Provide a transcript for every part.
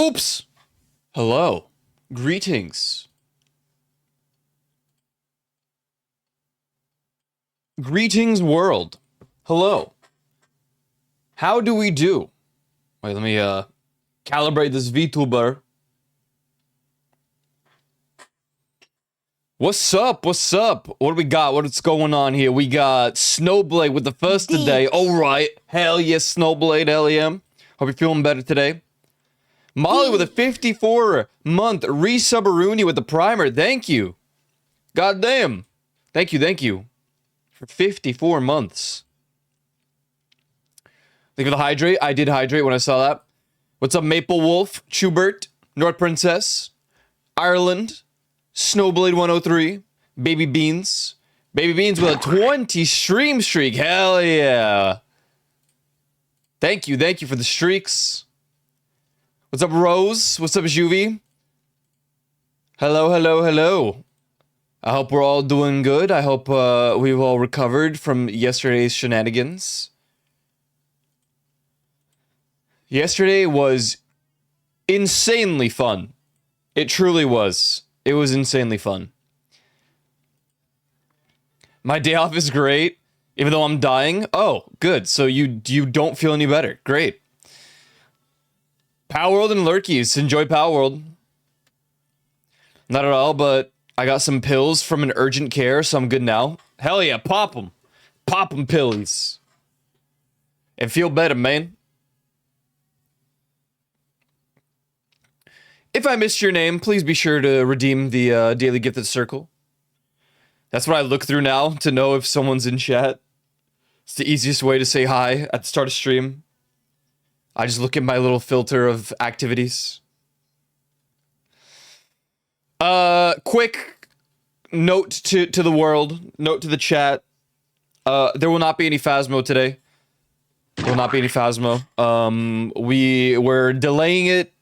Oops! Hello. Greetings. Greetings, world. Hello. How do we do? Wait, let me calibrate this VTuber. What's up? What's up? What do we got? What's going on here? We got Snowblade with the first today. All right. Hell yes, Snowblade, LEM. Hope you're feeling better today. Molly with a 54-month Resubberuni with the primer. Thank you. God damn. Thank you. For 54 months. Thank you for the hydrate. I did hydrate when I saw that. What's up, Maple Wolf, Schubert, North Princess, Ireland, Snowblade 103, Baby Beans. Baby Beans with a 20 stream streak. Hell yeah. Thank you for the streaks. What's up, Rose? What's up, Juvie? Hello. I hope we're all doing good. I hope we've all recovered from yesterday's shenanigans. Yesterday was insanely fun. It truly was. It was insanely fun. My day off is great, even though I'm dying. Oh, good. So you don't feel any better. Great. Power World and Lurkies. Enjoy Power World. Not at all, but I got some pills from an urgent care, so I'm good now. Hell yeah, pop them. Pop them pillies. And feel better, man. If I missed your name, please be sure to redeem the Daily Gifted Circle. That's what I look through now to know if someone's in chat. It's the easiest way to say hi at the start of stream. I just look at my little filter of activities. Quick note to the world, note to the chat. There will not be any Phasmo today. There will not be any Phasmo. We were delaying it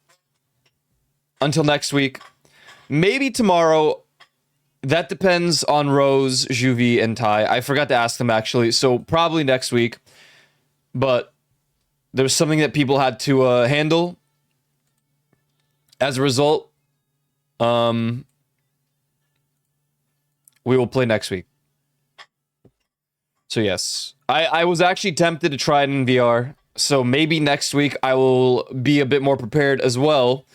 until next week. Maybe tomorrow. That depends on Rose, Juvie, and Ty. I forgot to ask them actually, so probably next week. But there was something that people had to handle. As a result, we will play next week. So yes, I was actually tempted to try it in VR. So maybe next week I will be a bit more prepared as well.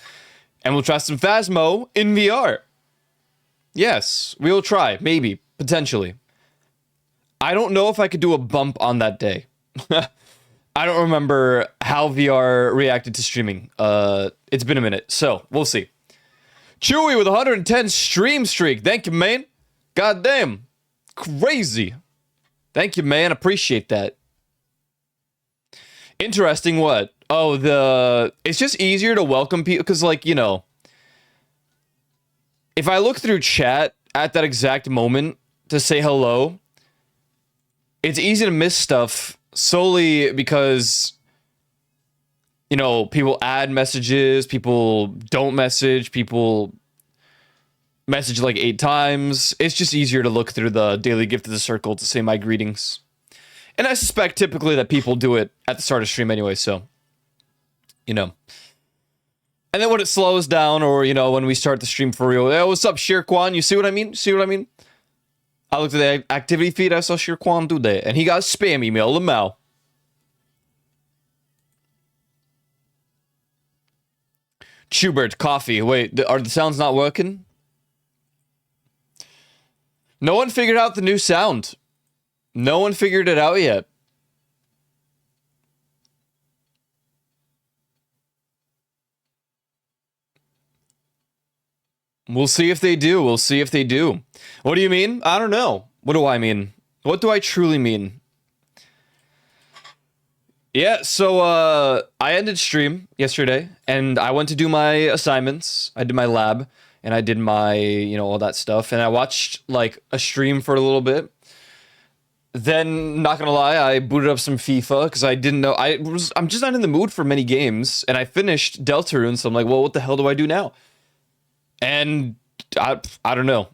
And we'll try some Phasmo in VR. Yes, we will try. Maybe. Potentially. I don't know if I could do a bump on that day. I don't remember how VR reacted to streaming. It's been a minute, so we'll see. Chewy with 110 stream streak. Thank you, man. God damn. Crazy. Thank you, man. Appreciate that. Interesting what? Oh, it's just easier to welcome people, because, like, you know, if I look through chat at that exact moment to say hello, it's easy to miss stuff solely because, you know, people add messages, people don't message, people message like 8 times. It's just easier to look through the Daily Gift of the Circle to say my greetings. And I suspect typically that people do it at the start of stream anyway, so, you know. And then when it slows down, or, you know, when we start the stream for real, hey, what's up, Shirquan? You see what I mean? I looked at the activity feed, I saw Shirquan do that, and he got a spam email, Lamau. Schubert, coffee. Wait, are the sounds not working? No one figured out the new sound. No one figured it out yet. We'll see if they do. What do you mean? I don't know. What do I mean? What do I truly mean? Yeah, so I ended stream yesterday, and I went to do my assignments. I did my lab, and I did my, you know, all that stuff. And I watched, like, a stream for a little bit. Then, not gonna lie, I booted up some FIFA, because I didn't know, I'm just not in the mood for many games. And I finished Deltarune, so I'm like, well, what the hell do I do now? And I don't know.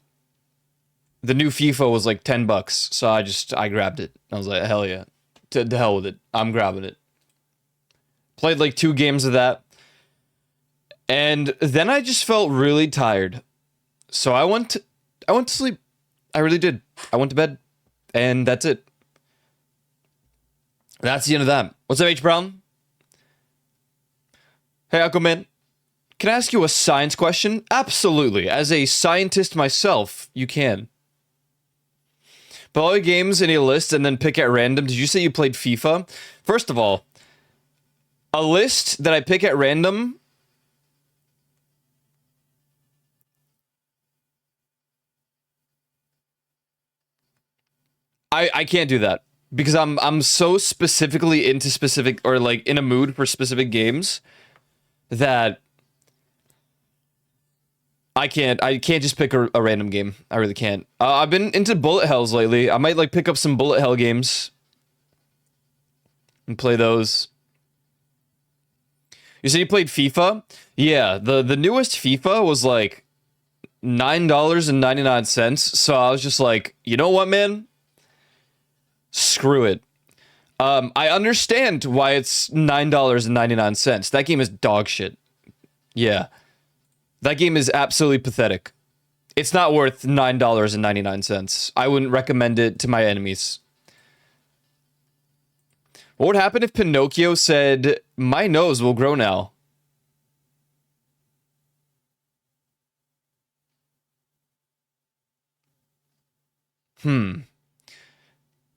The new FIFA was like $10, so I grabbed it. I was like, hell yeah. To hell with it. I'm grabbing it. Played like 2 games of that. And then I just felt really tired. So I went to sleep. I really did. I went to bed. And that's it. That's the end of that. What's up, H Brown? Hey, Aquaman. Can I ask you a science question? Absolutely. As a scientist myself, you can. Put all your games in a list and then pick at random. Did you say you played FIFA? First of all, a list that I pick at random. I can't do that because I'm so specifically into specific or like in a mood for specific games that I can't just pick a random game. I really can't. I've been into bullet hells lately. I might like pick up some bullet hell games and play those. You said you played FIFA? Yeah, the newest FIFA was like $9.99. So I was just like, you know what, man? Screw it. I understand why it's $9.99. That game is dog shit. Yeah. That game is absolutely pathetic. It's not worth $9.99. I wouldn't recommend it to my enemies. What would happen if Pinocchio said, "My nose will grow now"?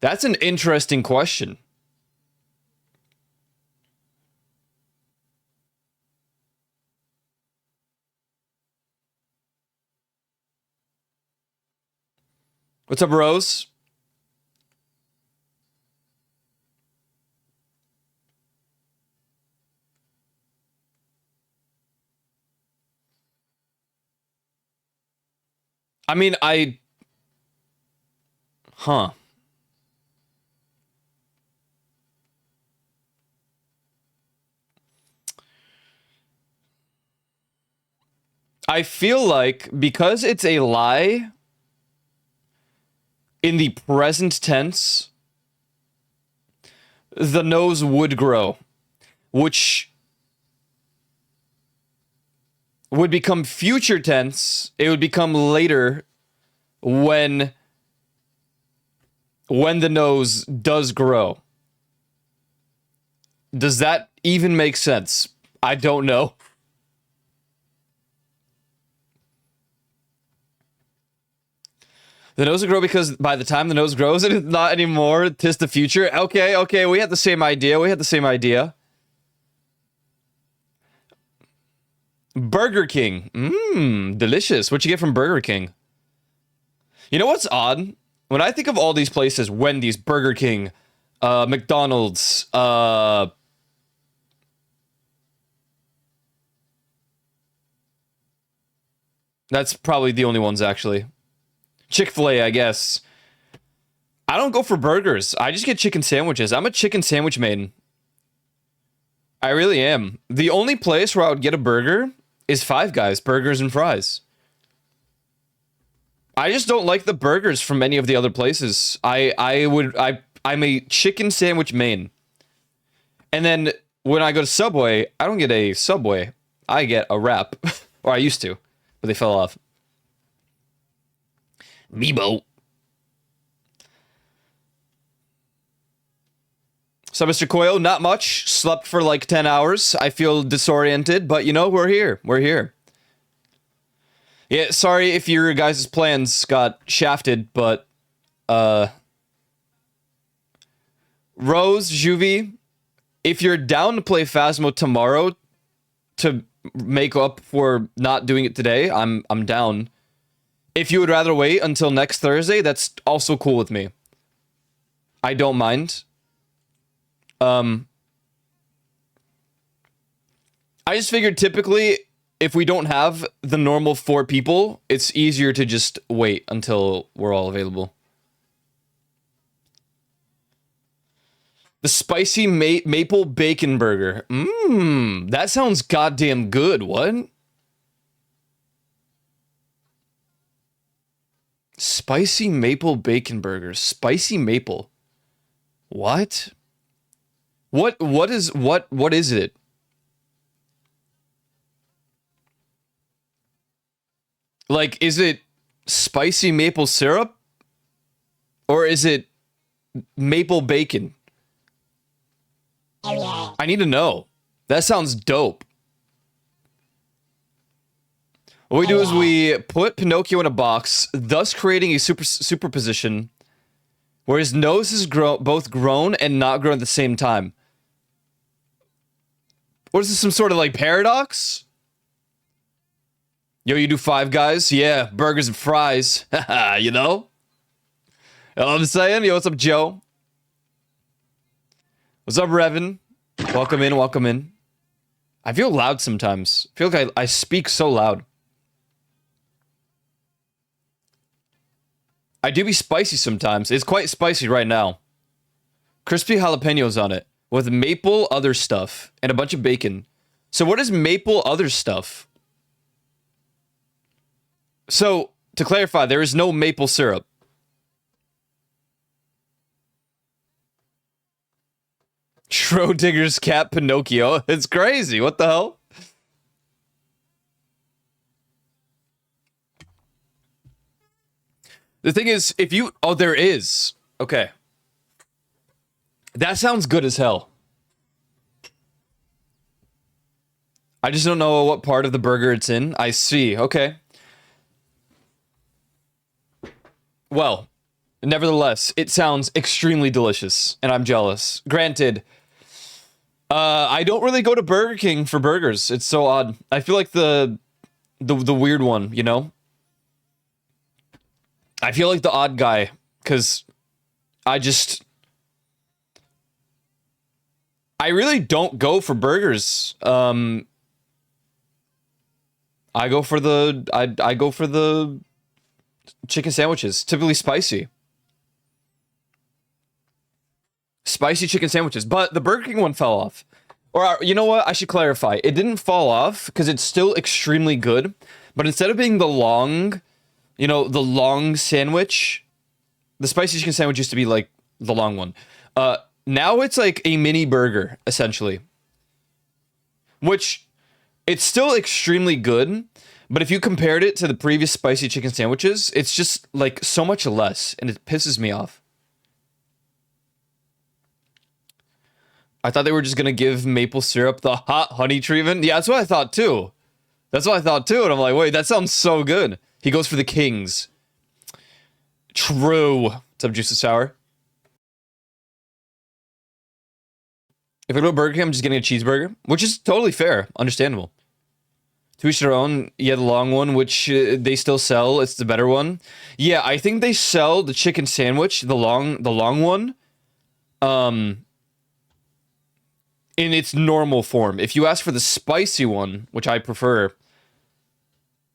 That's an interesting question. What's up, Rose? I mean, Huh. I feel like because it's a lie in the present tense, the nose would grow, which would become future tense. It would become later when the nose does grow. Does that even make sense? I don't know. The nose will grow because by the time the nose grows, it is not anymore. 'Tis the future. Okay, we had the same idea. Burger King. Delicious. What you get from Burger King? You know what's odd? When I think of all these places, Wendy's, Burger King, McDonald's, that's probably the only ones actually. Chick-fil-A, I guess. I don't go for burgers. I just get chicken sandwiches. I'm a chicken sandwich main. I really am. The only place where I would get a burger is Five Guys, burgers and fries. I just don't like the burgers from any of the other places. I'm a chicken sandwich main. And then when I go to Subway, I don't get a Subway. I get a wrap. Or I used to, but they fell off. Meebo. So, Mr. Coyle, not much. Slept for like 10 hours. I feel disoriented, but you know, we're here. We're here. Yeah, sorry if your guys' plans got shafted, but Rose, Juvie, if you're down to play Phasmo tomorrow to make up for not doing it today, I'm down. If you would rather wait until next Thursday, that's also cool with me. I don't mind. I just figured typically if we don't have the normal 4 people, it's easier to just wait until we're all available. The spicy maple bacon burger. That sounds goddamn good. What? Spicy maple bacon burger. Spicy maple. What? What is it? Like, is it spicy maple syrup? Or is it maple bacon? I need to know. That sounds dope. What we do is we put Pinocchio in a box, thus creating a superposition where his nose is both grown and not grown at the same time. What is this, some sort of like paradox? Yo, you do Five Guys? Yeah, burgers and fries. Haha, you know? You know what I'm saying? Yo, what's up, Joe? What's up, Revan? Welcome in, welcome in. I feel loud sometimes. I feel like I speak so loud. I do be spicy sometimes. It's quite spicy right now. Crispy jalapenos on it with maple other stuff and a bunch of bacon. So what is maple other stuff? So, to clarify, there is no maple syrup. Schrodinger's cat Pinocchio. It's crazy. What the hell? The thing is, if you... Oh, there is. Okay. That sounds good as hell. I just don't know what part of the burger it's in. I see. Okay. Well, nevertheless, it sounds extremely delicious, and I'm jealous. Granted, I don't really go to Burger King for burgers. It's so odd. I feel like the weird one, you know? I feel like the odd guy, because I really don't go for burgers. I go for the chicken sandwiches, typically spicy. Spicy chicken sandwiches, but the Burger King one fell off. Or, you know what? I should clarify. It didn't fall off because it's still extremely good, but instead of being the long... You know, the long sandwich, the spicy chicken sandwich used to be like the long one. Now it's like a mini burger, essentially. Which, it's still extremely good, but if you compared it to the previous spicy chicken sandwiches, it's just like so much less, and it pisses me off. I thought they were just gonna give maple syrup the hot honey treatment. Yeah, that's what I thought too. And I'm like, wait, that sounds so good. He goes for the kings. True. What's up, Juice of Sour? If I go to Burger King, I'm just getting a cheeseburger, which is totally fair, understandable. To each their own. Yeah, the long one, which they still sell. It's the better one. Yeah, I think they sell the chicken sandwich, the long one, in its normal form. If you ask for the spicy one, which I prefer,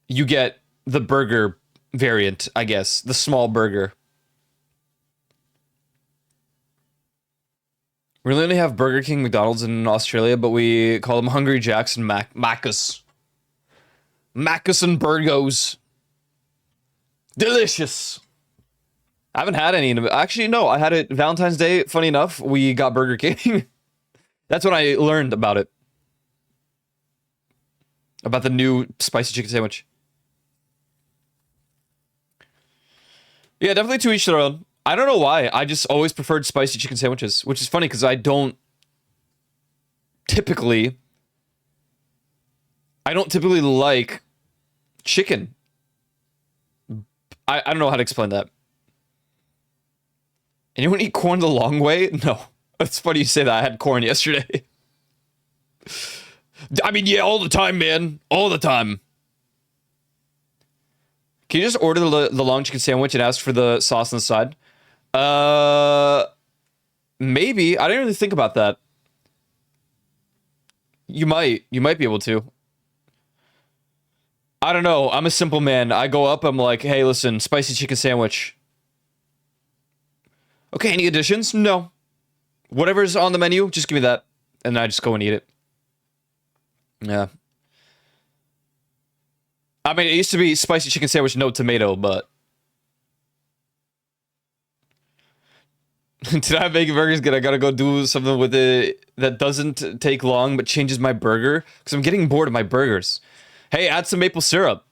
you get the burger variant, I guess. The small burger. We really only have Burger King, McDonald's in Australia, but we call them Hungry Jacks and Macca's. Macca's and Burgos. Delicious. I haven't had any. Actually, no. I had it Valentine's Day. Funny enough, we got Burger King. That's when I learned about it. About the new spicy chicken sandwich. Yeah, definitely to each their own. I don't know why. I just always preferred spicy chicken sandwiches, which is funny because I don't typically like chicken. I don't know how to explain that. Anyone eat corn the long way? No. It's funny you say that. I had corn yesterday. I mean, yeah, all the time, man. All the time. Can you just order the long chicken sandwich and ask for the sauce on the side? Maybe. I didn't really think about that. You might be able to. I don't know. I'm a simple man. I go up, I'm like, hey, listen, spicy chicken sandwich. Okay, any additions? No. Whatever's on the menu, just give me that. And I just go and eat it. Yeah. I mean, it used to be spicy chicken sandwich, no tomato, but... Did I make burgers good? I gotta go do something with it that doesn't take long, but changes my burger. Because I'm getting bored of my burgers. Hey, add some maple syrup.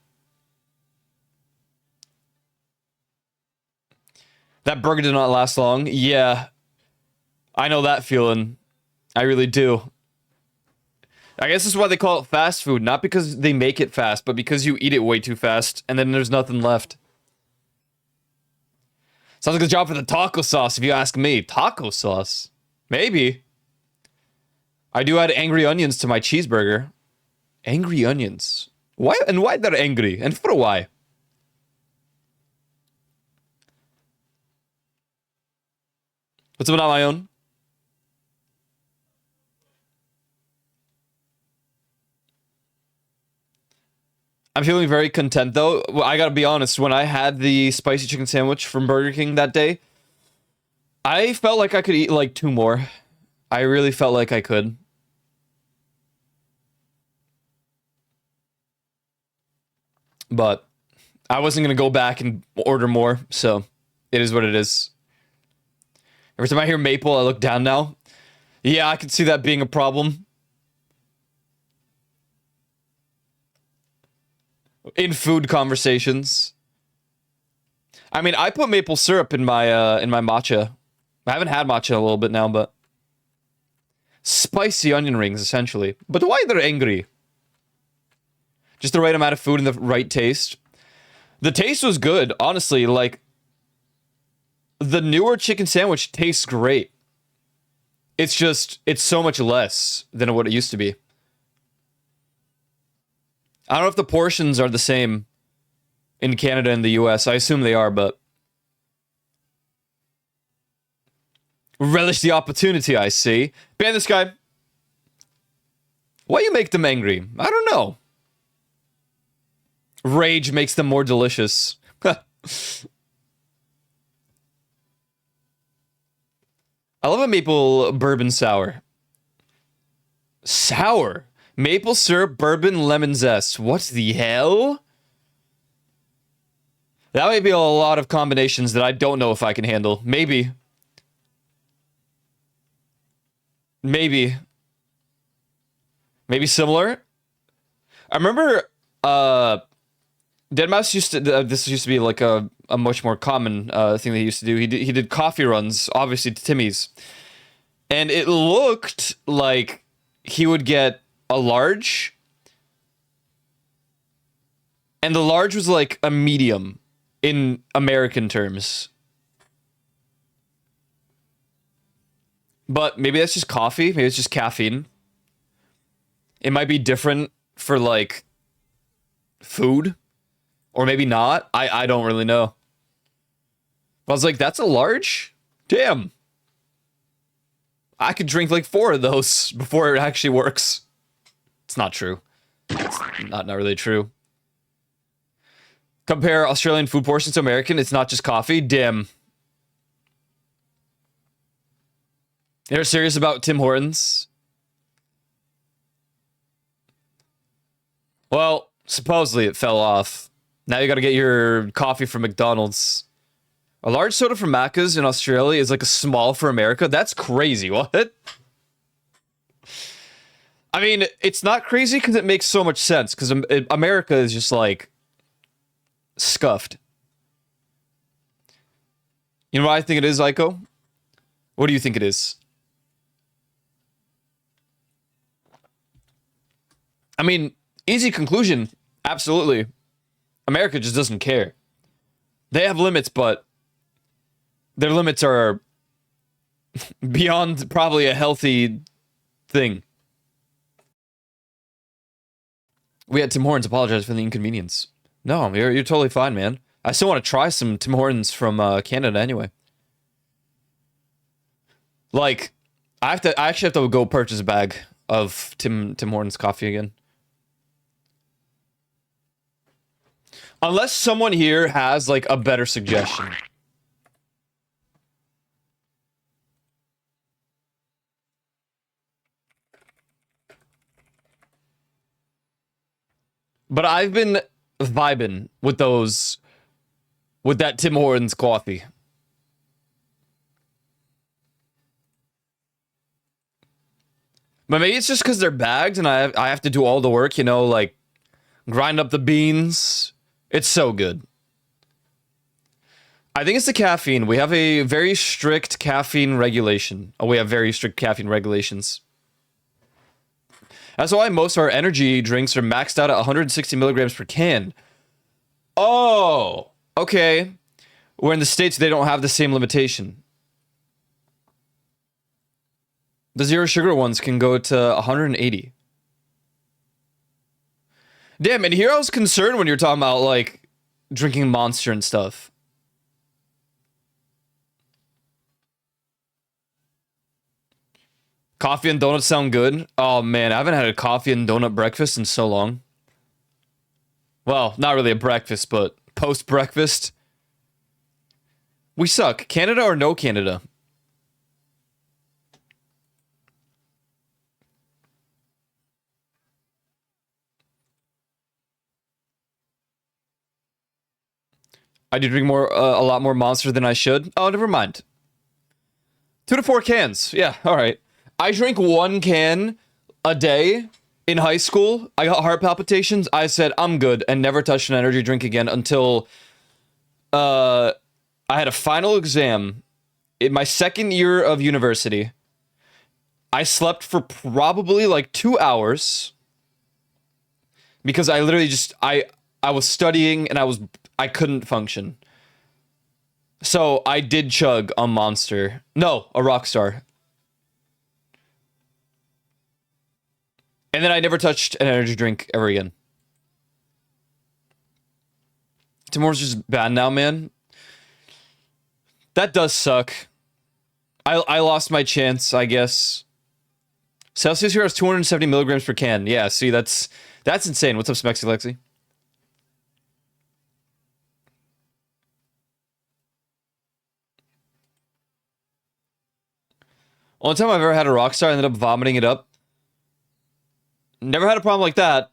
That burger did not last long. Yeah, I know that feeling. I really do. I guess this is why they call it fast food, not because they make it fast, but because you eat it way too fast, and then there's nothing left. Sounds like a job for the taco sauce, if you ask me. Taco sauce? Maybe. I do add angry onions to my cheeseburger. Angry onions? Why? And why they're angry? And for why? What's up on my own? I'm feeling very content though. Well, I gotta be honest, when I had the spicy chicken sandwich from Burger King that day, I felt like I could eat like two more. I really felt like I could. But I wasn't gonna go back and order more, so it is what it is. Every time I hear maple, I look down now. Yeah, I could see that being a problem. In food conversations. I mean, I put maple syrup in my matcha. I haven't had matcha in a little bit now, but spicy onion rings essentially. But why they're angry? Just the right amount of food and the right taste. The taste was good, honestly. Like the newer chicken sandwich tastes great. It's just it's so much less than what it used to be. I don't know if the portions are the same in Canada and the US. I assume they are, but relish the opportunity, I see. Ban this guy. Why you make them angry? I don't know. Rage makes them more delicious. I love a maple bourbon sour. Sour? Maple syrup, bourbon, lemon zest. What the hell? That might be a lot of combinations that I don't know if I can handle. Maybe. Maybe. Maybe similar. I remember Deadmau5 used to this used to be like a much more common thing that he used to do. He did coffee runs, obviously to Timmy's. And it looked like he would get a large, and the large was like a medium in American terms. But maybe that's just coffee. Maybe it's just caffeine. It might be different for like food, or maybe not. I don't really know. But I was like, that's a large? Damn. I could drink like 4 of those before it actually works. It's not true. It's not really true. Compare Australian food portions to American. It's not just coffee. Damn. You're serious about Tim Hortons? Well, supposedly it fell off. Now you gotta get your coffee from McDonald's. A large soda from Macca's in Australia is like a small for America? That's crazy. What? I mean, it's not crazy because it makes so much sense. Because America is just like scuffed. You know what I think it is, Aiko? What do you think it is? I mean, easy conclusion. Absolutely. America just doesn't care. They have limits, but their limits are beyond probably a healthy thing. We had Tim Hortons apologize for the inconvenience. No, you're totally fine, man. I still want to try some Tim Hortons from Canada anyway. Like, I actually have to go purchase a bag of Tim Hortons coffee again. Unless someone here has like a better suggestion. But I've been vibing with that Tim Hortons coffee. But maybe it's just because they're bagged and I have to do all the work, you know, like grind up the beans. It's so good. I think it's the caffeine. We have a very strict caffeine regulation. Oh, we have very strict caffeine regulations. That's why most of our energy drinks are maxed out at 160 milligrams per can. Oh, okay. Where in the States, they don't have the same limitation. The zero sugar ones can go to 180. Damn, and here I was concerned when you were talking about, like, drinking Monster and stuff. Coffee and donuts sound good. Oh, man, I haven't had a coffee and donut breakfast in so long. Well, not really a breakfast, but post-breakfast. We suck. Canada or no Canada? I do drink a lot more Monster than I should. Oh, never mind. 2 to 4 cans. Yeah, all right. I drink 1 can a day in high school. I got heart palpitations. I said I'm good and never touched an energy drink again until I had a final exam in my second year of university. I slept for probably like 2 hours because I literally just I was studying and I couldn't function. So I did chug a Monster. No, a Rockstar. And then I never touched an energy drink ever again. Tomorrow's just bad now, man. That does suck. I lost my chance, I guess. Celsius here has 270 milligrams per can. Yeah, see, that's insane. What's up, Smexy Lexi? Only time I've ever had a Rockstar, I ended up vomiting it up. Never had a problem like that.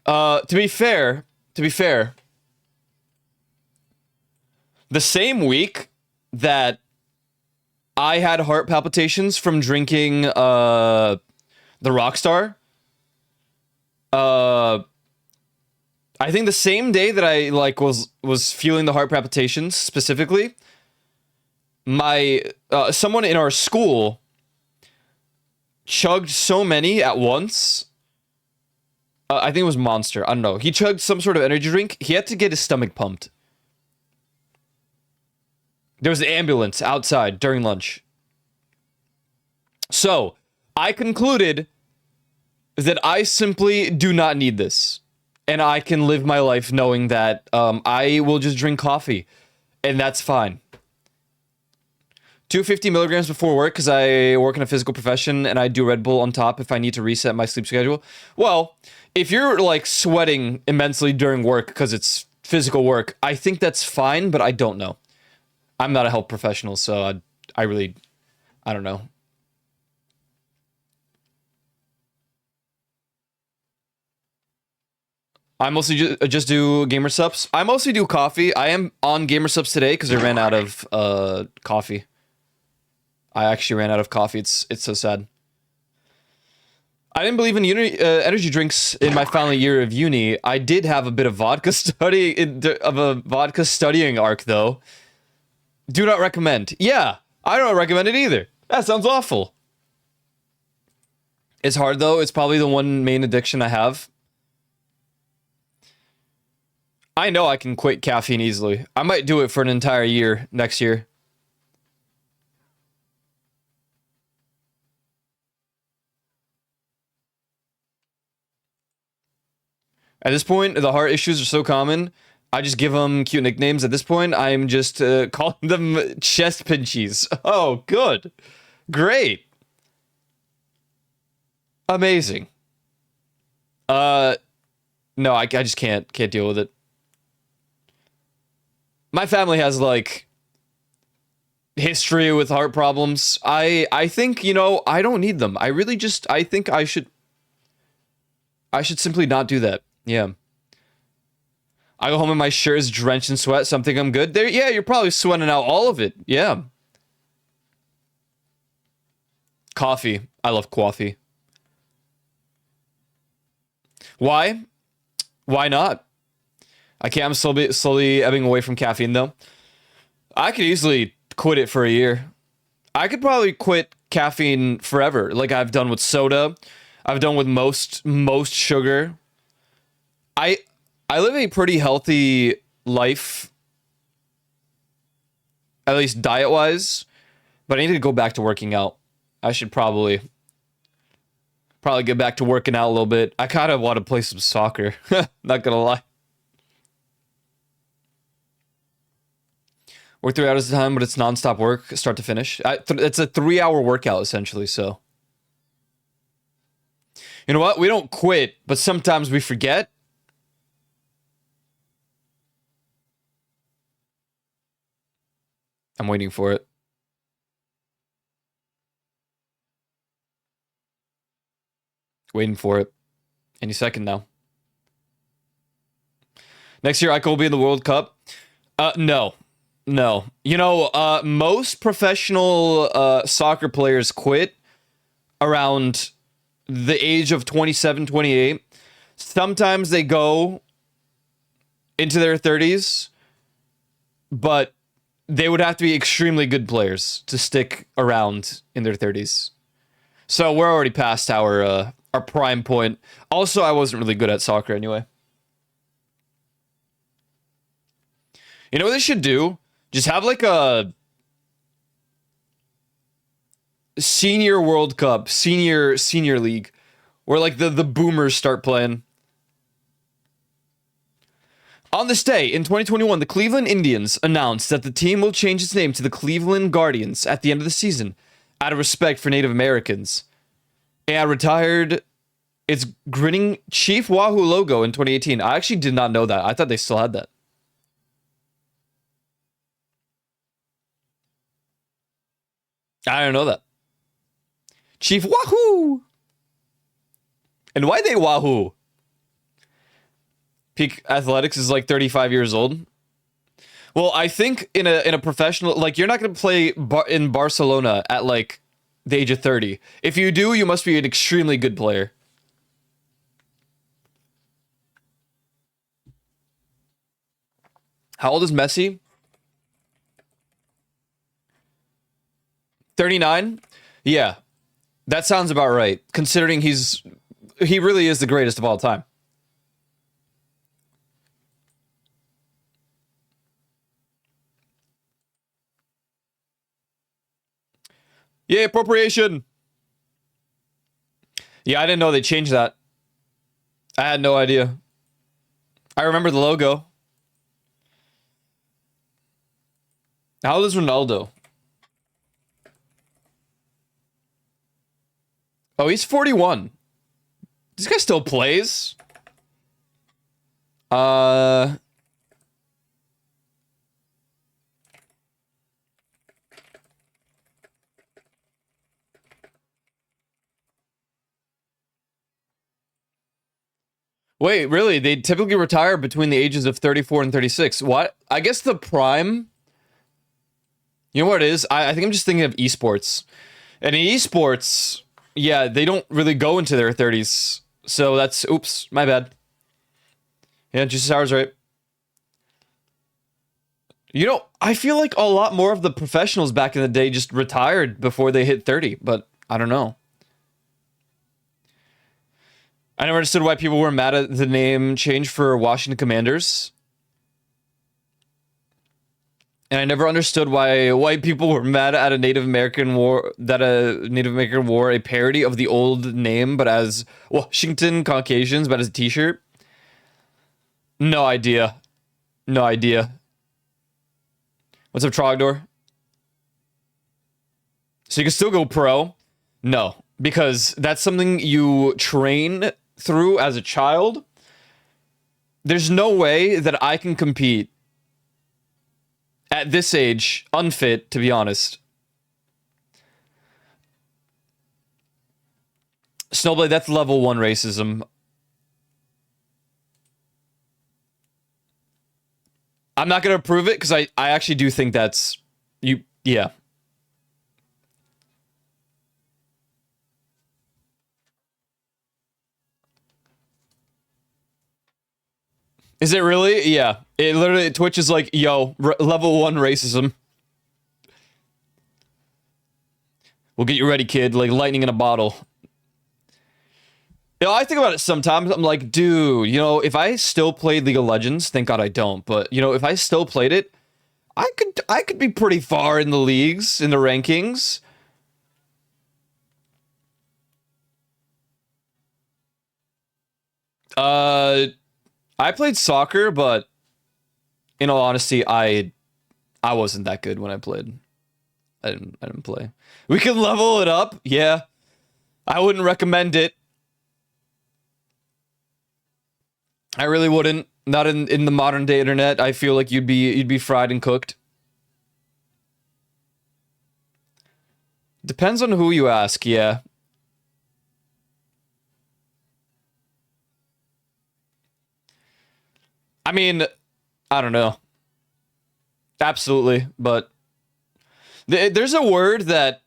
To be fair, the same week that I had heart palpitations from drinking the Rockstar, I think the same day that I like was feeling the heart palpitations specifically, my someone in our school chugged so many at once. I think it was Monster. I don't know. He chugged some sort of energy drink. He had to get his stomach pumped. There was an ambulance outside during lunch. So, I concluded that I simply do not need this. And I can live my life knowing that I will just drink coffee. And that's fine. 250 milligrams before work because I work in a physical profession and I do Red Bull on top if I need to reset my sleep schedule. Well, if you're like sweating immensely during work because it's physical work, I think that's fine, but I don't know. I'm not a health professional, so I don't know. I mostly just do gamer subs. I mostly do coffee. I am on gamer subs today because I ran out of coffee. I actually ran out of coffee. It's so sad. I didn't believe in energy drinks in my final year of uni. I did have a bit of vodka studying arc though. Do not recommend. Yeah, I don't recommend it either. That sounds awful. It's hard though. It's probably the one main addiction I have. I know I can quit caffeine easily. I might do it for an entire year next year. At this point, the heart issues are so common, I just give them cute nicknames. At this point, I'm just calling them chest pinchies. Oh, good. Great. Amazing. No, I just can't deal with it. My family has, like, history with heart problems. I think, you know, I don't need them. I really just, I think I should simply not do that. Yeah. I go home and my shirt is drenched in sweat, so I'm thinking I'm good. There, yeah, you're probably sweating out all of it. Yeah. Coffee. I love coffee. Why? Why not? I can't. I'm slowly ebbing away from caffeine though. I could easily quit it for a year. I could probably quit caffeine forever, like I've done with soda. I've done with most sugar. I I live a pretty healthy life, at least diet wise. But I need to go back to working out. I should probably get back to working out a little bit. I kind of want to play some soccer. Not gonna lie. Work 3 hours at a time, but it's nonstop work, start to finish. It's a 3 hour workout essentially. So you know what? We don't quit, but sometimes we forget. I'm waiting for it. Waiting for it. Any second now. Next year, Eichel will be in the World Cup. No. No. You know, most professional soccer players quit around the age of 27, 28. Sometimes they go into their 30s, but they would have to be extremely good players to stick around in their 30s. So we're already past our prime point. Also, I wasn't really good at soccer anyway. You know what they should do? Just have like a senior World Cup, senior league, where like the boomers start playing. On this day, in 2021, the Cleveland Indians announced that the team will change its name to the Cleveland Guardians at the end of the season, out of respect for Native Americans. And retired its grinning Chief Wahoo logo in 2018. I actually did not know that. I thought they still had that. I don't know that. Chief Wahoo! And why they Wahoo? Peak Athletics is like 35 years old. Well, I think in a professional, like you're not going to play in Barcelona at like the age of 30. If you do, you must be an extremely good player. How old is Messi? 39? Yeah. That sounds about right, considering he really is the greatest of all time. Yeah, appropriation. Yeah, I didn't know they changed that. I had no idea. I remember the logo. How old is Ronaldo? Oh, he's 41. This guy still plays? Uh Wait, really? They typically retire between the ages of 34 and 36. What? I guess the prime. You know what it is? I think I'm just thinking of esports. And in esports, yeah, they don't really go into their 30s. So that's, oops, my bad. Yeah, Jesus Hour's right. You know, I feel like a lot more of the professionals back in the day just retired before they hit 30, but I don't know. I never understood why people were mad at the name change for Washington Commanders. And I never understood why white people were mad at a Native American war, that a Native American wore a parody of the old name, but as Washington Caucasians, but as a t-shirt. No idea. No idea. What's up, Trogdor? So you can still go pro? No, because that's something you train through as a child. There's no way that I can compete at this age, unfit, to be honest. Snowblade, that's level 1 racism. I'm not going to prove it because I actually do think that's... Yeah. Is it really? Yeah. It literally, Twitch is like, yo, level 1 racism. We'll get you ready, kid. Like lightning in a bottle. You know, I think about it sometimes. I'm like, dude, you know, if I still played League of Legends, thank God I don't, but you know, if I still played it, I could be pretty far in the leagues, in the rankings. Uh I played soccer, but in all honesty, I wasn't that good when I played. I didn't play. We can level it up. Yeah. I wouldn't recommend it. I really wouldn't. Not in the modern day internet. I feel like you'd be fried and cooked. Depends on who you ask, yeah. I mean, I don't know. Absolutely, but there's a word that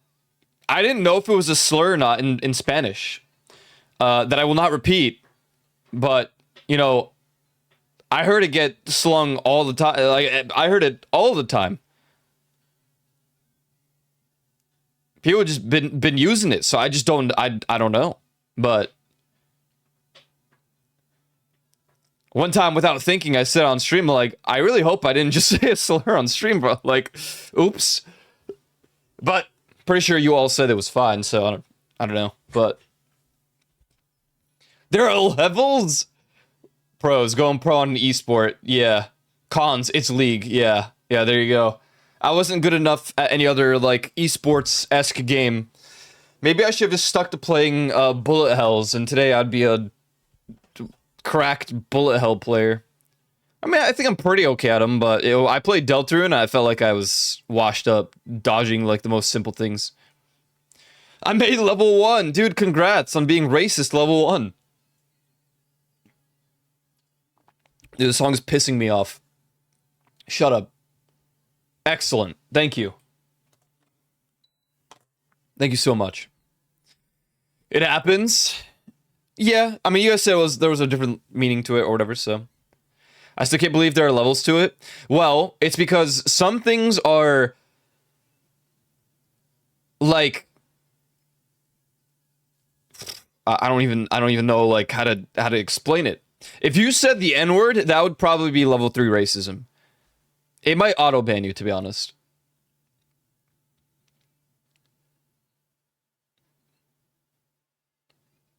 I didn't know if it was a slur or not in Spanish. That I will not repeat, but you know, I heard it get slung all the time. Like I heard it all the time. People just been using it, so I just don't. I don't know. But one time, without thinking, I said on stream, like, I really hope I didn't just say a slur on stream, bro. Like, oops. But pretty sure you all said it was fine, so I don't know. But there are levels. Pros going pro on an esport, yeah. Cons, it's league, yeah. Yeah, there you go. I wasn't good enough at any other like esports esque game. Maybe I should have just stuck to playing bullet hells, and today I'd be a cracked bullet hell player. I mean, I think I'm pretty okay at them, but I played Deltarune and I felt like I was washed up, dodging like the most simple things. I made level 1, dude. Congrats on being racist level 1. Dude, the song's pissing me off. Shut up. Excellent. Thank you. Thank you so much. It happens. Yeah, I mean, you guys said there was a different meaning to it or whatever, so I still can't believe there are levels to it. Well, it's because some things are like I don't even know like how to explain it. If you said the N-word, that would probably be level 3 racism. It might auto ban you, to be honest.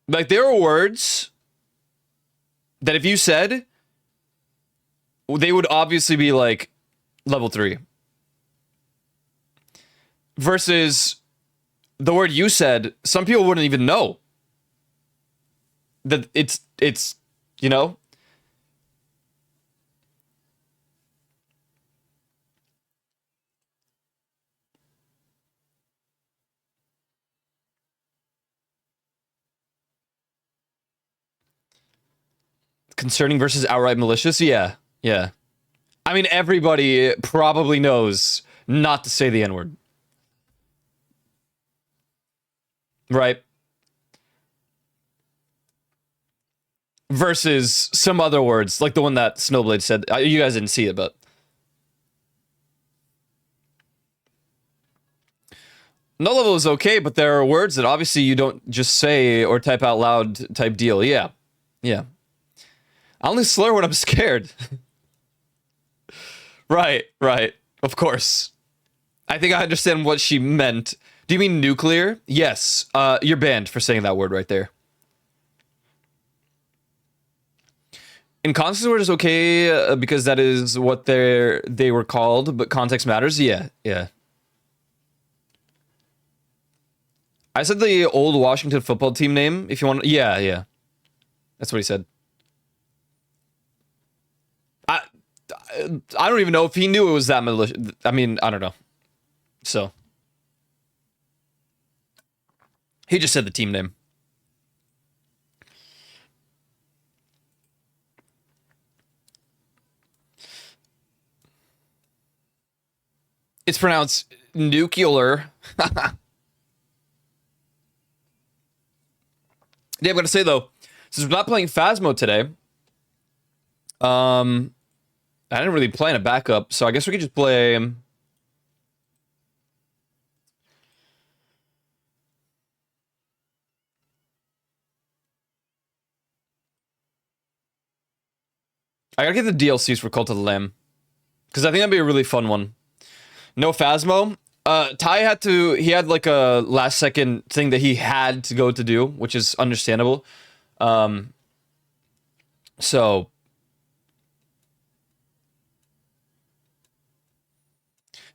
Like there are words that if you said, they would obviously be like level 3. Versus the word you said, some people wouldn't even know that it's you know. Concerning versus outright malicious, yeah, yeah. I mean, everybody probably knows not to say the N-word, right? Versus some other words, like the one that Snowblade said. You guys didn't see it, but no level is okay, but there are words that obviously you don't just say or type out loud type deal. Yeah. Yeah. I only slur when I'm scared. Right, right. Of course. I think I understand what she meant. Do you mean nuclear? Yes. You're banned for saying that word right there. In context word is okay because that is what they were called, but context matters. Yeah, yeah. I said the old Washington football team name. If you want, yeah, yeah. That's what he said. I I don't even know if he knew it was that malicious. I mean, I don't know. So he just said the team name. It's pronounced nuclear. Yeah, I'm gonna say though, since we're not playing Phasmo today, I didn't really plan a backup, so I guess we could just play. I gotta get the DLCs for Cult of the Lamb. Because I think that'd be a really fun one. No Phasmo. Ty he had like a last second thing that he had to go to do, which is understandable. So.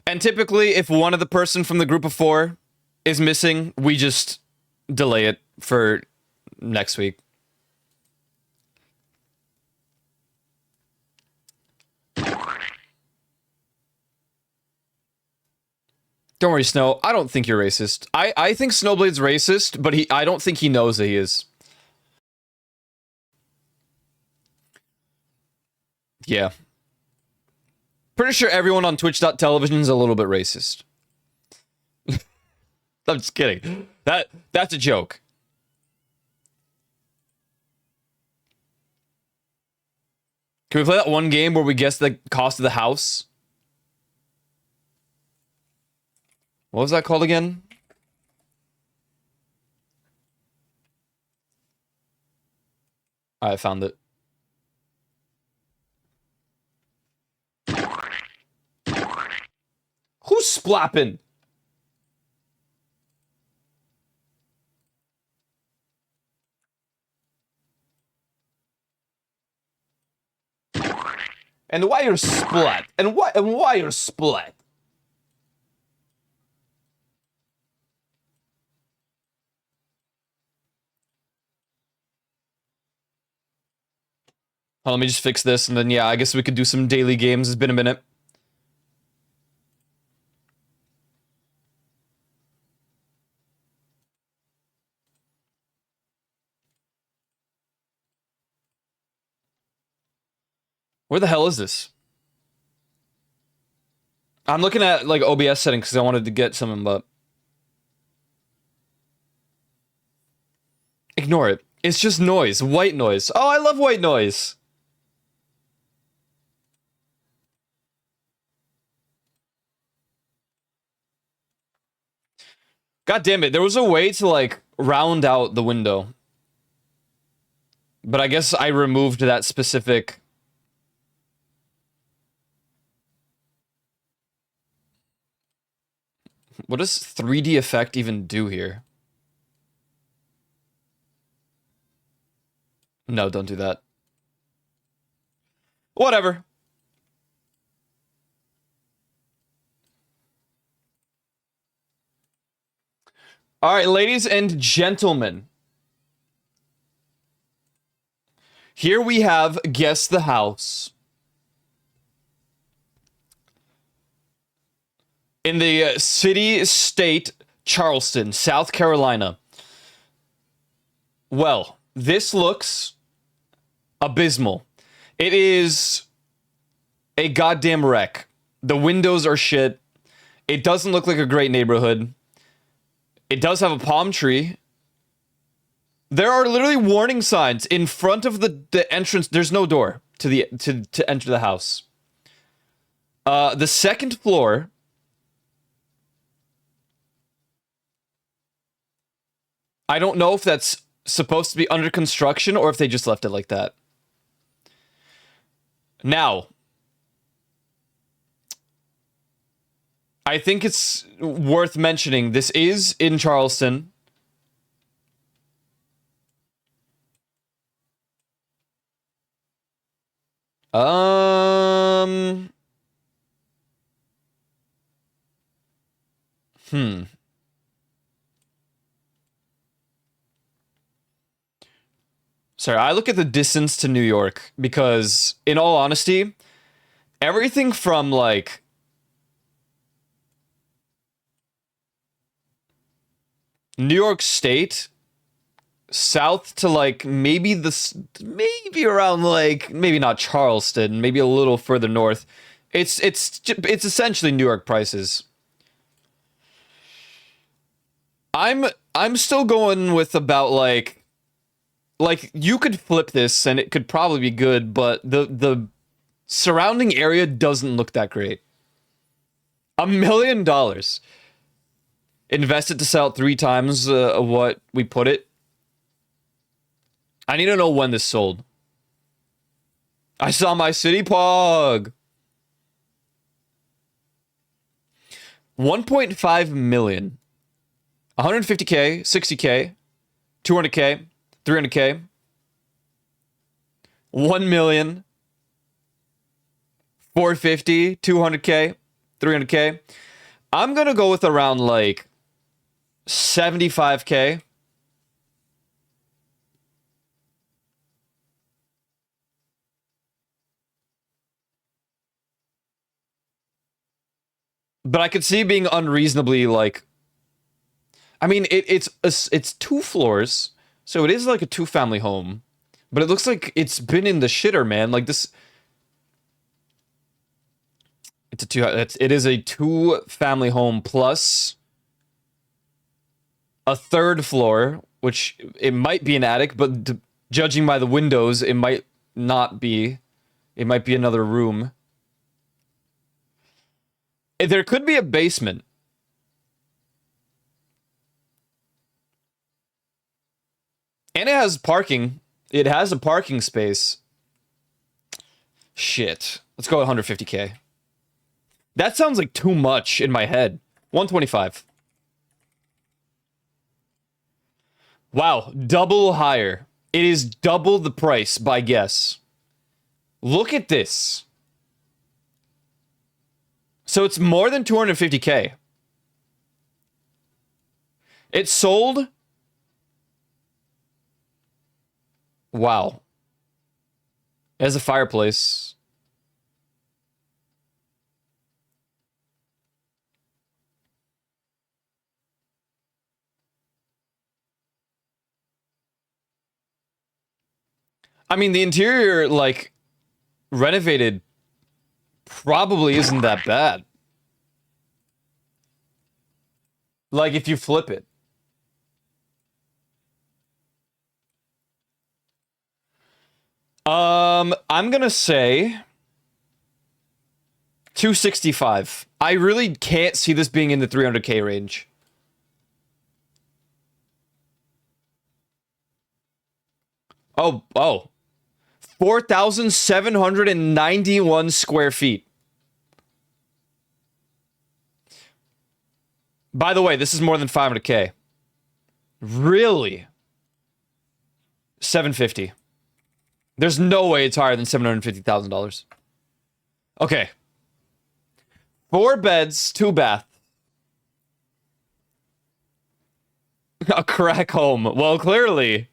And typically, if one of the person from the group of 4 is missing, we just delay it for next week. Don't worry, Snow. I don't think you're racist. I think Snowblade's racist, but I don't think he knows that he is. Yeah. Pretty sure everyone on Twitch.television is a little bit racist. I'm just kidding. That's a joke. Can we play that one game where we guess the cost of the house? What was that called again? I found it. Who's splapping? And why you're splat? And why you're splat? Let me just fix this, and then yeah, I guess we could do some daily games. It's been a minute. Where the hell is this? I'm looking at like OBS settings because I wanted to get something, but ignore it. It's just noise, white noise. Oh, I love white noise. God damn it, there was a way to like round out the window. But I guess I removed that specific. What does 3D effect even do here? No, don't do that. Whatever. All right, ladies and gentlemen. Here we have Guess the House. In the city-state Charleston, South Carolina. Well, this looks abysmal. It is a goddamn wreck. The windows are shit. It doesn't look like a great neighborhood. It does have a palm tree. There are literally warning signs in front of the entrance. There's no door to enter the house. The second floor. I don't know if that's supposed to be under construction or if they just left it like that. Now, I think it's worth mentioning this is in Charleston. Sorry, I look at the distance to New York because, in all honesty, everything from like New York State south to like maybe around like maybe not Charleston, maybe a little further north. It's essentially New York prices. I'm still going with about like you could flip this and it could probably be good, but the surrounding area doesn't look that great. $1 million invested to sell 3 times what we put it. I need to know when this sold. I saw my city pog. 1.5 million. 150K, 60K, 200K, 300K, 1 million, 450, 200K, 300K. I'm going to go with around like 75K. But I could see it being unreasonably like, I mean, it's 2 floors, so it is like a 2-family home, but it looks like it's been in the shitter, man. Like this, it is a 2-family home plus a 3rd floor, which it might be an attic, but judging by the windows, it might not be. It might be another room. There could be a basement. And it has parking. It has a parking space. Shit. Let's go 150K. That sounds like too much in my head. 125. Wow, double higher. It is double the price by guess. Look at this. So it's more than 250K. It sold. Wow. It has a fireplace. I mean, the interior, like, renovated probably isn't that bad. Like, if you flip it. I'm gonna say 265. I really can't see this being in the 300K range. Oh. 4,791 square feet. By the way, this is more than 500K. Really? 750. There's no way it's higher than $750,000. Okay. 4 beds, 2 bath. A crack home. Well, clearly.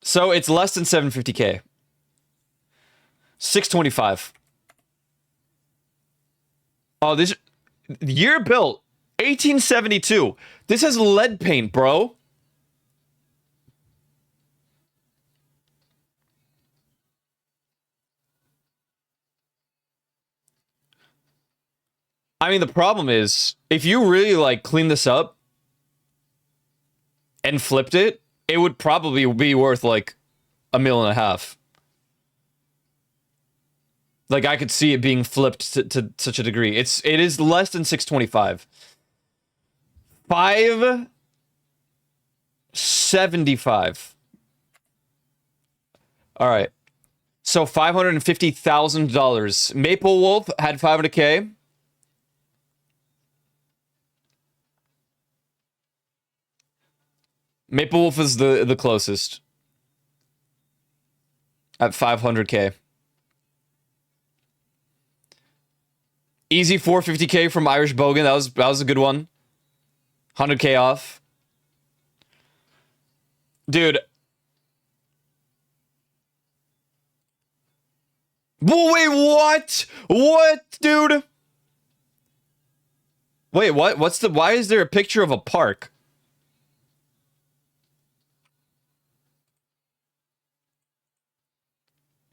So it's less than 750K. 625. Oh, this year built 1872. This has lead paint, bro. I mean, the problem is if you really like clean this up and flipped it, it would probably be worth like $1.5 million. Like I could see it being flipped to such a degree. It is less than 625. 575. All right. So $550,000. Maple Wolf had 500K. Maple Wolf is the closest at 500K. Easy 450K from Irish Bogan. That was a good one. 100K off. Dude. Wait, what? What, dude? Wait, what? Why is there a picture of a park?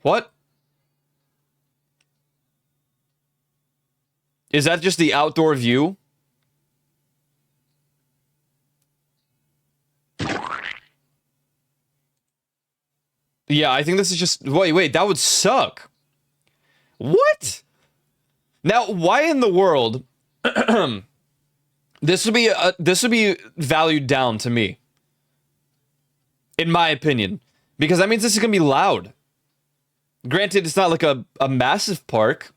What? Is that just the outdoor view? Yeah, I think this is just... Wait, that would suck. What? Now, why in the world... this would be valued down to me. in my opinion, because that means this is gonna be loud. Granted, it's not like a massive park.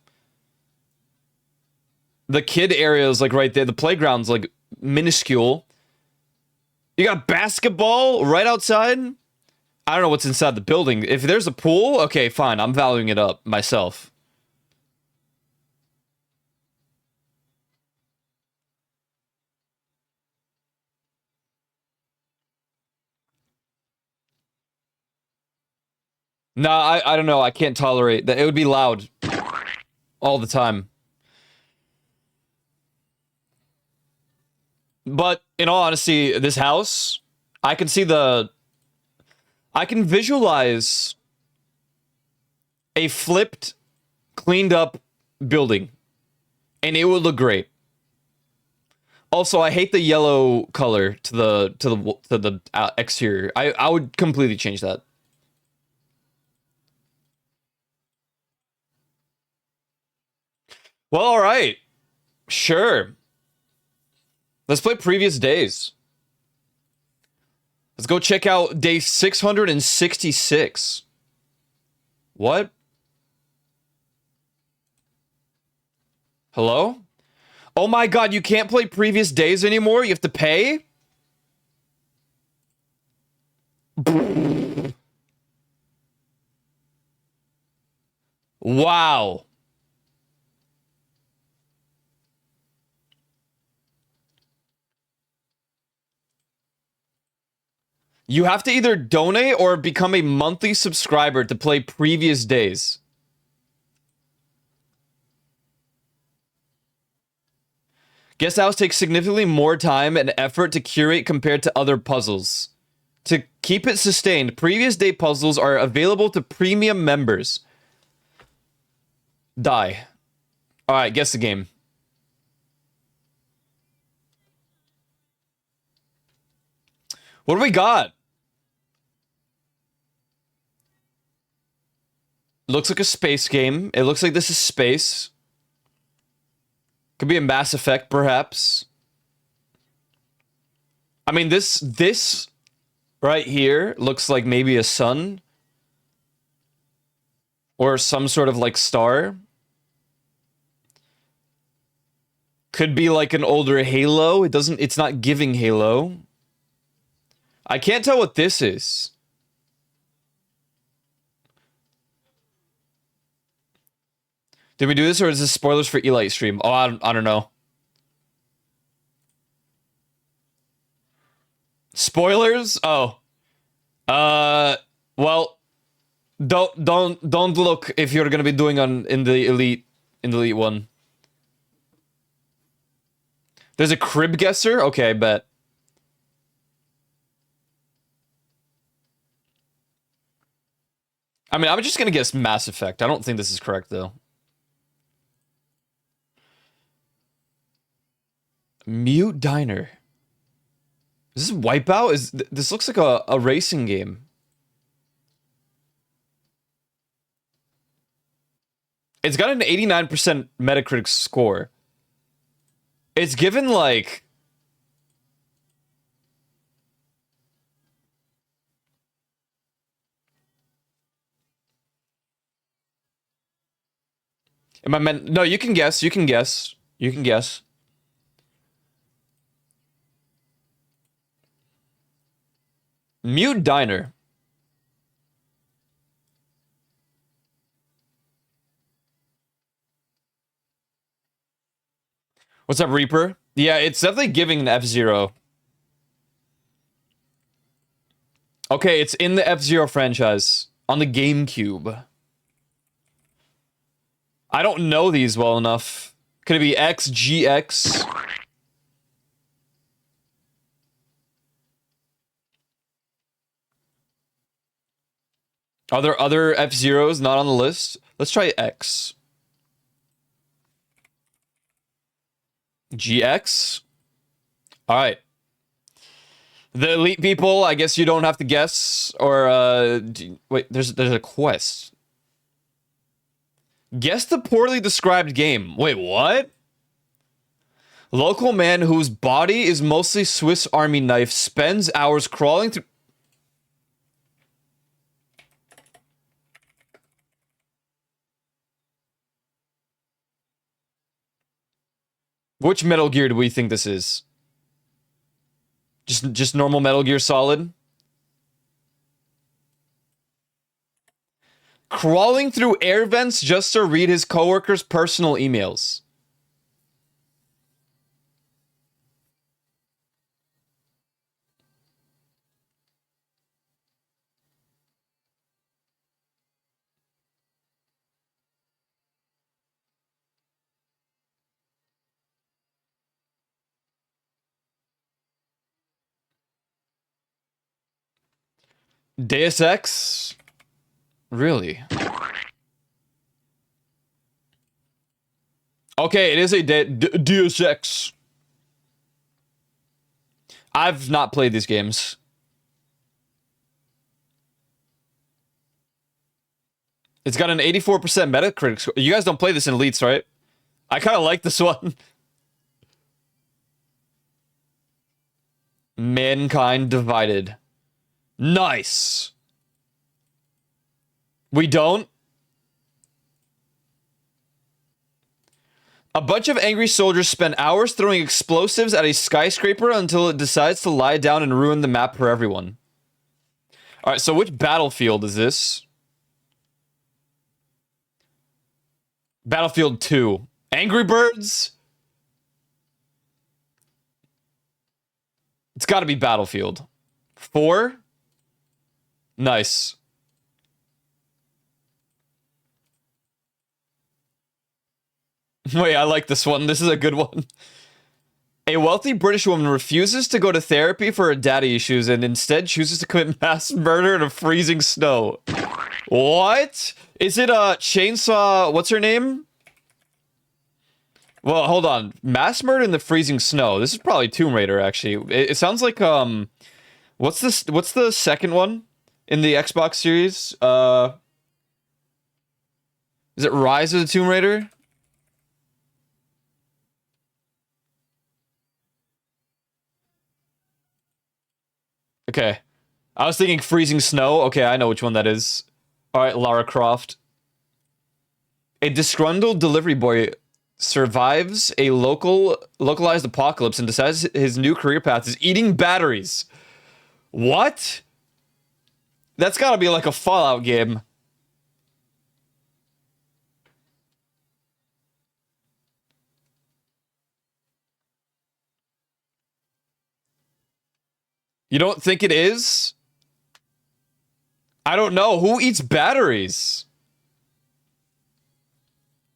The kid area is like right there. The playground's like minuscule. You got basketball right outside. I don't know what's inside the building. If there's a pool, okay, fine. I'm valuing it up myself. No, I don't know. I can't tolerate that. It would be loud all the time. But in all honesty, this house, I can see I can visualize a flipped, cleaned up building, and it would look great. Also, I hate the yellow color to the exterior. I would completely change that. Well, all right, sure. Let's play previous days. Let's go check out day 666. What? Hello? Oh my god, you can't play previous days anymore? You have to pay? Wow. You have to either donate or become a monthly subscriber to play previous days. Guest House takes significantly more time and effort to curate compared to other puzzles. To keep it sustained, previous day puzzles are available to premium members. Die. Alright, guess the game. What do we got? Looks like a space game. It looks like this is space. Could be a Mass Effect, perhaps. I mean, this right here looks like maybe a sun. Or some sort of, like, star. Could be like an older Halo. It's not giving Halo. I can't tell what this is. Did we do this or is this spoilers for Elite stream? Oh, I don't know. Spoilers? Oh. Well, don't look if you're gonna be doing in the elite one. There's a crib guesser? Okay, I bet. I mean, I'm just gonna guess Mass Effect. I don't think this is correct though. Mute Diner. Is this Wipeout? This looks like a racing game. It's got an 89% Metacritic score. It's given like am I meant no, you can guess, you can guess. You can guess. Mute Diner. What's up, Reaper? Yeah, it's definitely giving an F-Zero. Okay, it's in the F-Zero franchise on the GameCube. I don't know these well enough. Could it be X, GX? Are there other F-Zeros not on the list? Let's try X. GX? Alright. The elite people, I guess you don't have to guess. Or, wait, there's a quest. Guess the poorly described game. Wait, what? Local man whose body is mostly Swiss Army knife spends hours crawling through... Which Metal Gear do we think this is? Just normal Metal Gear Solid? Crawling through air vents just to read his coworkers' personal emails. Deus Ex? Really? Okay, it is a Deus Ex. I've not played these games. It's got an 84% Metacritic score. You guys don't play this in Elites, right? I kind of like this one. Mankind Divided. Nice. We don't? A bunch of angry soldiers spend hours throwing explosives at a skyscraper until it decides to lie down and ruin the map for everyone. Alright, so which Battlefield is this? Battlefield 2. Angry Birds? It's gotta be Battlefield. 4? Nice. Wait, I like this one. This is a good one. A wealthy British woman refuses to go to therapy for her daddy issues and instead chooses to commit mass murder in a freezing snow. What? Is it a chainsaw? What's her name? Well, hold on. Mass murder in the freezing snow. This is probably Tomb Raider, actually. It sounds like what's this? What's the second one in the Xbox series? Is it Rise of the Tomb Raider? Okay. I was thinking Freezing Snow. Okay, I know which one that is. All right, Lara Croft. A disgruntled delivery boy survives a localized apocalypse and decides his new career path is eating batteries. What? That's gotta be like a Fallout game. You don't think it is? I don't know. Who eats batteries?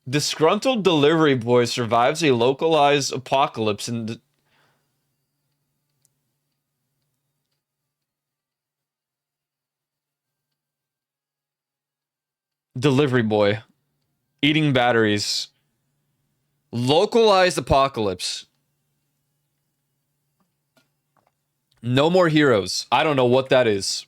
Disgruntled delivery boy survives a localized apocalypse and delivery boy eating batteries. Localized apocalypse. No More Heroes. I don't know what that is.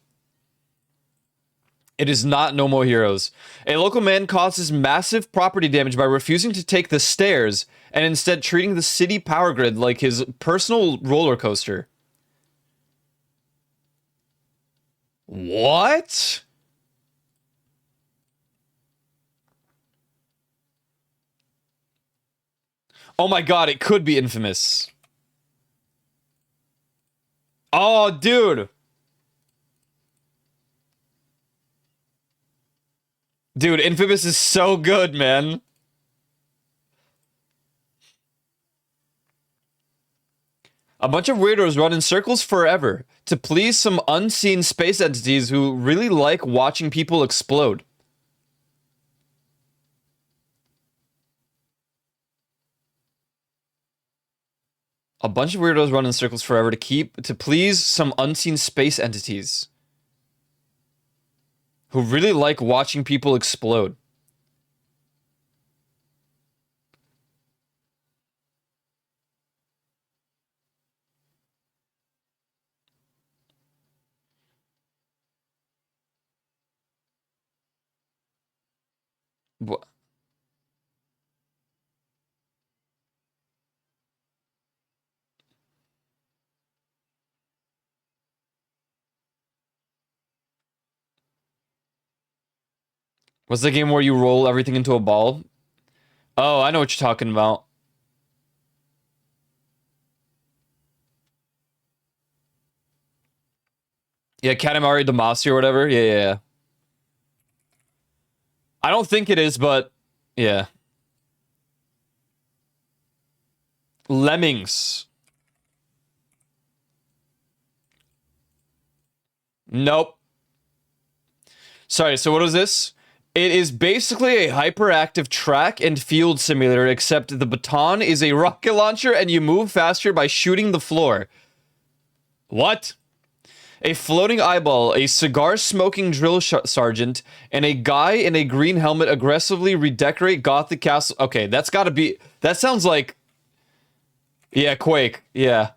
It is not No More Heroes. A local man causes massive property damage by refusing to take the stairs and instead treating the city power grid like his personal roller coaster. What? Oh my god, it could be Infamous. Oh, dude. Dude, Infamous is so good, man. A bunch of weirdos run in circles forever to please some unseen space entities who really like watching people explode. A bunch of weirdos run in circles forever to please some unseen space entities who really like watching people explode. Wha- What's the game where you roll everything into a ball? Oh, I know what you're talking about. Yeah, Katamari Damacy or whatever. Yeah, yeah, yeah. I don't think it is, but yeah. Lemmings. Nope. Sorry, so what is this? It is basically a hyperactive track and field simulator, except the baton is a rocket launcher and you move faster by shooting the floor. What? A floating eyeball, a cigar-smoking drill sergeant, and a guy in a green helmet aggressively redecorate Gothic castle. Okay, that's gotta be... That sounds like... Yeah, Quake. Yeah.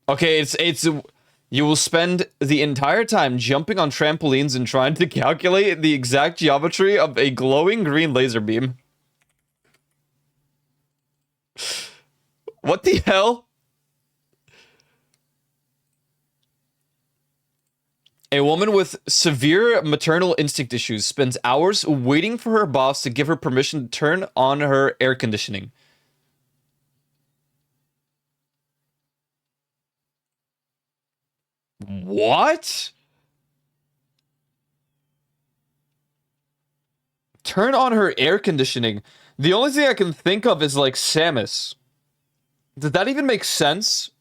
Okay, it's... You will spend the entire time jumping on trampolines and trying to calculate the exact geometry of a glowing green laser beam. What the hell? A woman with severe maternal instinct issues spends hours waiting for her boss to give her permission to turn on her air conditioning. What? Turn on her air conditioning. The only thing I can think of is like Samus. Did that even make sense?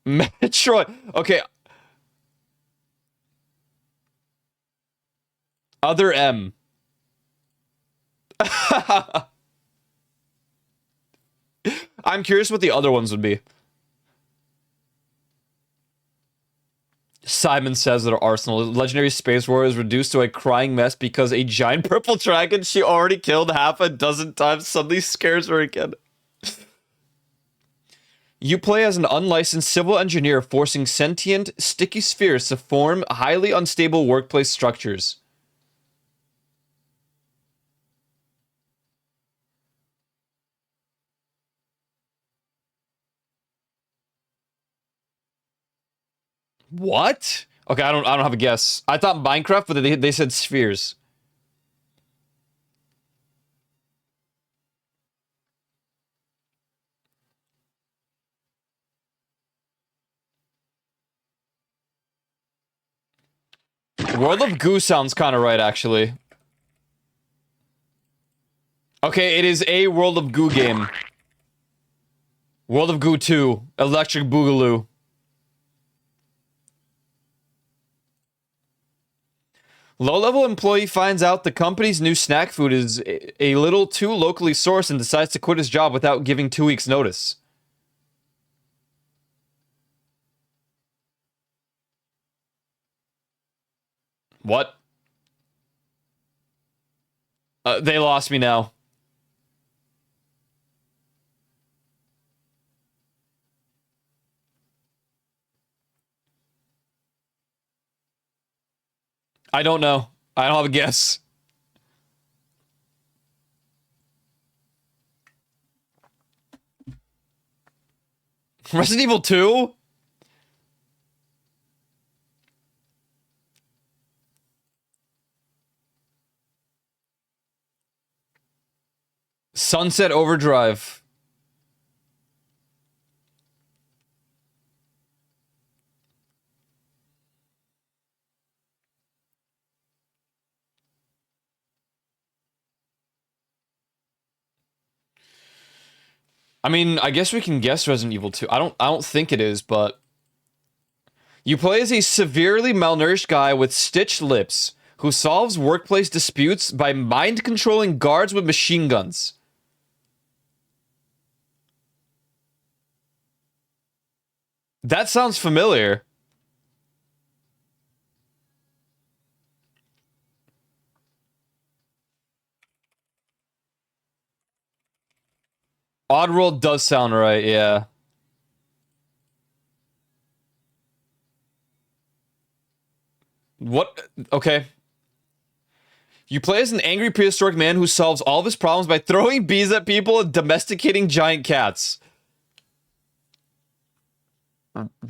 Metroid. Okay. Other M. I'm curious what the other ones would be. Simon says that our arsenal, legendary space warrior, is reduced to a crying mess because a giant purple dragon she already killed half a dozen times suddenly scares her again. You play as an unlicensed civil engineer forcing sentient, sticky spheres to form highly unstable workplace structures. What? Okay, I don't have a guess. I thought Minecraft, but they said spheres. World of Goo sounds kind of right, actually. Okay, it is a World of Goo game. World of Goo 2, Electric Boogaloo. Low-level employee finds out the company's new snack food is a little too locally sourced and decides to quit his job without giving 2 weeks' notice. What? They lost me now. I don't know. I don't have a guess. Resident Evil 2? Sunset Overdrive. I mean, I guess we can guess Resident Evil 2. I don't think it is, but you play as a severely malnourished guy with stitched lips who solves workplace disputes by mind controlling guards with machine guns. That sounds familiar. Oddworld does sound right, yeah. What? Okay. You play as an angry prehistoric man who solves all of his problems by throwing bees at people and domesticating giant cats.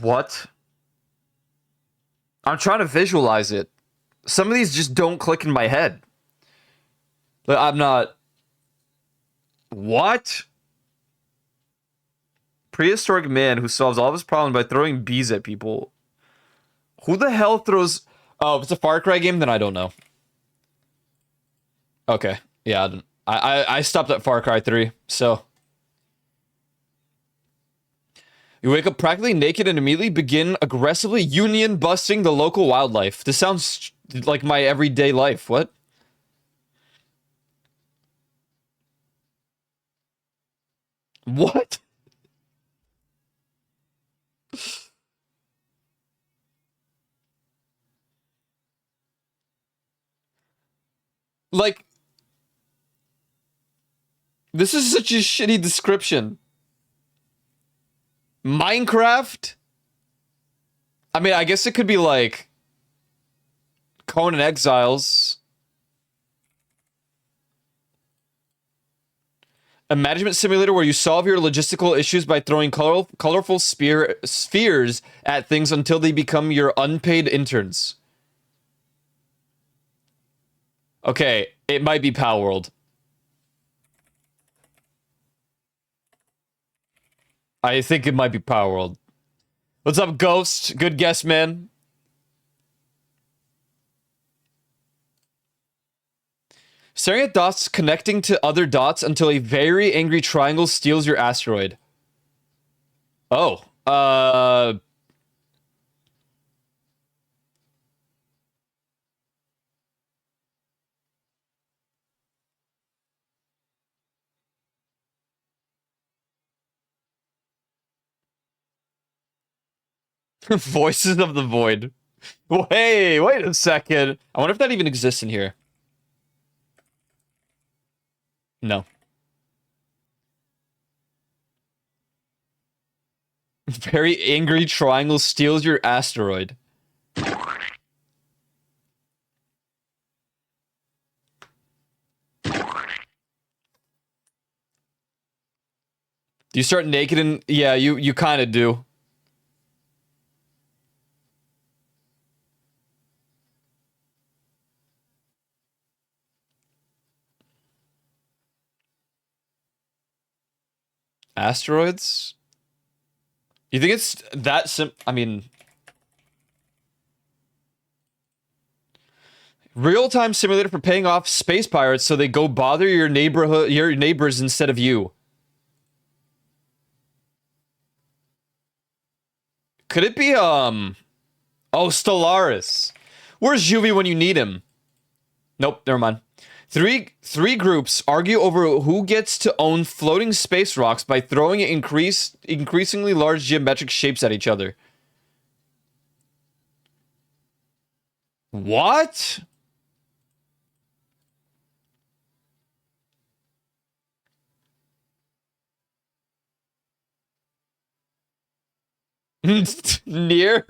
What? I'm trying to visualize it. Some of these just don't click in my head. But I'm not. What? prehistoric man who solves all of his problems by throwing bees at people. Who the hell throws... Oh, if it's a Far Cry game, then I don't know. Okay. Yeah, I stopped at Far Cry 3, so... You wake up practically naked and immediately begin aggressively union busting the local wildlife. This sounds like my everyday life. What? What? Like, this is such a shitty description. Minecraft? I mean, I guess it could be like Conan Exiles. A management simulator where you solve your logistical issues by throwing colorful spheres at things until they become your unpaid interns. Okay, it might be Palworld. I think it might be Palworld. What's up, Ghost? Good guess, man. Staring at dots connecting to other dots until a very angry triangle steals your asteroid. Oh. Voices of the Void. Wait a second. I wonder if that even exists in here. No. Very angry triangle steals your asteroid. Do you start naked and... Yeah, you kind of do. Asteroids? You think it's that I mean... Real-time simulator for paying off space pirates so they go bother your neighbors instead of you. Could it be, Oh, Stellaris. Where's Juvie when you need him? Nope, never mind. Three groups argue over who gets to own floating space rocks by throwing increasingly large geometric shapes at each other. What? Near?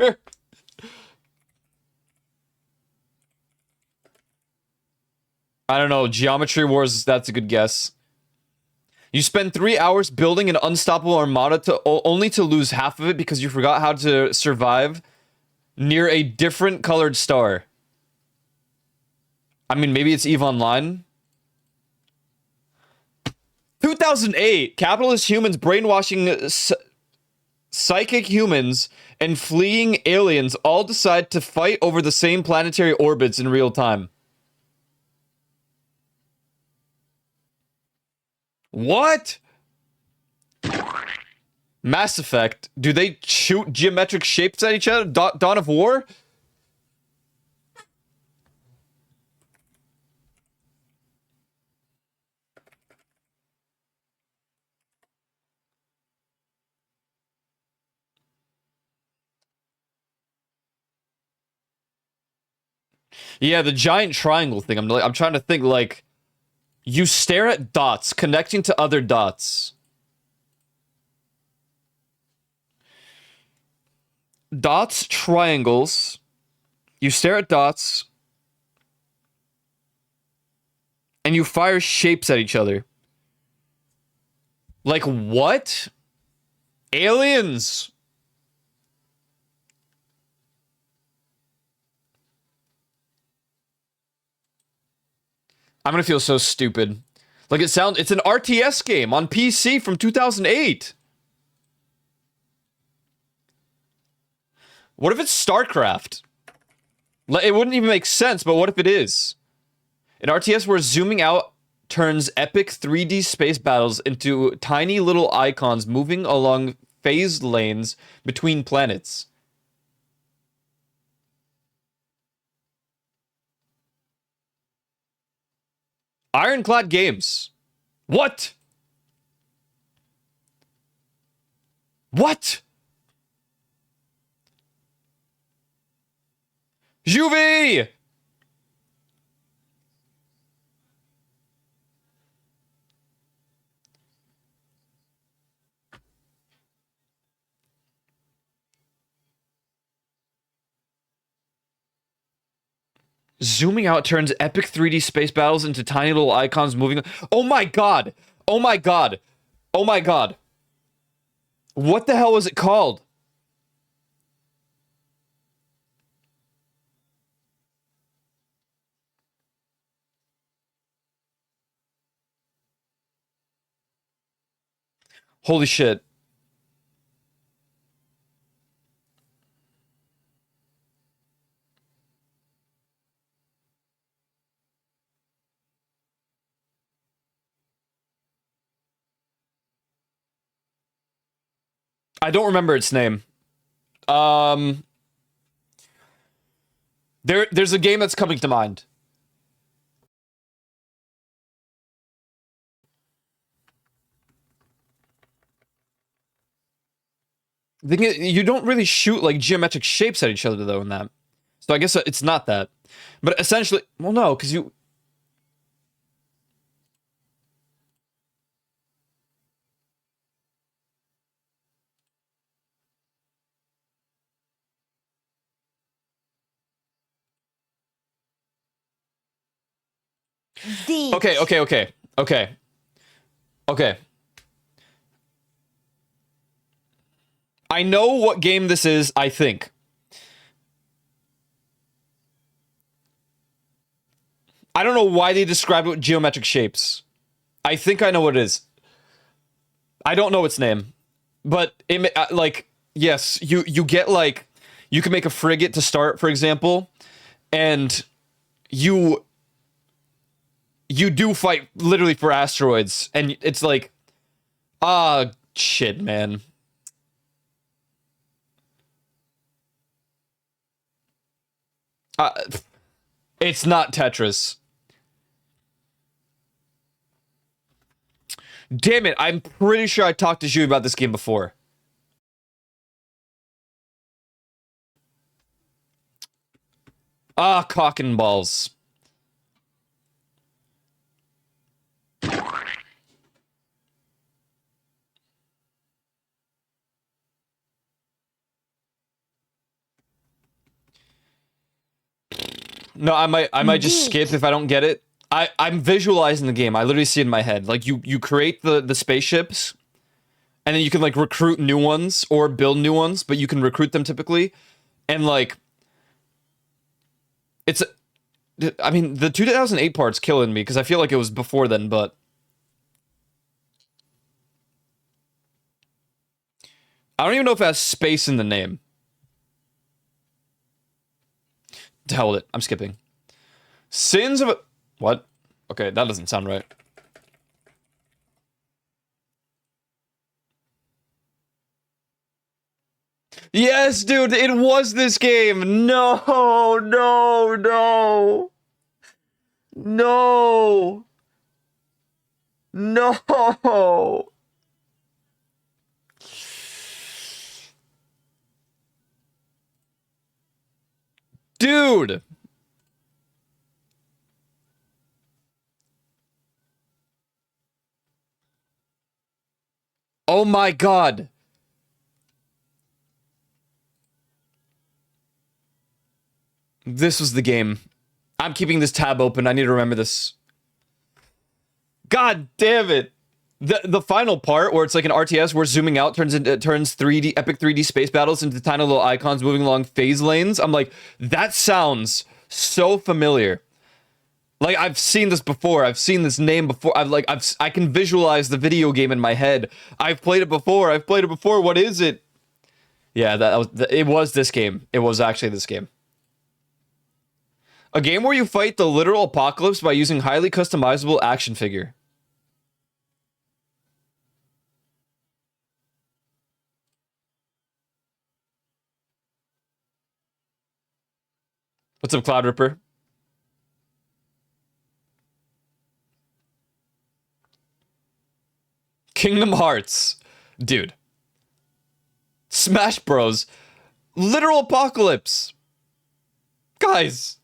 I don't know. Geometry Wars, that's a good guess. You spend 3 hours building an unstoppable armada only to lose half of it because you forgot how to survive near a different colored star. I mean, maybe it's EVE Online. 2008, capitalist humans brainwashing psychic humans and fleeing aliens all decide to fight over the same planetary orbits in real time. What? Mass Effect. Do they shoot geometric shapes at each other? Dawn of War? Yeah, the giant triangle thing. I'm trying to think, like, you stare at dots connecting to other dots. Dots, triangles. You stare at dots. And you fire shapes at each other. Like, what? Aliens! I'm gonna feel so stupid. Like, it's an RTS game on PC from 2008. What if it's StarCraft? Like, it wouldn't even make sense, but what if it is? In RTS where zooming out turns epic 3D space battles into tiny little icons moving along phase lanes between planets. Ironclad Games. What? What? Juvie! Zooming out turns epic 3D space battles into tiny little icons moving. Oh my god! Oh my god! Oh my god! What the hell was it called? Holy shit. I don't remember its name. There's a game that's coming to mind. The thing is, you don't really shoot like geometric shapes at each other though in that. So I guess it's not that. But essentially, well no, because you... Okay. I know what game this is, I think. I don't know why they describe it with geometric shapes. I think I know what it is. I don't know its name. But, like, yes, you get, like... You can make a frigate to start, for example, and you do fight literally for asteroids, and it's like... Ah, shit, man. It's not Tetris. Damn it, I'm pretty sure I talked to you about this game before. Ah, cock and balls. No, I might just skip if I don't get it. I'm visualizing the game. I literally see it in my head. Like you create the spaceships, and then you can like recruit new ones or build new ones, but you can recruit them typically, and like it's. I mean, the 2008 part's killing me because I feel like it was before then, but I don't even know if it has space in the name. To hell with it. I'm skipping. Sins of a... What? Okay, that doesn't sound right. Yes, dude, it was this game. No, no, no. No. No. Dude. Oh my god. This was the game. I'm keeping this tab open. I need to remember this. God damn it. The final part where it's like an RTS where zooming out turns 3D epic 3D space battles into tiny little icons moving along phase lanes. I'm like, that sounds so familiar. Like I've seen this before. I've seen this name before. I can visualize the video game in my head. I've played it before. What is it? Yeah, it was this game. It was actually this game. A game where you fight the literal apocalypse by using highly customizable action figure. What's up, Cloud Ripper? Kingdom Hearts. Dude. Smash Bros. Literal apocalypse. Guys.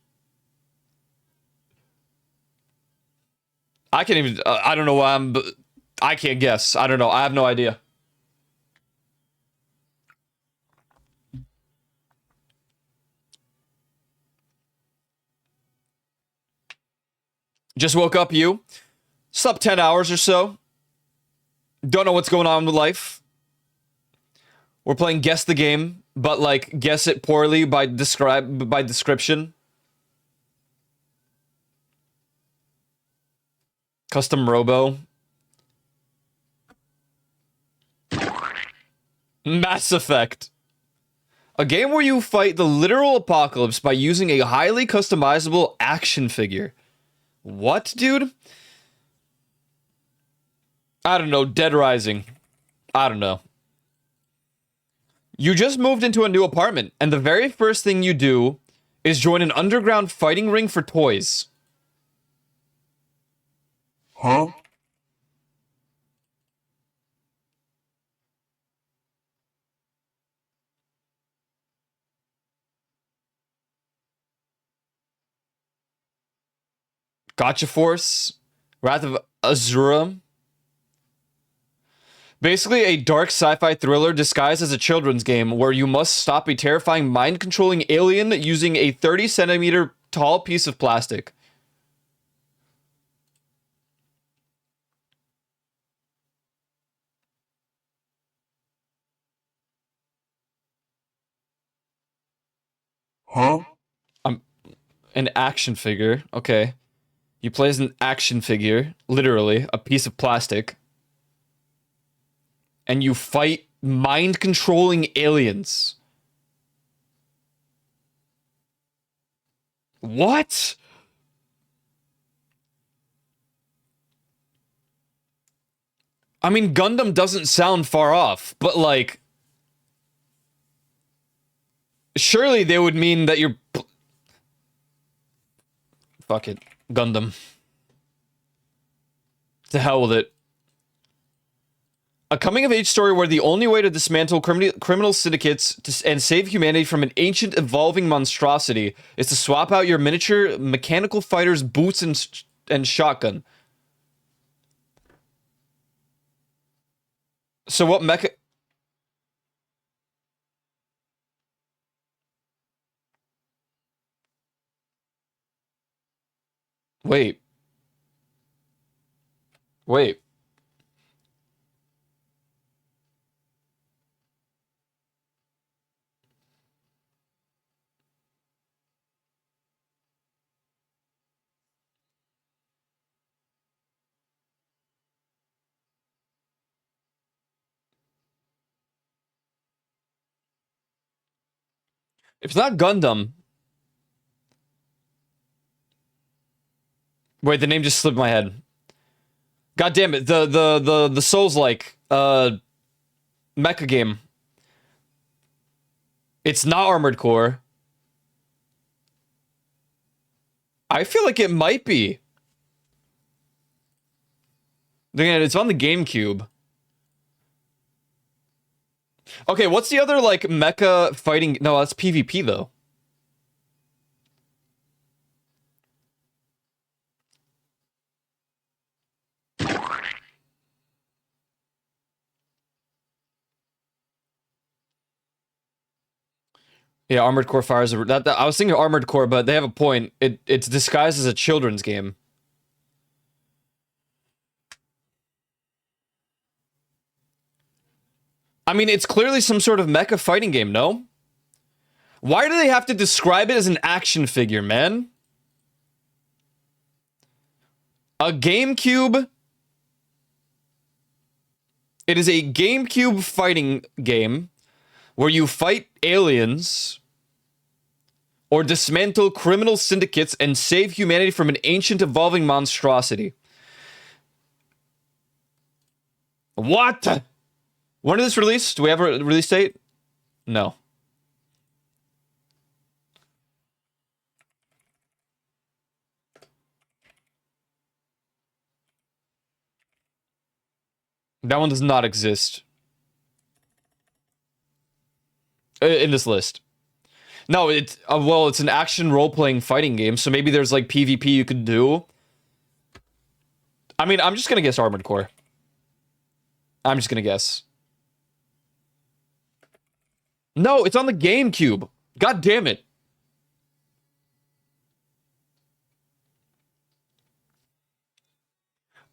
I can't even, I don't know why I can't guess. I don't know. I have no idea. Just woke up, you. Slept 10 hours or so. Don't know what's going on with life. We're playing Guess the Game, but like guess it poorly by description. Custom Robo. Mass Effect. A game where you fight the literal apocalypse by using a highly customizable action figure. What, dude? I don't know. Dead Rising. I don't know. You just moved into a new apartment, and the very first thing you do is join an underground fighting ring for toys. Huh? Gotcha Force. Wrath of Azura. Basically, a dark sci-fi thriller disguised as a children's game where you must stop a terrifying mind-controlling alien using a 30-centimeter tall piece of plastic. Huh? An action figure. Okay. You play as an action figure, literally, a piece of plastic. And you fight mind-controlling aliens. What? I mean, Gundam doesn't sound far off, but like... Surely they would mean that you're... Fuck it. Gundam. To hell with it. A coming-of-age story where the only way to dismantle criminal syndicates and save humanity from an ancient, evolving monstrosity is to swap out your miniature mechanical fighter's boots and shotgun. So what mecha... Wait. Wait. If it's not Gundam... Wait, the name just slipped my head. God damn it, the Souls-like, mecha game. It's not Armored Core. I feel like it might be. Again, it's on the GameCube. Okay, what's the other, like, mecha fighting... No, that's PvP, though. Yeah, Armored Core Fires. I was thinking Armored Core, but they have a point. It's disguised as a children's game. I mean, it's clearly some sort of mecha fighting game, no? Why do they have to describe it as an action figure, man? A GameCube. It is a GameCube fighting game where you fight aliens or dismantle criminal syndicates and save humanity from an ancient evolving monstrosity. What? When did this release? Do we have a release date? No. That one does not exist in this list. No, it's well, it's an action role-playing fighting game, so maybe there's like PvP you could do. I mean, I'm just gonna guess Armored Core. I'm just gonna guess. No, it's on the GameCube. God damn it.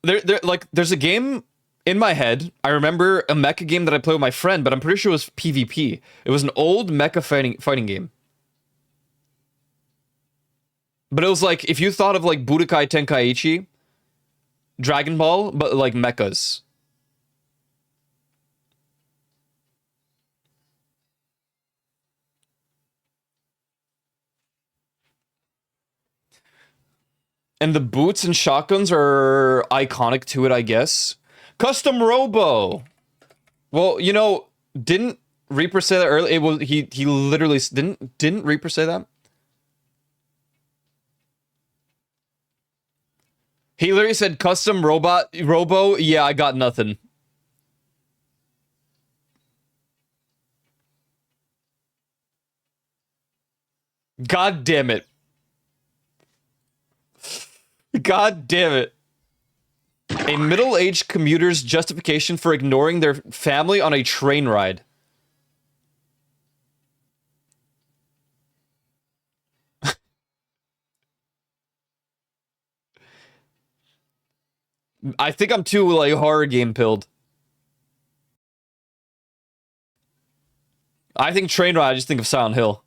There's a game in my head. I remember a mecha game that I played with my friend, but I'm pretty sure it was PvP. It was an old mecha fighting game. But it was like, if you thought of like Budokai Tenkaichi, Dragon Ball, but like mechas. And the boots and shotguns are iconic to it, I guess. Custom Robo. Well, you know, didn't Reaper say that earlier? It was he literally didn't Reaper say that? He literally said custom robo. Yeah, I got nothing. God damn it. God damn it. A middle-aged commuter's justification for ignoring their family on a train ride. I think I'm too like horror game pilled. I think train ride, I just think of Silent Hill.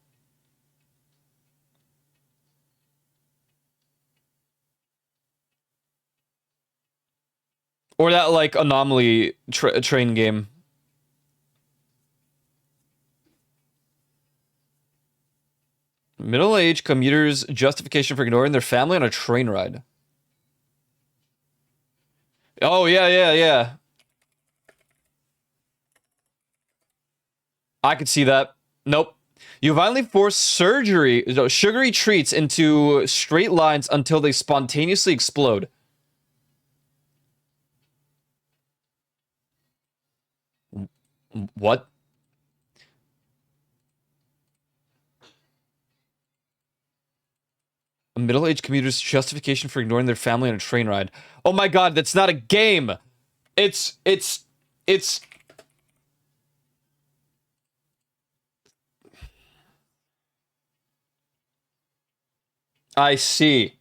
Or that like anomaly train game. Middle-aged commuters' justification for ignoring their family on a train ride. Oh yeah, yeah, yeah. I could see that. Nope. You violently force sugary treats into straight lines until they spontaneously explode. What? A middle-aged commuter's justification for ignoring their family on a train ride. Oh my god, that's not a game. It's I see.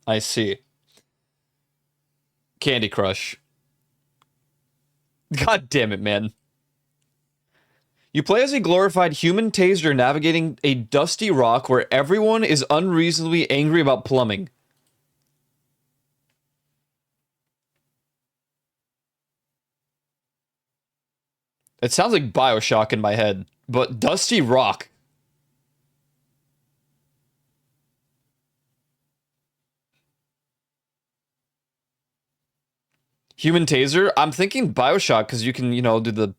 I see. Candy Crush. God damn it, man. You play as a glorified human taser navigating a dusty rock where everyone is unreasonably angry about plumbing. It sounds like BioShock in my head, but dusty rock. Human taser? I'm thinking BioShock because you can, you know, do the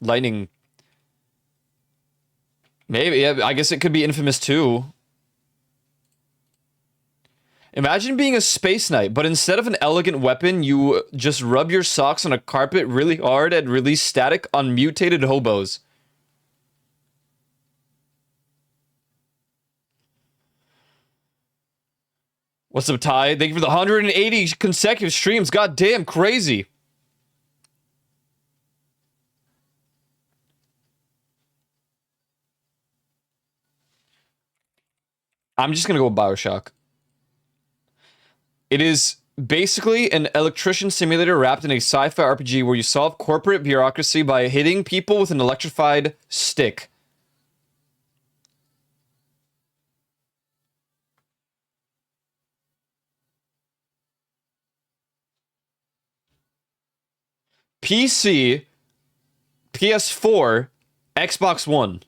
lightning. Maybe, yeah, I guess it could be Infamous 2. Imagine being a space knight, but instead of an elegant weapon, you just rub your socks on a carpet really hard and release static on mutated hobos. What's up, Ty? Thank you for the 180 consecutive streams. God damn, crazy. I'm just gonna go with BioShock. It is basically an electrician simulator wrapped in a sci-fi RPG where you solve corporate bureaucracy by hitting people with an electrified stick. PC, PS4, Xbox One.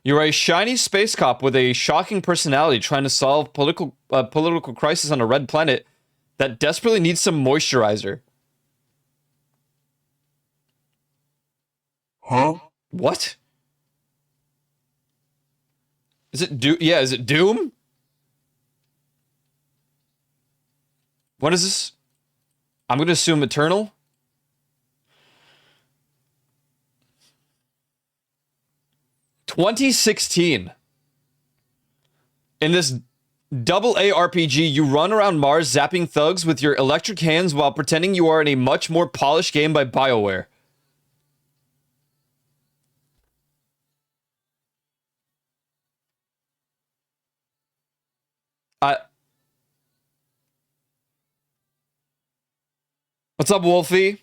You're a shiny space cop with a shocking personality trying to solve political crisis on a red planet that desperately needs some moisturizer. Huh? What? Is it Doom? Yeah, is it Doom? What is this? I'm gonna assume Eternal. 2016. In this double A RPG, you run around Mars zapping thugs with your electric hands while pretending you are in a much more polished game by BioWare. I What's up, Wolfie?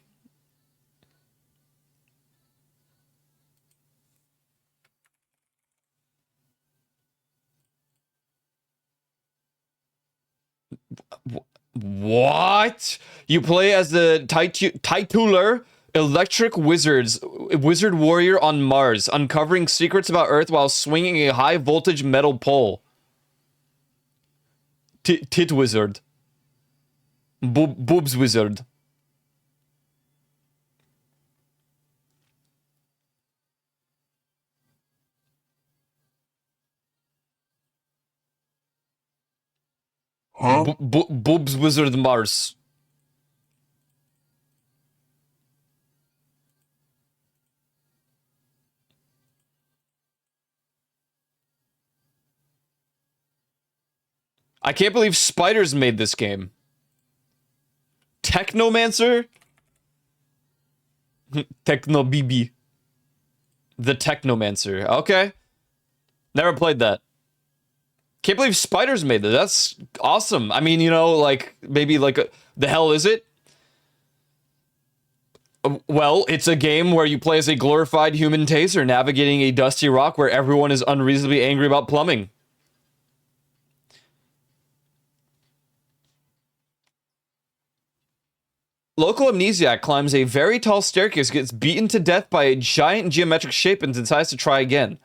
What? You play as the titular electric wizard warrior on Mars, uncovering secrets about Earth while swinging a high voltage metal pole. Tit wizard. Boobs wizard. Huh? Boobs wizard Mars. I can't believe Spiders made this game. Technomancer? Techno BB. The Technomancer. Okay. Never played that. Can't believe Spiders made that. That's awesome. I mean, like, maybe, like, the hell is it? Well, it's a game where you play as a glorified human taser navigating a dusty rock where everyone is unreasonably angry about plumbing. Local amnesiac climbs a very tall staircase, gets beaten to death by a giant geometric shape, and decides to try again.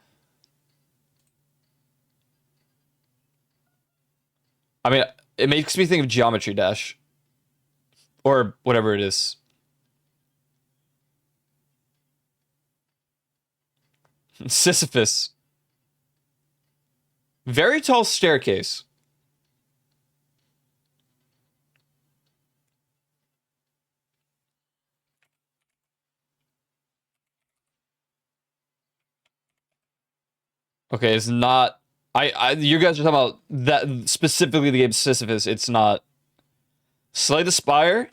I mean, it makes me think of Geometry Dash. Or whatever it is. Sisyphus. Very tall staircase. Okay, it's not. You guys are talking about that specifically the game Sisyphus. It's not. Slay the Spire.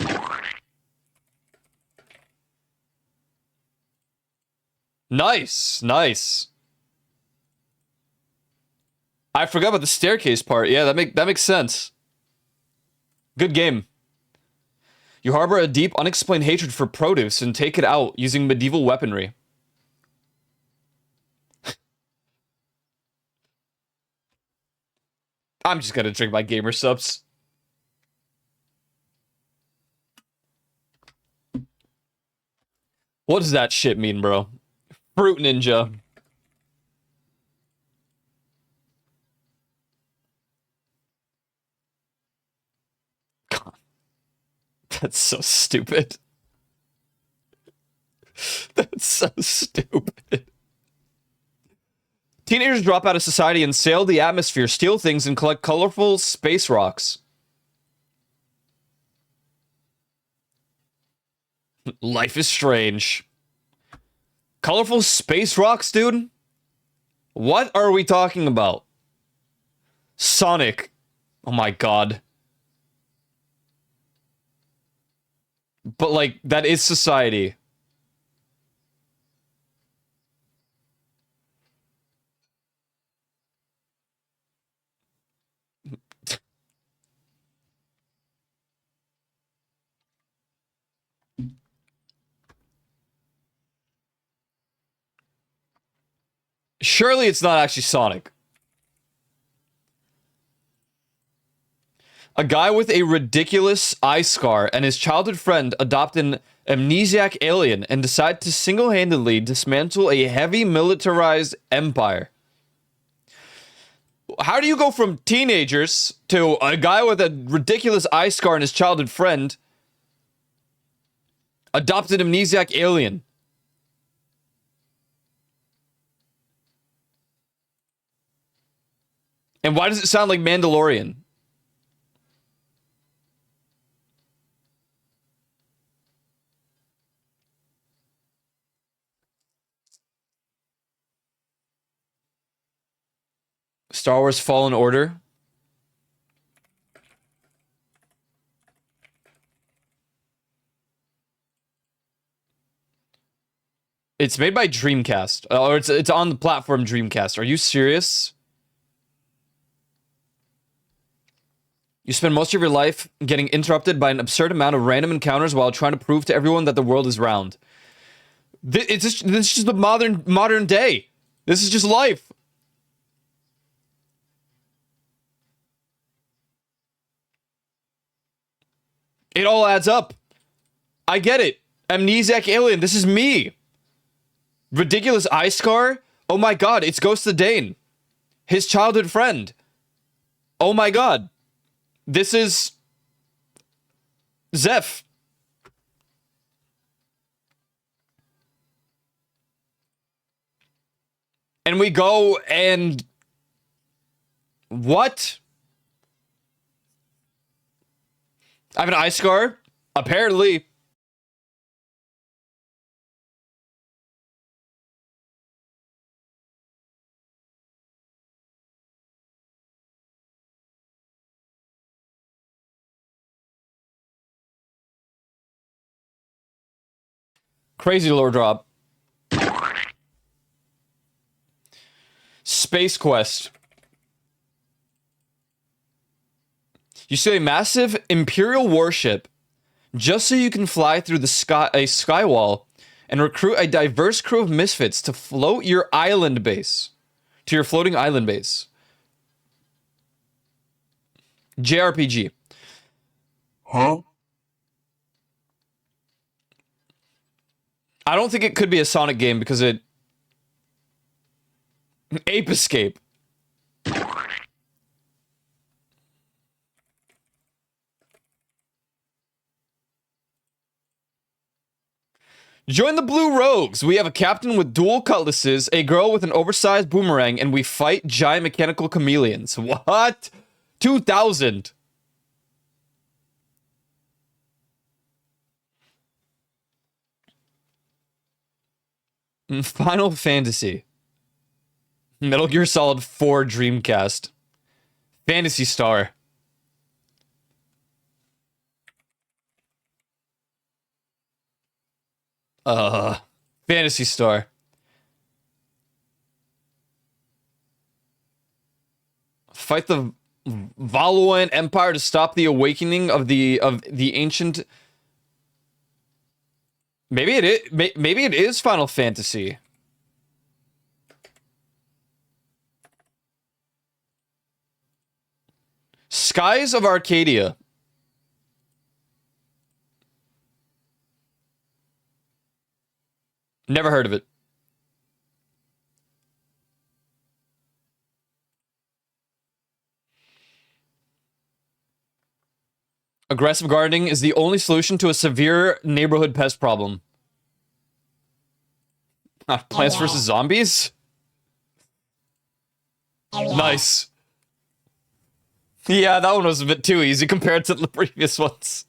Nice, nice. I forgot about the staircase part. Yeah, that makes sense. Good game. You harbor a deep, unexplained hatred for produce and take it out using medieval weaponry. I'm just gonna drink my gamer subs. What does that shit mean, bro? Fruit Ninja. God, that's so stupid. That's so stupid. Teenagers drop out of society and sail the atmosphere, steal things, and collect colorful space rocks. Life is strange. Colorful space rocks, dude? What are we talking about? Sonic. Oh my god. But, like, that is society. Surely it's not actually Sonic. A guy with a ridiculous eye scar and his childhood friend adopt an amnesiac alien and decide to single-handedly dismantle a heavy militarized empire. How do you go from teenagers to a guy with a ridiculous eye scar and his childhood friend adopt an amnesiac alien? And why does it sound like Mandalorian? Star Wars Fallen Order. It's made by Dreamcast. Or it's on the platform Dreamcast. Are you serious? You spend most of your life getting interrupted by an absurd amount of random encounters while trying to prove to everyone that the world is round. This is just the modern day. This is just life. It all adds up. I get it. Amnesiac alien. This is me. Ridiculous eye scar. Oh my god, it's Ghost of Dane. His childhood friend. Oh my god. This is Zeph. And we go and... What? I have an eye scar? Apparently. Crazy lore drop. Space Quest. You see a massive Imperial warship just so you can fly through the sky, a skywall, and recruit a diverse crew of misfits to float your island base. To your floating island base. JRPG. Huh? I don't think it could be a Sonic game because it... Ape Escape. Join the Blue Rogues. We have a captain with dual cutlasses, a girl with an oversized boomerang, and we fight giant mechanical chameleons. What? 2000. Final Fantasy. Metal Gear Solid 4 Dreamcast. Phantasy Star. Phantasy Star. Fight the Valuan Empire to stop the awakening of the ancient. Maybe it is Final Fantasy. Skies of Arcadia. Never heard of it. Aggressive gardening is the only solution to a severe neighborhood pest problem. Plants vs. Zombies? Nice. Yeah, that one was a bit too easy compared to the previous ones.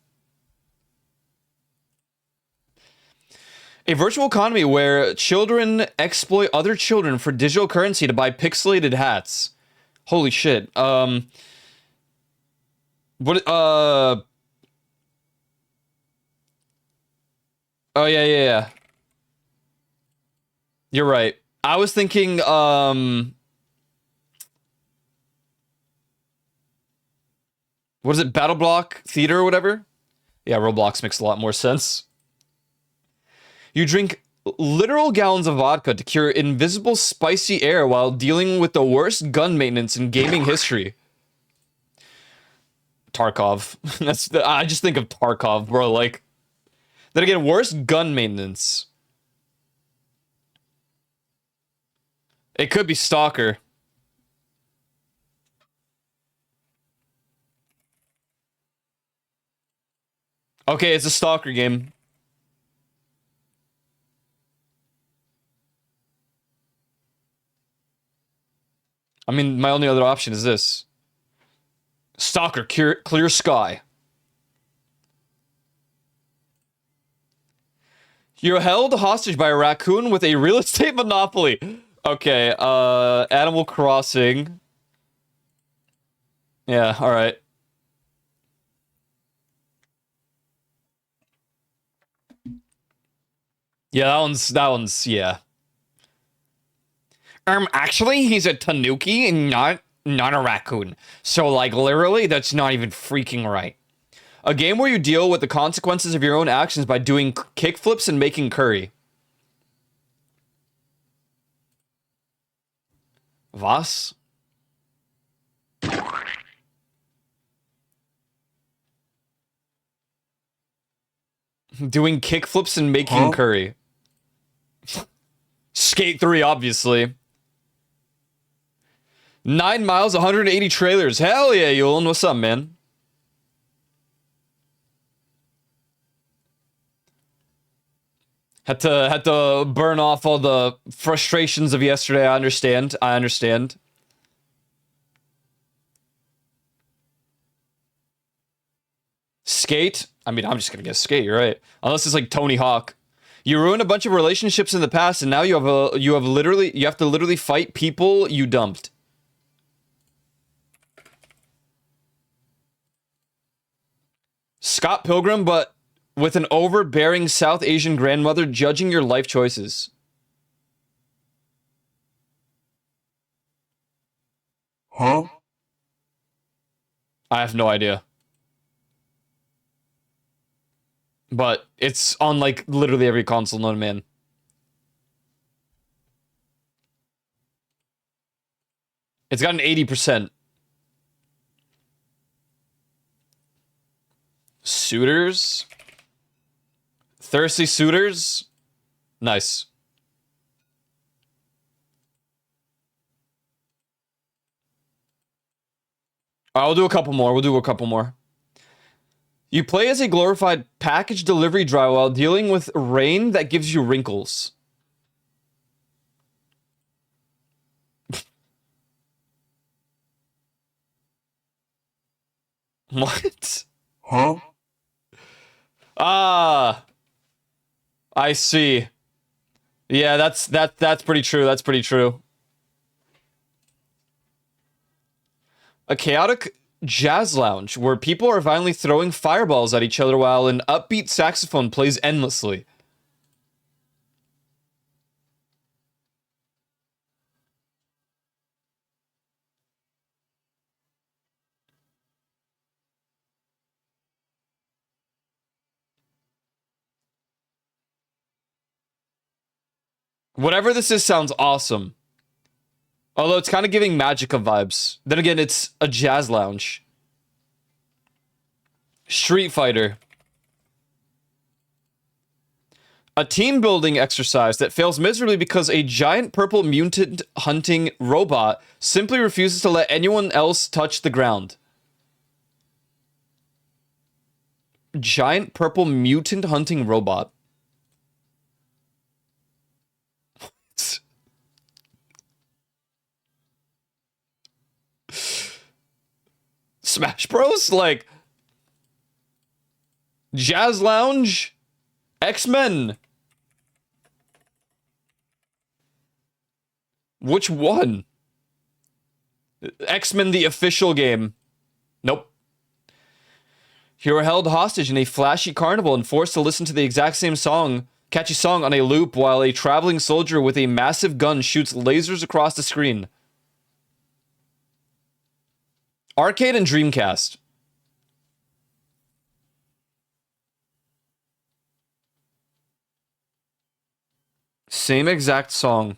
A virtual economy where children exploit other children for digital currency to buy pixelated hats. Holy shit. Oh yeah. You're right. I was thinking, what is it? Battle Block Theater or whatever? Yeah, Roblox makes a lot more sense. You drink literal gallons of vodka to cure invisible spicy air while dealing with the worst gun maintenance in gaming history. Tarkov. I just think of Tarkov, bro. Like, then again, worst gun maintenance. It could be Stalker. Okay, it's a Stalker game. I mean, my only other option is this. Stalker, clear sky. You're held hostage by a raccoon with a real estate monopoly. Okay, Animal Crossing. Yeah, alright. Yeah, yeah. Actually, he's a tanuki and not a raccoon. So, like, literally, that's not even freaking right. A game where you deal with the consequences of your own actions by doing kickflips and making curry. Was? Doing kickflips and making curry. Skate 3, obviously. 9 miles, 180 trailers. Hell yeah, Yulin. What's up, man? Had to burn off all the frustrations of yesterday. I understand. Skate? I mean, I'm just gonna guess Skate, you're right. Unless it's like Tony Hawk. You ruined a bunch of relationships in the past, and now you have to literally fight people you dumped. Scott Pilgrim, but with an overbearing South Asian grandmother judging your life choices. Huh? I have no idea. But it's on, like, literally every console known to man. It's got an 80%. Suitors? Thirsty suitors? Nice. I'll do a couple more. You play as a glorified package delivery driver while dealing with rain that gives you wrinkles. What? Huh? Ah, I see. Yeah, that's pretty true. That's pretty true. A chaotic jazz lounge where people are violently throwing fireballs at each other while an upbeat saxophone plays endlessly. Whatever this is sounds awesome. Although it's kind of giving Magica vibes. Then again, it's a jazz lounge. Street Fighter. A team building exercise that fails miserably because a giant purple mutant hunting robot simply refuses to let anyone else touch the ground. Giant purple mutant hunting robot. Smash Bros? Like, Jazz Lounge? X-Men? Which one? X-Men the official game. Nope. You are held hostage in a flashy carnival and forced to listen to the exact same catchy song on a loop while a traveling soldier with a massive gun shoots lasers across the screen. Arcade and Dreamcast. Same exact song.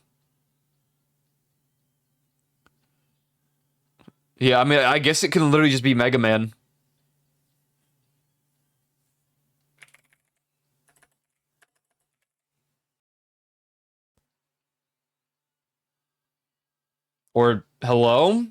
Yeah, I mean, I guess it can literally just be Mega Man. Or hello?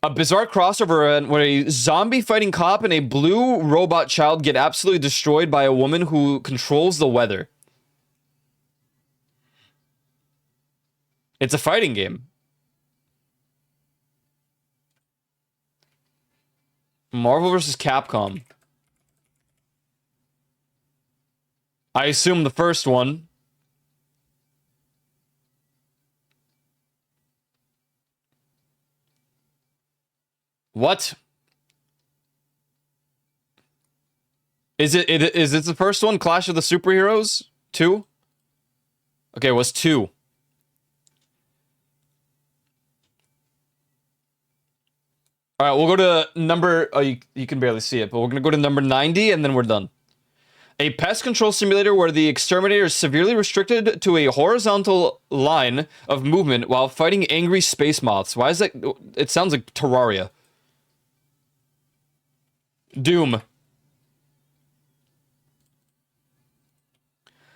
A bizarre crossover where a zombie fighting cop and a blue robot child get absolutely destroyed by a woman who controls the weather. It's a fighting game. Marvel vs. Capcom. I assume the first one. What? Is it the first one? Clash of the Superheroes? 2? Okay, it was 2. All right, we'll go to number... Oh, you can barely see it, but we're going to go to number 90, and then we're done. A pest control simulator where the exterminator is severely restricted to a horizontal line of movement while fighting angry space moths. Why is that? It sounds like Terraria. Doom.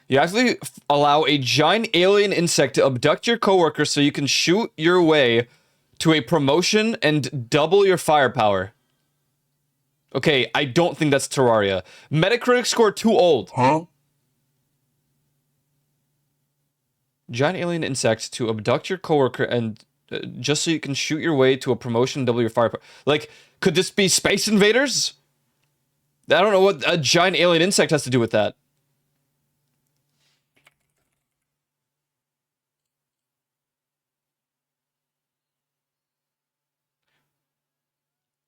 You actually allow a giant alien insect to abduct your coworker so you can shoot your way to a promotion and double your firepower. Okay, I don't think that's Terraria. Metacritic score too old. Huh? Giant alien insect to abduct your coworker and just so you can shoot your way to a promotion and double your firepower. Like, could this be Space Invaders? I don't know what a giant alien insect has to do with that.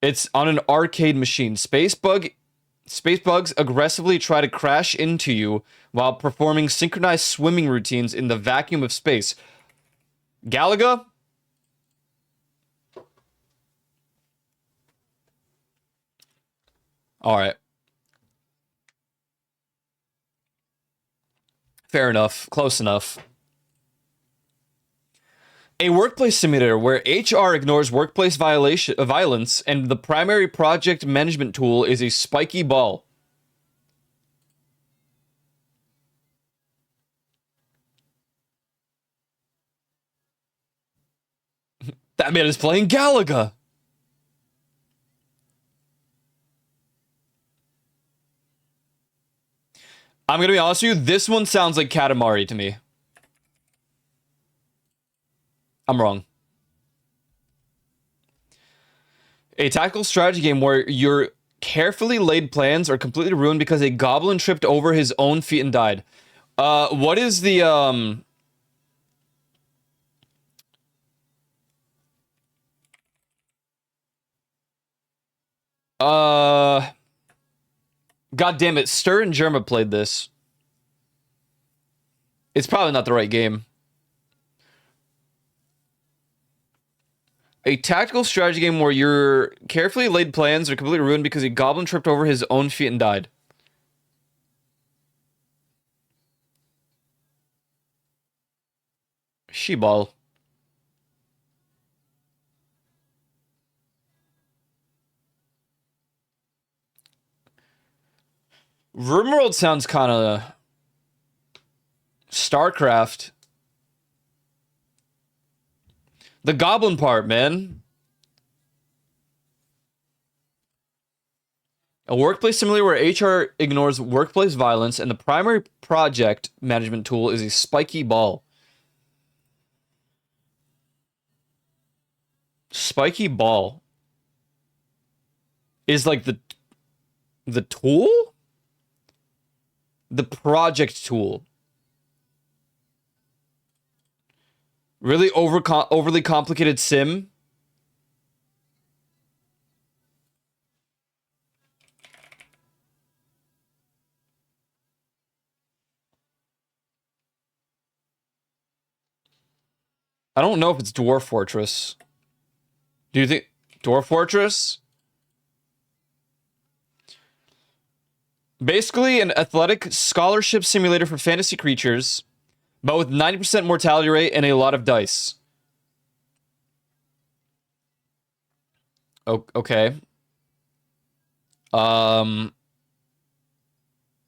It's on an arcade machine. Space bugs aggressively try to crash into you while performing synchronized swimming routines in the vacuum of space. Galaga? All right. Fair enough. Close enough. A workplace simulator where HR ignores workplace violence and the primary project management tool is a spiky ball. That man is playing Galaga. I'm gonna be honest with you, this one sounds like Katamari to me. I'm wrong. A tactical strategy game where your carefully laid plans are completely ruined because a goblin tripped over his own feet and died. What is the, God damn it, Stir and Germa played this. It's probably not the right game. A tactical strategy game where your carefully laid plans are completely ruined because a goblin tripped over his own feet and died. She-ball. RimWorld sounds kind of StarCraft. The goblin part, man. A workplace simulator where HR ignores workplace violence and the primary project management tool is a spiky ball. Spiky ball is like the tool? The project tool. Really overly complicated sim. I don't know if it's Dwarf Fortress. Do you think Dwarf Fortress? Basically, an athletic scholarship simulator for fantasy creatures, but with 90% mortality rate and a lot of dice. Okay.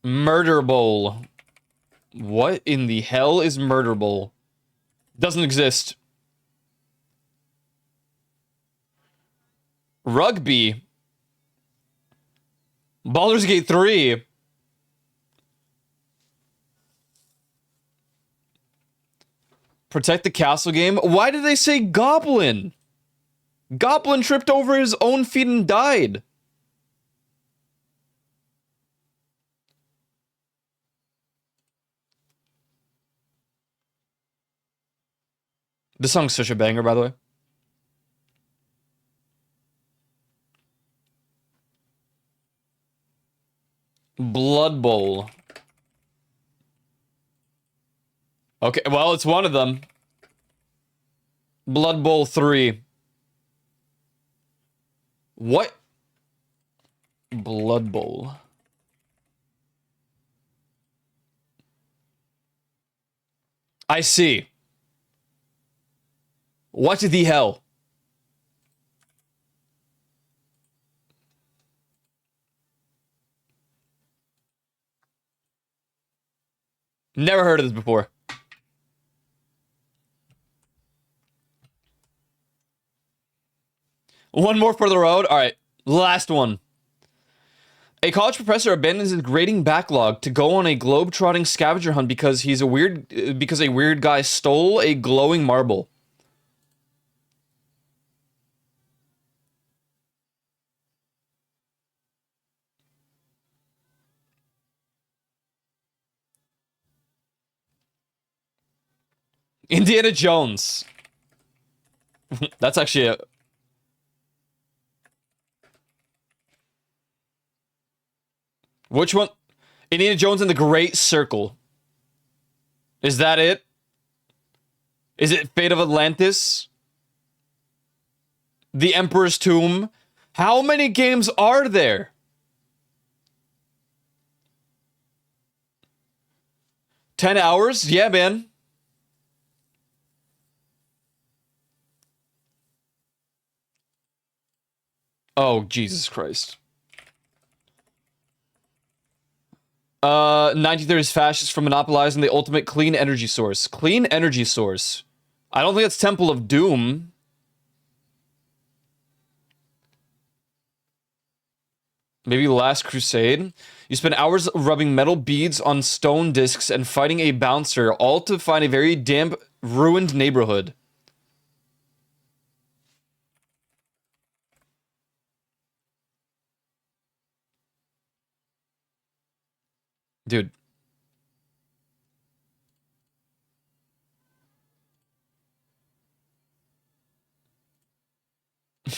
Murder Bowl. What in the hell is Murder Bowl? Doesn't exist. Rugby. Baldur's Gate 3. Protect the Castle game. Why did they say Goblin? Goblin tripped over his own feet and died. This song's such a banger, by the way. Blood Bowl. Okay, well, it's one of them. Blood Bowl 3. What? Blood Bowl. I see. What the hell? Never heard of this before. One more for the road. All right, last one. A college professor abandons his grading backlog to go on a globe-trotting scavenger hunt because a weird guy stole a glowing marble. Indiana Jones. That's actually a... Which one? Indiana Jones and the Great Circle. Is that it? Is it Fate of Atlantis? The Emperor's Tomb? How many games are there? $10 hours? Yeah, man. Oh, Jesus Christ. 1930s fascists for monopolizing the ultimate clean energy source. Clean energy source. I don't think it's Temple of Doom. Maybe Last Crusade. You spend hours rubbing metal beads on stone discs and fighting a bouncer, all to find a very damp, ruined neighborhood. Dude.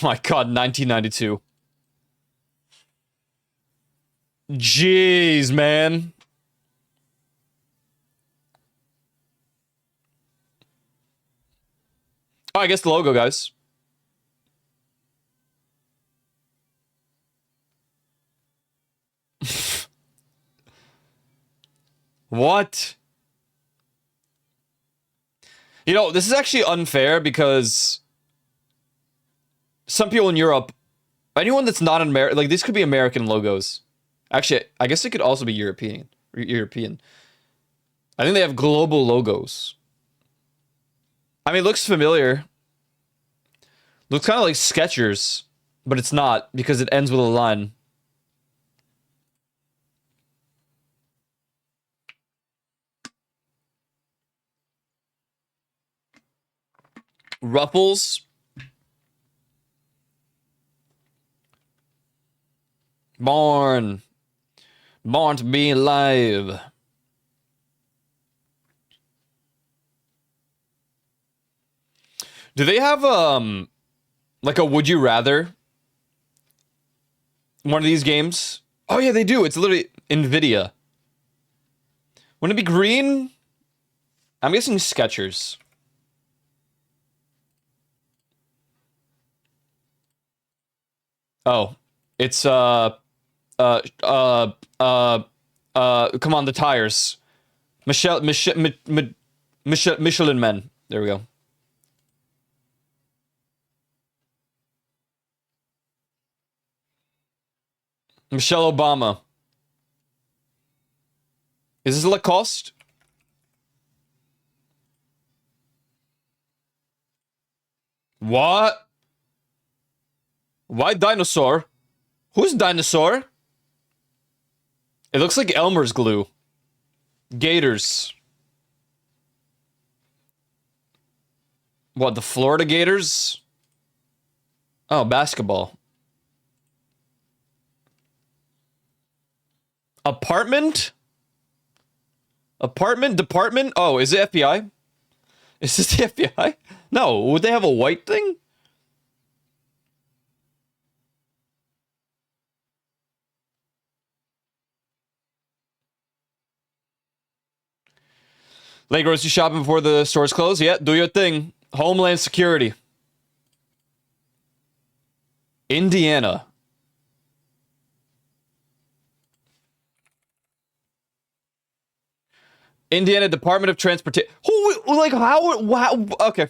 My God, 1992. Jeez, man. Oh, I guess the logo, guys. What? You know, this is actually unfair because some people in Europe, anyone that's not an American, like these could be American logos. Actually, I guess it could also be European. I think they have global logos. I mean, it looks familiar. Looks kind of like Skechers, but it's not because it ends with a line. Ruffles. Born to be alive. Do they have like a would you rather? One of these games? Oh yeah, they do. It's literally Nvidia. Wouldn't it be green? I'm guessing Skechers. Oh, it's Come on, the tires. Michelin Men. There we go. Michelle Obama. Is this Lacoste? What? Why dinosaur? Who's dinosaur? It looks like Elmer's glue. Gators. What, the Florida Gators? Oh, basketball. Apartment? Apartment? Department? Oh, is it FBI? Is this the FBI? No, would they have a white thing? Late grocery shopping before the stores close? Yeah, do your thing. Homeland Security. Indiana. Indiana Department of Transportation. Who, like, how, okay.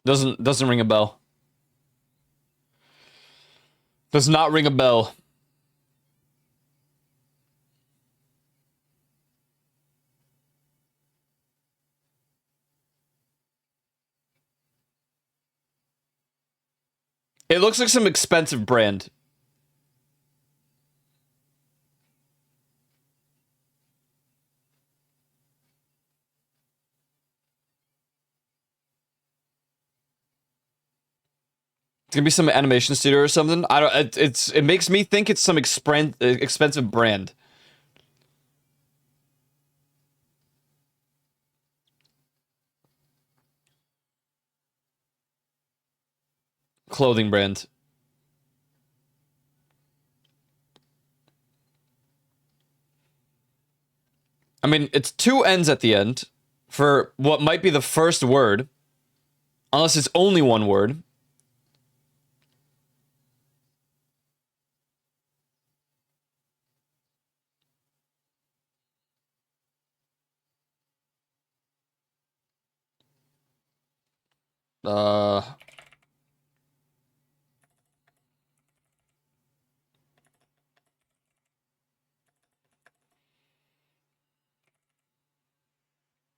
Doesn't ring a bell. Does not ring a bell. It looks like some expensive brand. It's gonna be some animation studio or something. I don't. It makes me think it's some expensive brand. Clothing brand. I mean, it's two N's at the end for what might be the first word, unless it's only one word. Uh,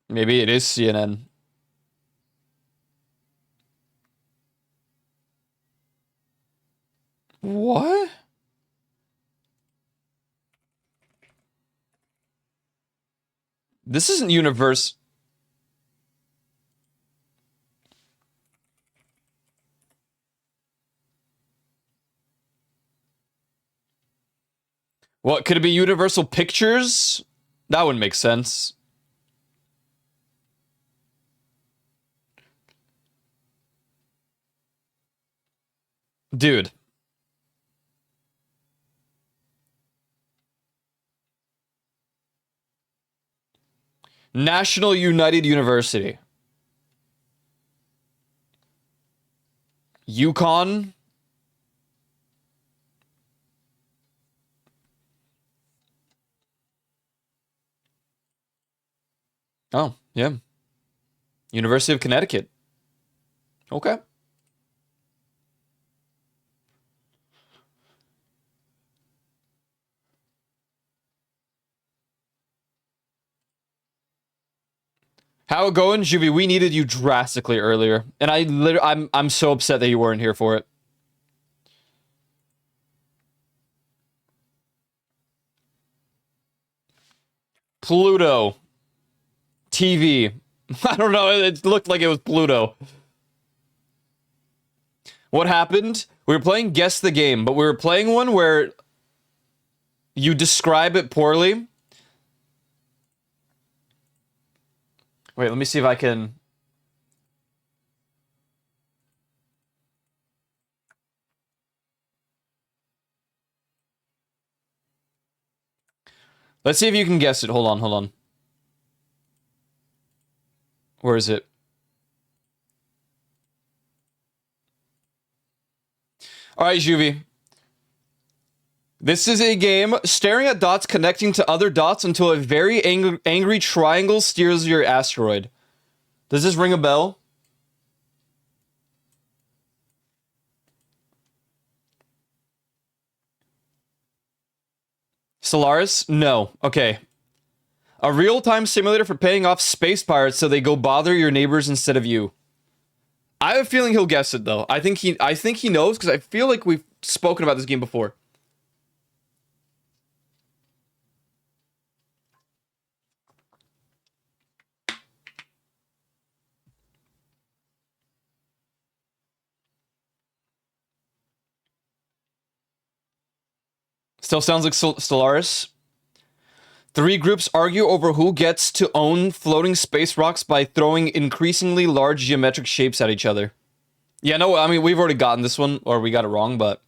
Maybe it is CNN. What? This isn't Universe. What, could it be Universal Pictures? That wouldn't make sense. Dude. National United University. Yukon. Oh, yeah. University of Connecticut. Okay. How it going, Juvie? We needed you drastically earlier, and I'm so upset that you weren't here for it. Pluto TV. I don't know. It looked like it was Pluto. What happened? We were playing Guess the Game, but we were playing one where you describe it poorly. Wait, let me see if I can. Let's see if you can guess it. Hold on, hold on. Where is it? All right, Juvie. This is a game staring at dots connecting to other dots until a very angry triangle steers your asteroid. Does this ring a bell? Stellaris? No. Okay. A real-time simulator for paying off space pirates so they go bother your neighbors instead of you. I have a feeling he'll guess it though. I think he knows because I feel like we've spoken about this game before. Still sounds like Stellaris. 3 groups argue over who gets to own floating space rocks by throwing increasingly large geometric shapes at each other. Yeah, no, I mean, we've already gotten this one, or we got it wrong, but...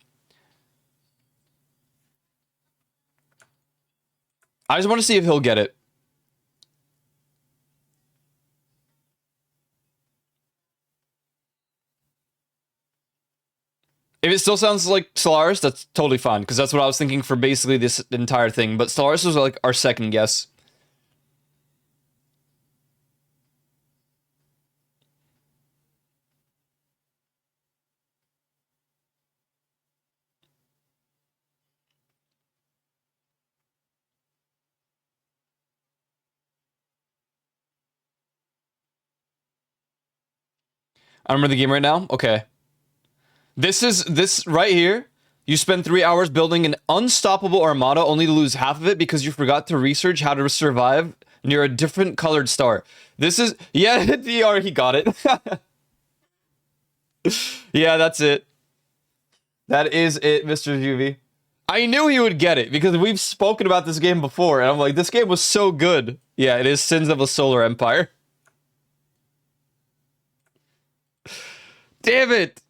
I just want to see if he'll get it. If it still sounds like Stellaris, that's totally fine, because that's what I was thinking for basically this entire thing. But Stellaris was like our second guess. I remember the game right now? Okay. This right here. You spend 3 hours building an unstoppable armada only to lose half of it because you forgot to research how to survive near a different colored star. This is... Yeah, DR, he got it. Yeah, that's it. That is it, Mr. Juvie. I knew he would get it because we've spoken about this game before, and I'm like, this game was so good. Yeah, it is Sins of a Solar Empire. Damn it!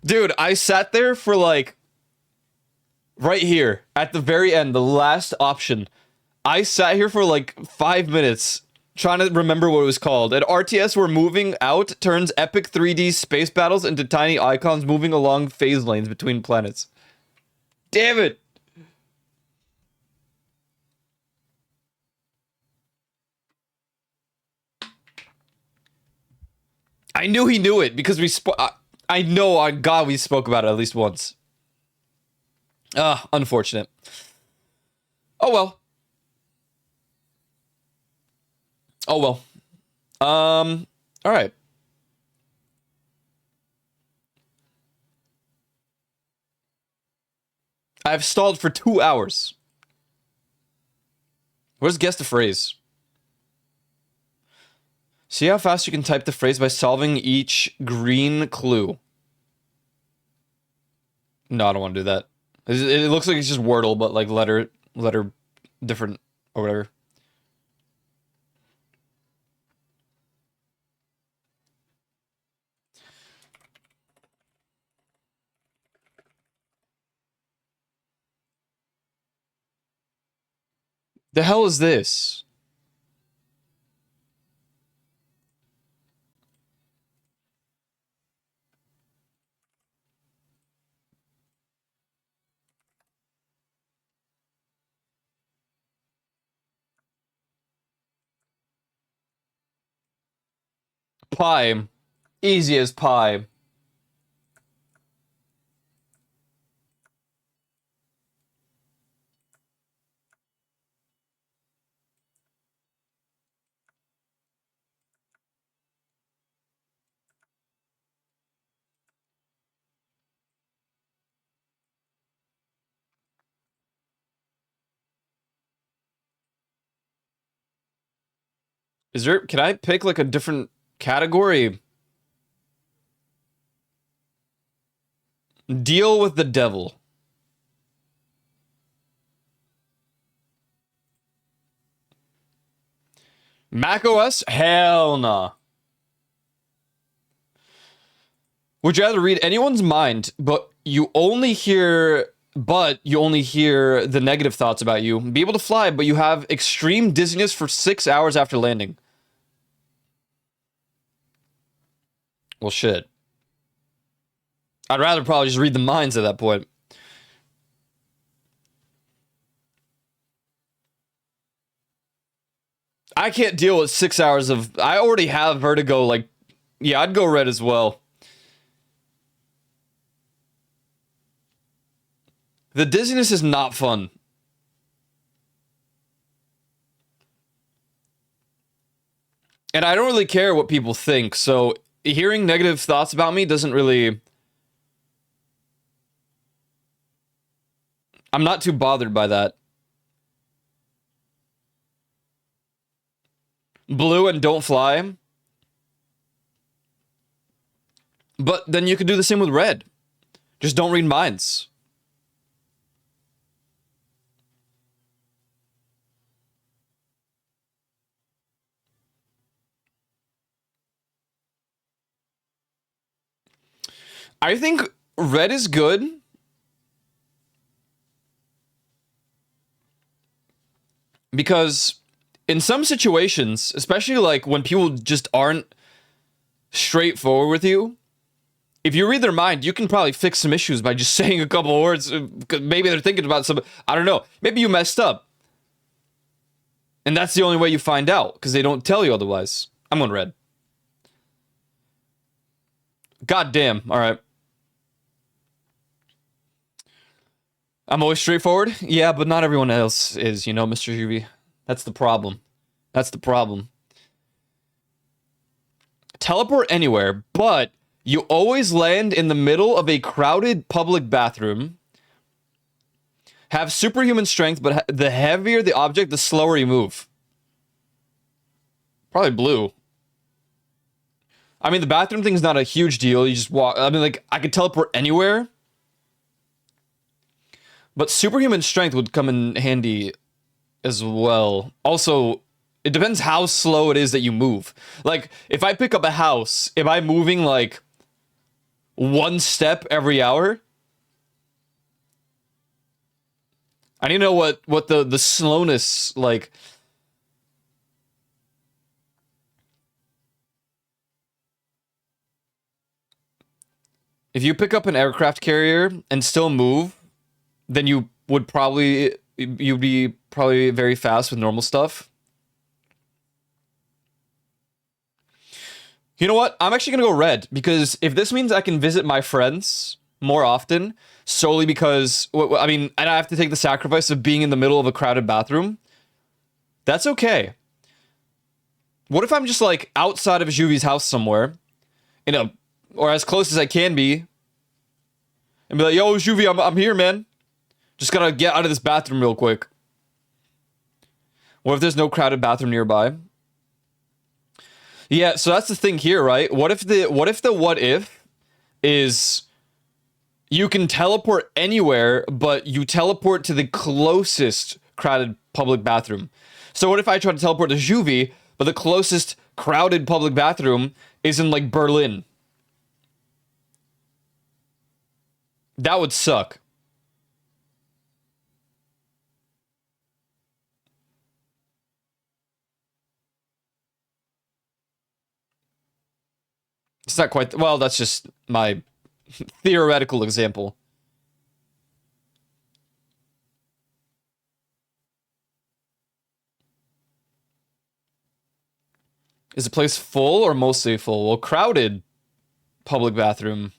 Dude, I sat there for like... Right here, at the very end, the last option. I sat here for like 5 minutes trying to remember what it was called. At RTS, we're moving out turns epic 3D space battles into tiny icons moving along phase lanes between planets. Damn it! I knew he knew it because we I know, on God, we spoke about it at least once. Unfortunate. Oh well. Oh well. All right. I've stalled for 2 hours. Where's guess the phrase? See how fast you can type the phrase by solving each green clue. No, I don't want to do that. It looks like it's just Wordle, but like letter different or whatever. The hell is this? Pie. Easy as pie. Is there, can I pick like a different category? Deal with the devil. Mac OS? Hell nah. Would you rather read anyone's mind, but you only hear but you only hear the negative thoughts about you. Be able to fly, but you have extreme dizziness for 6 hours after landing. Well, shit. I'd rather probably just read the minds at that point. I can't deal with 6 hours of... I already have vertigo, like... Yeah, I'd go red as well. The dizziness is not fun. And I don't really care what people think, so hearing negative thoughts about me doesn't really... I'm not too bothered by that. Blue and don't fly. But then you could do the same with red. Just don't read minds. I think red is good. Because in some situations, especially like when people just aren't straightforward with you, if you read their mind, you can probably fix some issues by just saying a couple of words. Maybe they're thinking about some, I don't know. Maybe you messed up. And that's the only way you find out, because they don't tell you otherwise. I'm going red. God damn. All right. I'm always straightforward? Yeah, but not everyone else is, you know, Mr. Juvie. That's the problem. That's the problem. Teleport anywhere, but you always land in the middle of a crowded public bathroom. Have superhuman strength, but the heavier the object, the slower you move. Probably blue. I mean, the bathroom thing's not a huge deal. You just walk. I mean, like, I could teleport anywhere. But superhuman strength would come in handy as well. Also, it depends how slow it is that you move. Like, if I pick up a house, am I moving, like, one step every hour? I need to know what the slowness, like... If you pick up an aircraft carrier and still move, then you would probably... You'd be probably very fast with normal stuff. You know what? I'm actually gonna go red, because if this means I can visit my friends more often, solely because, I mean, and I have to take the sacrifice of being in the middle of a crowded bathroom, that's okay. What if I'm just, like, outside of Juvie's house somewhere, or as close as I can be, and be like, yo, Juvie, I'm here, man. Just gotta get out of this bathroom real quick. What if there's no crowded bathroom nearby? Yeah, so that's the thing here, right? What if what if is you can teleport anywhere, but you teleport to the closest crowded public bathroom? So what if I try to teleport to Juvie, but the closest crowded public bathroom is in, like, Berlin? That would suck. It's not quite... Well, that's just my theoretical example. Is the place full or mostly full? Well, crowded public bathroom.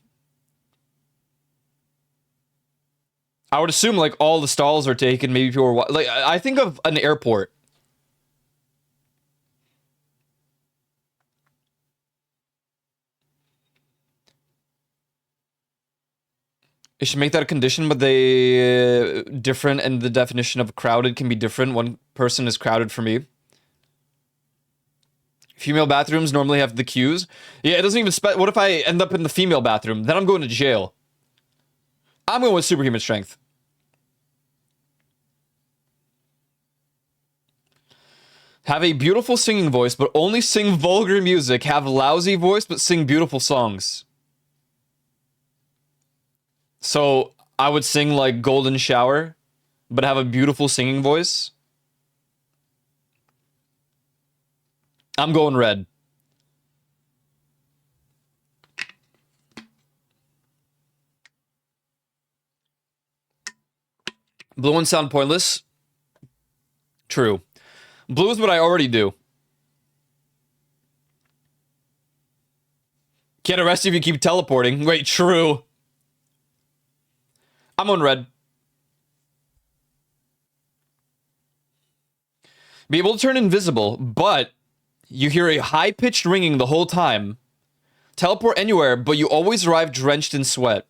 I would assume, like, all the stalls are taken. Maybe people are... Like, I think of an airport. It should make that a condition, but they different, and the definition of crowded can be different. One person is crowded for me. Female bathrooms normally have the queues. Yeah, it doesn't even what if I end up in the female bathroom? Then I'm going to jail. I'm going with superhuman strength. Have a beautiful singing voice, but only sing vulgar music. Have lousy voice, but sing beautiful songs. So, I would sing like Golden Shower, but have a beautiful singing voice. I'm going red. Blue ones sound pointless. True. Blue is what I already do. Can't arrest you if you keep teleporting. Wait, true. I'm on red. Be able to turn invisible, but you hear a high-pitched ringing the whole time. Teleport anywhere, but you always arrive drenched in sweat.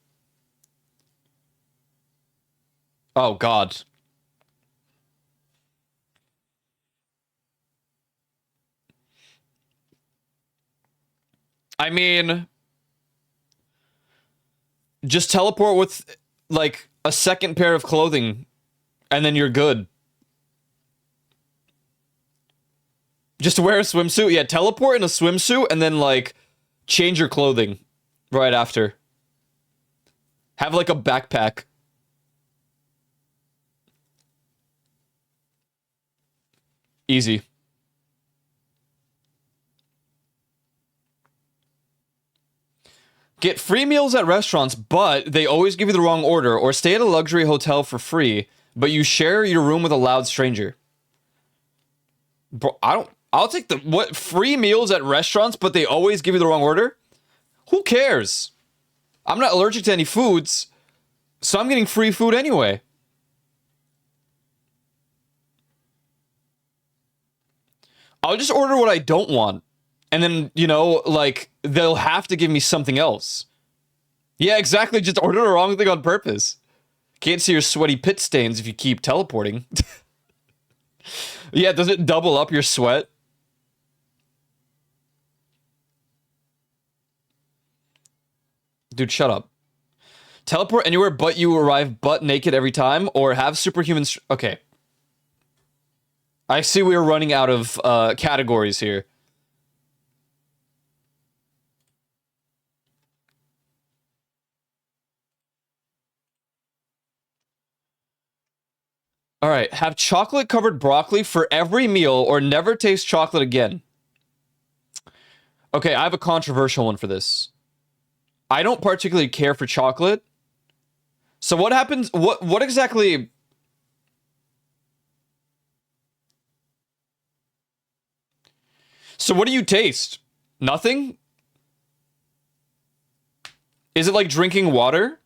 Oh, God. I mean, just teleport with, like, a second pair of clothing, and then you're good. Just wear a swimsuit. Yeah, teleport in a swimsuit, and then, like, change your clothing right after. Have, like, a backpack. Easy. Get free meals at restaurants, but they always give you the wrong order, or stay at a luxury hotel for free, but you share your room with a loud stranger. Bro, I'll take the, what, free meals at restaurants, but they always give you the wrong order? Who cares? I'm not allergic to any foods, so I'm getting free food anyway. I'll just order what I don't want. And then, you know, like, they'll have to give me something else. Yeah, exactly. Just order the wrong thing on purpose. Can't see your sweaty pit stains if you keep teleporting. Yeah, does it double up your sweat? Dude, shut up. Teleport anywhere but you arrive butt naked every time, or have superhuman... Okay. I see we are running out of categories here. All right, have chocolate-covered broccoli for every meal or never taste chocolate again. Okay, I have a controversial one for this. I don't particularly care for chocolate. So what happens... What exactly... So what do you taste? Nothing? Is it like drinking water?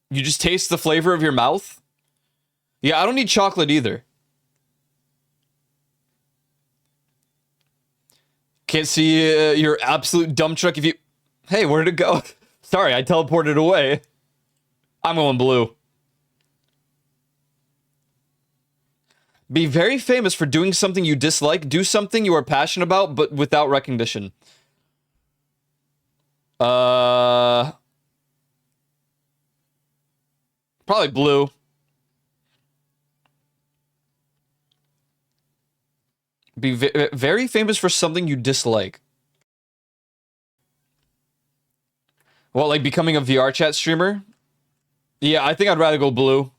You just taste the flavor of your mouth? Yeah, I don't need chocolate either. Can't see your absolute dump truck if you... Hey, where did it go? Sorry, I teleported away. I'm going blue. Be very famous for doing something you dislike. Do something you are passionate about, but without recognition. Probably blue. Be very famous for something you dislike. Well, like becoming a VR chat streamer? Yeah, I think I'd rather go blue.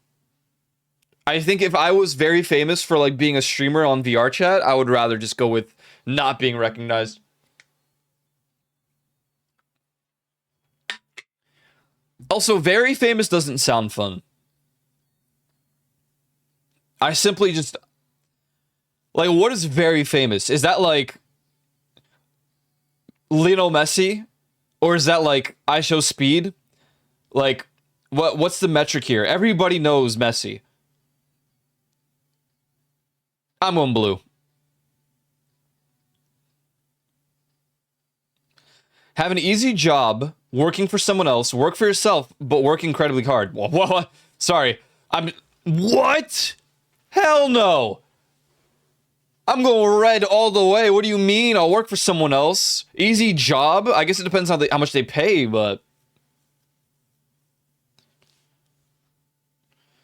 I think if I was very famous for like being a streamer on VR chat, I would rather just go with not being recognized. Also, very famous doesn't sound fun. I simply just... Like, what is very famous? Is that like Lionel Messi? Or is that like I Show Speed? Like, what's the metric here? Everybody knows Messi. I'm on blue. Have an easy job working for someone else. Work for yourself, but work incredibly hard. What? Sorry. What? Hell no. I'm going red all the way. What do you mean? I'll work for someone else. Easy job? I guess it depends on how much they pay, but...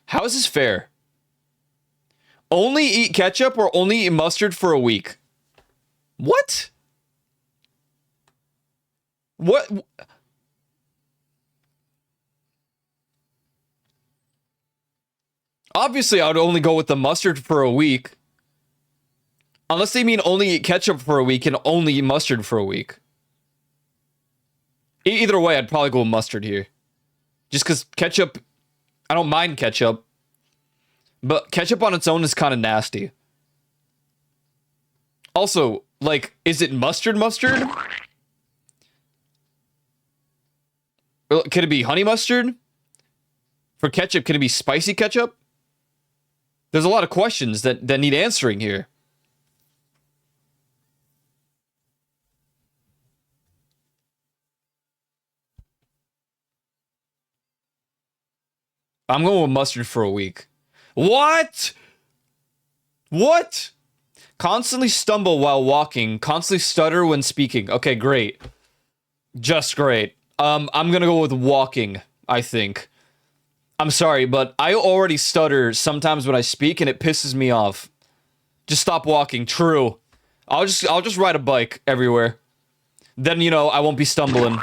How is this fair? Only eat ketchup or only eat mustard for a week? What? What? Obviously, I would only go with the mustard for a week. Unless they mean only eat ketchup for a week and only eat mustard for a week. Either way, I'd probably go with mustard here. Just because ketchup, I don't mind ketchup. But ketchup on its own is kind of nasty. Also, like, is it mustard? Could it be honey mustard? For ketchup, could it be spicy ketchup? There's a lot of questions that need answering here. I'm going with mustard for a week. What? What? Constantly stumble while walking. Constantly stutter when speaking. Okay, great. Just great. I'm gonna go with walking, I think. I'm sorry, but I already stutter sometimes when I speak and it pisses me off. Just stop walking. True. I'll just ride a bike everywhere. Then, you know, I won't be stumbling.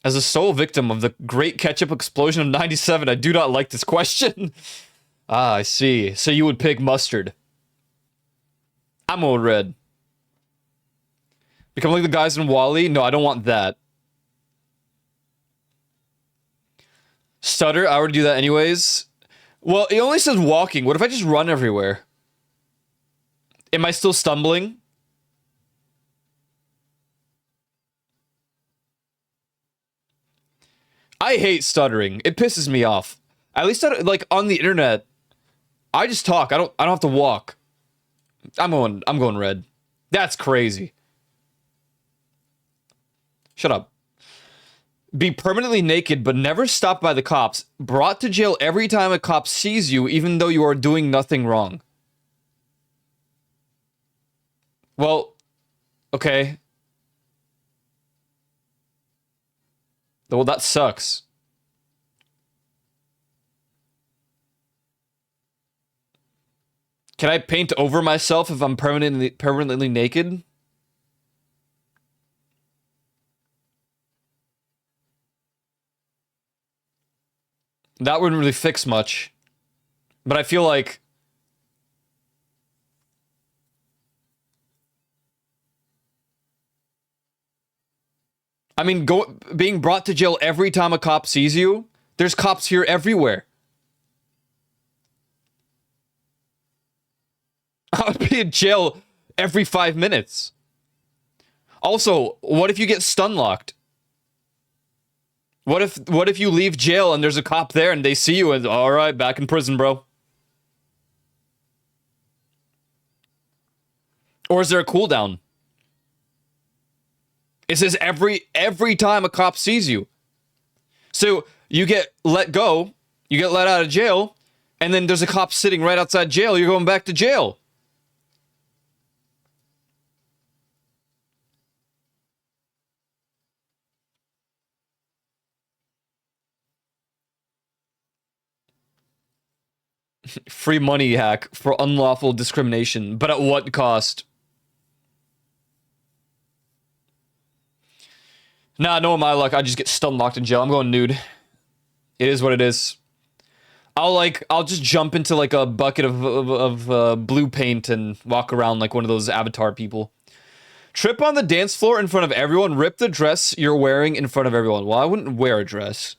As a sole victim of the great ketchup explosion of 97, I do not like this question. Ah, I see. So you would pick mustard. I'm old red. Become like the guys in Wall-E? No, I don't want that. Stutter? I would do that anyways. Well, it only says walking. What if I just run everywhere? Am I still stumbling? I hate stuttering. It pisses me off. At least like on the internet, I just talk. I don't have to walk. I'm going red. That's crazy. Shut up. Be permanently naked but never stopped by the cops. Brought to jail every time a cop sees you even though you are doing nothing wrong. Well, okay. Well, that sucks. Can I paint over myself if I'm permanently naked? That wouldn't really fix much. But I feel like I mean, being brought to jail every time a cop sees you? There's cops here everywhere. I would be in jail every 5 minutes. Also, what if you get stun locked? What if you leave jail and there's a cop there and they see you and all right, back in prison, bro? Or is there a cooldown? It says every time a cop sees you. So you get let go, you get let out of jail, and then there's a cop sitting right outside jail, you're going back to jail. Free money hack for unlawful discrimination, but at what cost? Nah, no, my luck. I just get stun locked in jail. I'm going nude. It is what it is. I'll just jump into like a bucket of blue paint and walk around like one of those Avatar people. Trip on the dance floor in front of everyone. Rip the dress you're wearing in front of everyone. Well, I wouldn't wear a dress.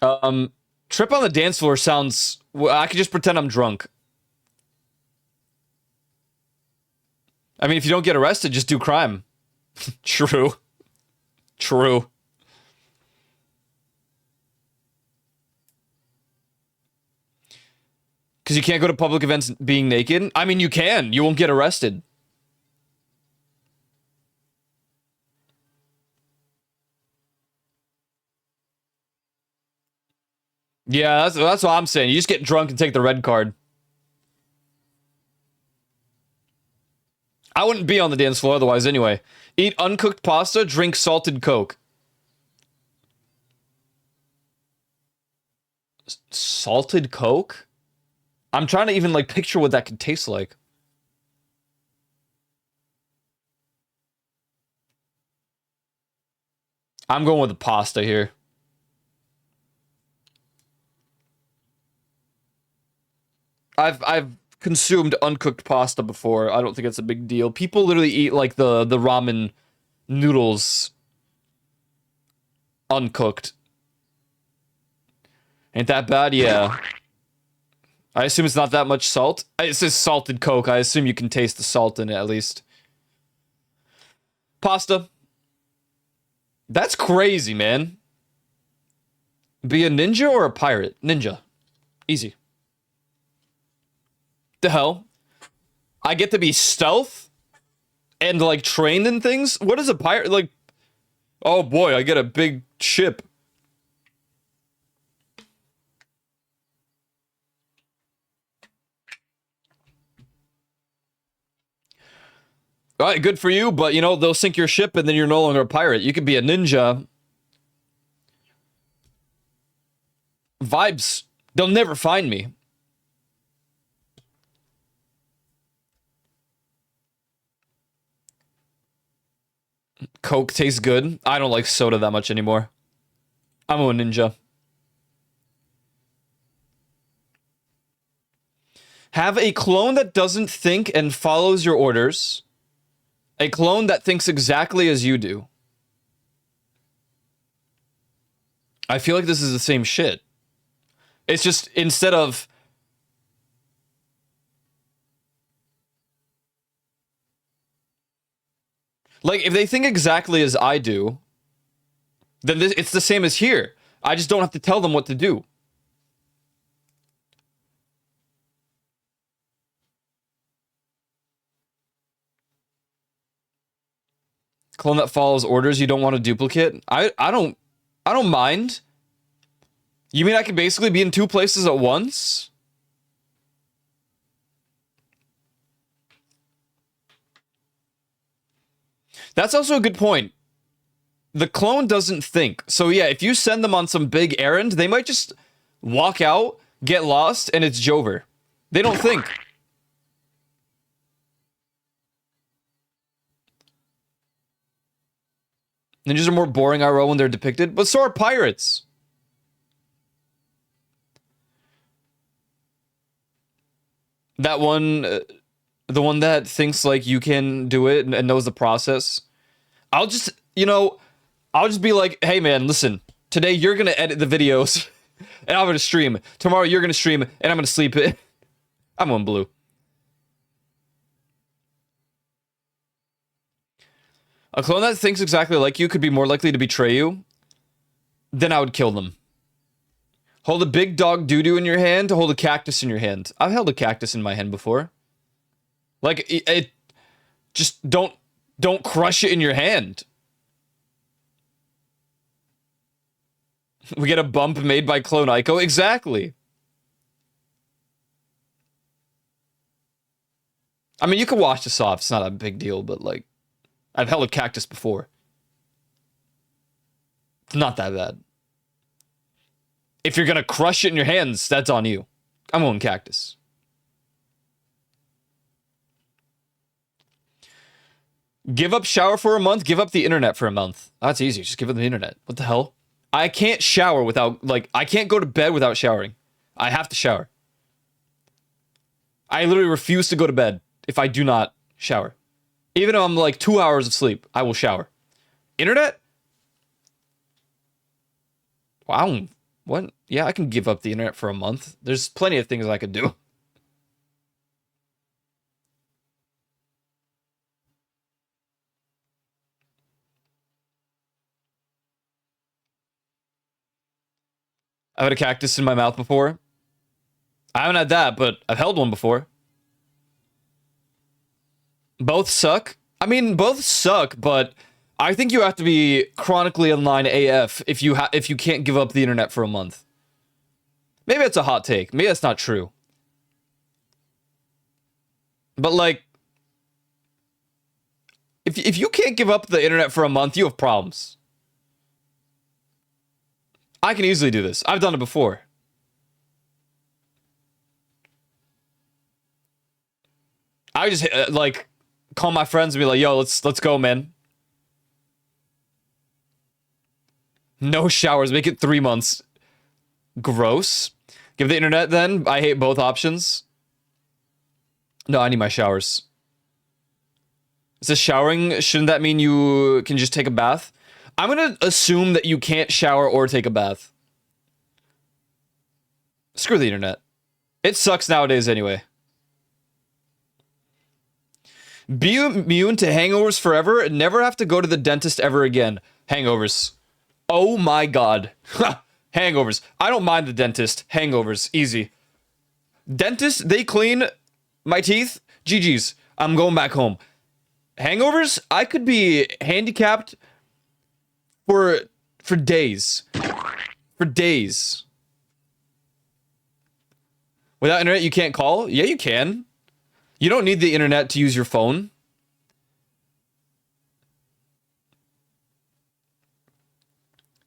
Trip on the dance floor sounds... I could just pretend I'm drunk. I mean, if you don't get arrested, just do crime. True. True. Because you can't go to public events being naked? I mean, you can. You won't get arrested. Yeah, that's what I'm saying. You just get drunk and take the red card. I wouldn't be on the dance floor otherwise anyway. Eat uncooked pasta, drink salted Coke. Salted Coke? I'm trying to even like picture what that could taste like. I'm going with the pasta here. I've consumed uncooked pasta before. I don't think it's a big deal. People literally eat like the ramen noodles uncooked. Ain't that bad? Yeah. I assume it's not that much salt. It says salted Coke. I assume you can taste the salt in it at least. Pasta. That's crazy, man. Be a ninja or a pirate? Ninja. Easy. The hell? I get to be stealth and like trained in things? What is a pirate like? Oh boy, I get a big ship. All right, good for you, but you know, they'll sink your ship and then you're no longer a pirate. You could be a ninja. Vibes. They'll never find me. Coke tastes good. I don't like soda that much anymore. I'm a ninja. Have a clone that doesn't think and follows your orders. A clone that thinks exactly as you do. I feel like this is the same shit. It's just instead of... Like, if they think exactly as I do, then it's the same as here. I just don't have to tell them what to do. Clone that follows orders you don't want to duplicate. I don't mind. You mean I could basically be in two places at once? That's also a good point. The clone doesn't think. So yeah, if you send them on some big errand, they might just walk out, get lost, and it's Jover. They don't think. Ninjas are more boring IRL when they're depicted, but so are pirates. That one, the one that thinks like you can do it and knows the process. I'll just, I'll just be like, hey man, listen, today you're gonna edit the videos and I'm gonna stream. Tomorrow you're gonna stream and I'm gonna sleep it. I'm on blue. A clone that thinks exactly like you could be more likely to betray you. Then I would kill them. Hold a big dog doo-doo in your hand to hold a cactus in your hand. I've held a cactus in my hand before. Like, it just don't crush it in your hand. We get a bump made by Clone Ico? Exactly. I mean, you can wash this off. It's not a big deal, but like, I've held a cactus before. It's not that bad. If you're gonna crush it in your hands, that's on you. I'm going cactus. Give up shower for a month, give up the internet for a month. That's easy, just give up the internet. What the hell? I can't shower without, like, I can't go to bed without showering. I have to shower. I literally refuse to go to bed if I do not shower. Even if I'm like 2 hours of sleep, I will shower. Internet? Wow. What? Yeah, I can give up the internet for a month. There's plenty of things I could do. I've had a cactus in my mouth before. I haven't had that, but I've held one before. Both suck. I mean, both suck, but I think you have to be chronically online AF if you can't give up the internet for a month. Maybe it's a hot take. Maybe that's not true. But like, if you can't give up the internet for a month, you have problems. I can easily do this. I've done it before. I just like call my friends and be like, "Yo, let's go, man." No showers. Make it 3 months. Gross. Give the internet then. I hate both options. No, I need my showers. Is this showering? Shouldn't that mean you can just take a bath? I'm gonna assume that you can't shower or take a bath. Screw the internet. It sucks nowadays anyway. Be immune to hangovers forever and never have to go to the dentist ever again. Hangovers. Oh my god. Hangovers. I don't mind the dentist. Hangovers. Easy. Dentist, they clean my teeth. GG's. I'm going back home. Hangovers, I could be handicapped for days. For days. Without internet, you can't call? Yeah, you can. You don't need the internet to use your phone.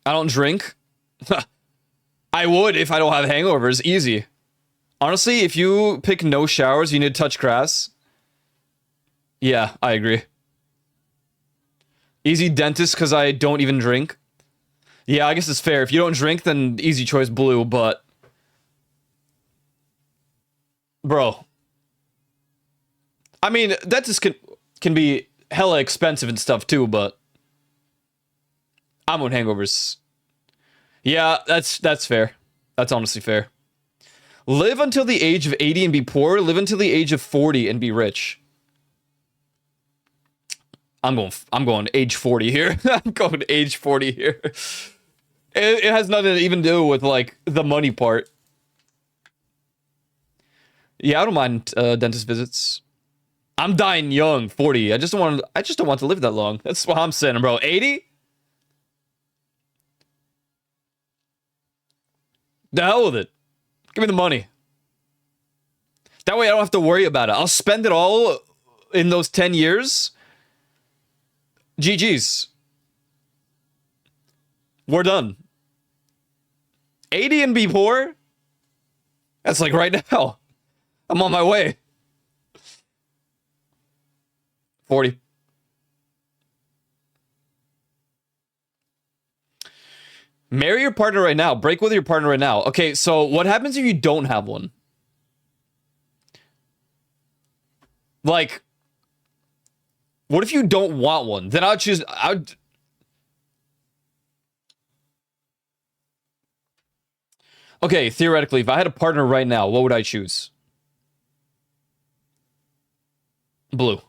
I don't drink. I would if I don't have hangovers. Easy. Honestly, if you pick no showers, you need to touch grass. Yeah, I agree. Easy dentist because I don't even drink. Yeah, I guess it's fair. If you don't drink, then easy choice blue, but... Bro. I mean, dentists can be hella expensive and stuff too, but... I'm on hangovers. Yeah, that's fair. That's honestly fair. Live until the age of 80 and be poor. Live until the age of 40 and be rich. I'm going age 40 here. I'm going age 40 here. It has nothing to even do with like the money part. Yeah, I don't mind dentist visits. I'm dying young, 40. I just don't want to live that long. That's what I'm saying, bro. 80? The hell with it. Give me the money. That way I don't have to worry about it. I'll spend it all in those 10 years. GG's. We're done. 80 and be poor? That's like right now. I'm on my way. 40. Marry your partner right now. Break with your partner right now. Okay, so what happens if you don't have one? Like, what if you don't want one? Then I'd... Okay, theoretically, if I had a partner right now, what would I choose? Blue.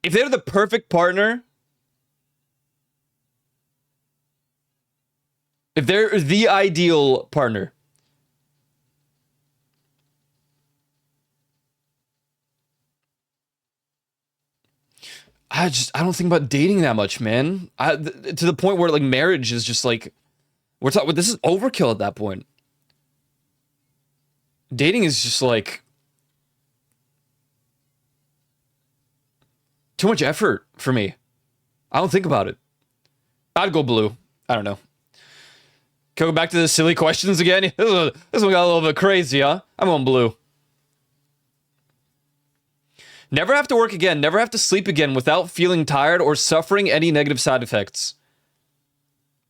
If they're the perfect partner... If they're the ideal partner. I don't think about dating that much, man. To the point where like marriage is just like, this is overkill at that point. Dating is just like too much effort for me. I don't think about it. I'd go blue. I don't know. Can we go back to the silly questions again? This one got a little bit crazy, huh? I'm on blue. Never have to work again. Never have to sleep again without feeling tired or suffering any negative side effects.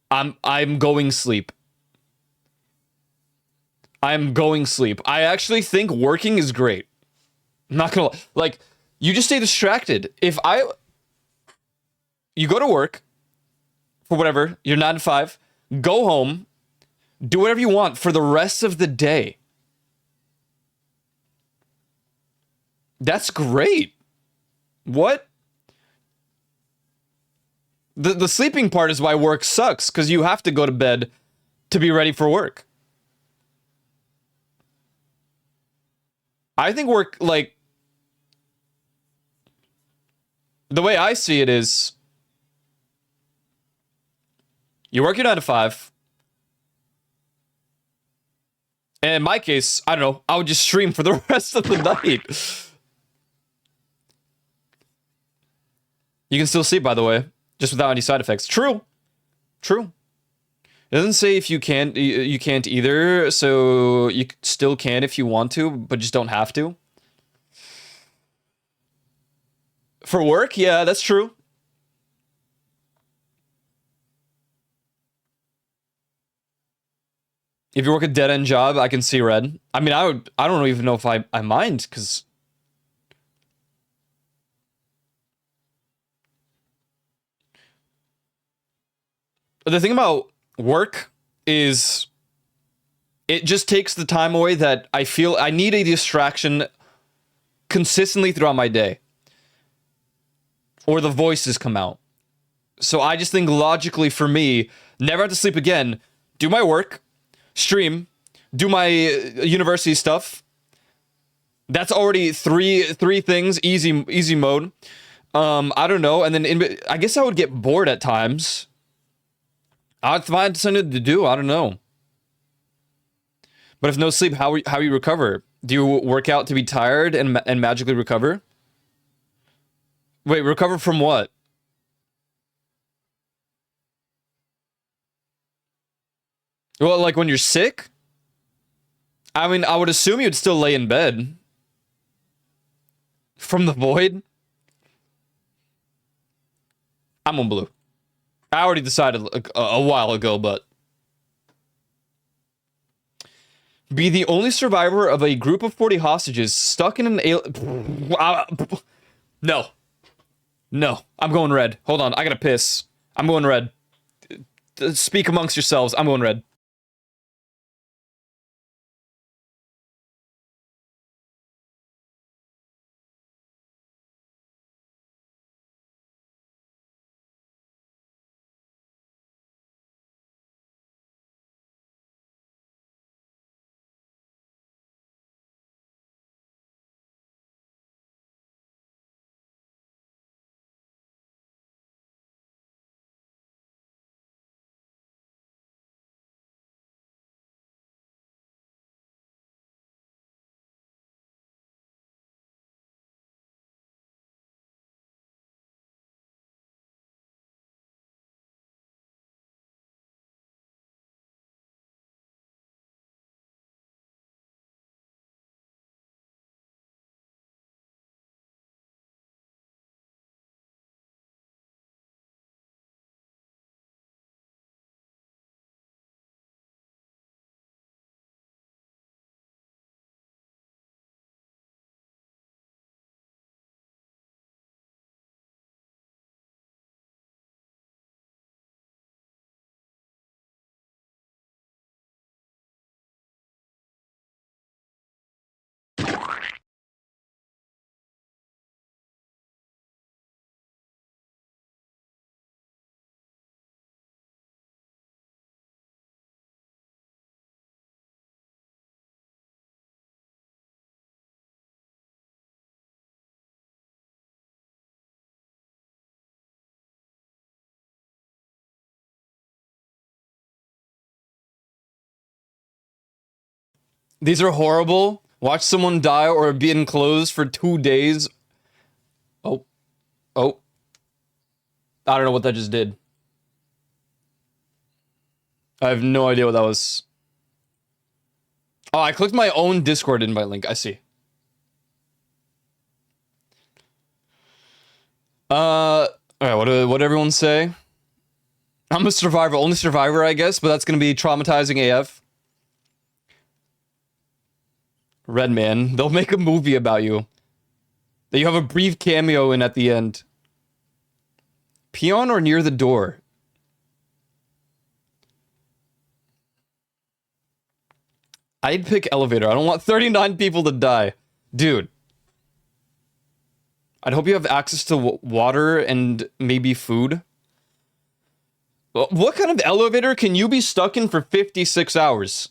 I'm going sleep. I'm going sleep. I actually think working is great. I'm not gonna... Like, you just stay distracted. You go to work, for whatever, you're 9 to 5, go home, do whatever you want for the rest of the day. That's great. What? The sleeping part is why work sucks, because you have to go to bed to be ready for work. I think work, like... The way I see it is... You work your 9 to 5. And in my case, I don't know, I would just stream for the rest of the night. You can still sleep, by the way, just without any side effects. True. True. It doesn't say if you can't, you can't either, so you still can if you want to, but just don't have to. For work, yeah, that's true. If you work a dead end job, I can see red. I mean, I don't even know if I mind, because the thing about work is it just takes the time away that I feel I need a distraction consistently throughout my day, or the voices come out. So I just think logically for me, never have to sleep again, do my work, stream, do my university stuff. That's already three things, easy mode. I don't know, and then I guess I would get bored at times. I'd find something to do. I don't know. But if no sleep, how you recover? Do you work out to be tired and magically recover? Wait, recover from what? Well, like when you're sick? I mean, I would assume you'd still lay in bed. From the void? I'm on blue. I already decided a while ago, but... Be the only survivor of a group of 40 hostages stuck in an No. No. I'm going red. Hold on. I gotta piss. I'm going red. Speak amongst yourselves. I'm going red. These are horrible. Watch someone die or be enclosed for 2 days. Oh. Oh. I don't know what that just did. I have no idea what that was. Oh, I clicked my own Discord invite link. I see. Alright, what did everyone say? I'm a survivor, only survivor, I guess, but that's gonna be traumatizing AF. Redman, they'll make a movie about you. That you have a brief cameo in at the end. Peon or near the door? I'd pick elevator. I don't want 39 people to die. Dude. I'd hope you have access to water and maybe food. What kind of elevator can you be stuck in for 56 hours?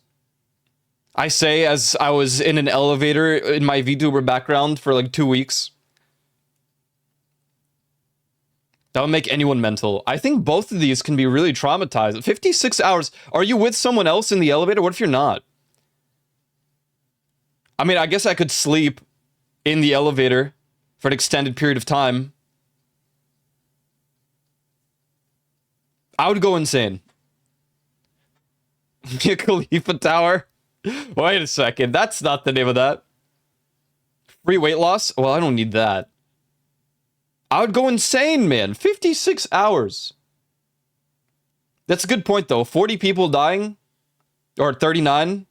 I say as I was in an elevator in my VTuber background for like 2 weeks. That would make anyone mental. I think both of these can be really traumatized. 56 hours. Are you with someone else in the elevator? What if you're not? I mean, I guess I could sleep in the elevator for an extended period of time. I would go insane. Mia Khalifa Tower. Wait a second. That's not the name of that. Free weight loss? Well, I don't need that. I would go insane, man. 56 hours. That's a good point, though. 40 people dying? Or 39?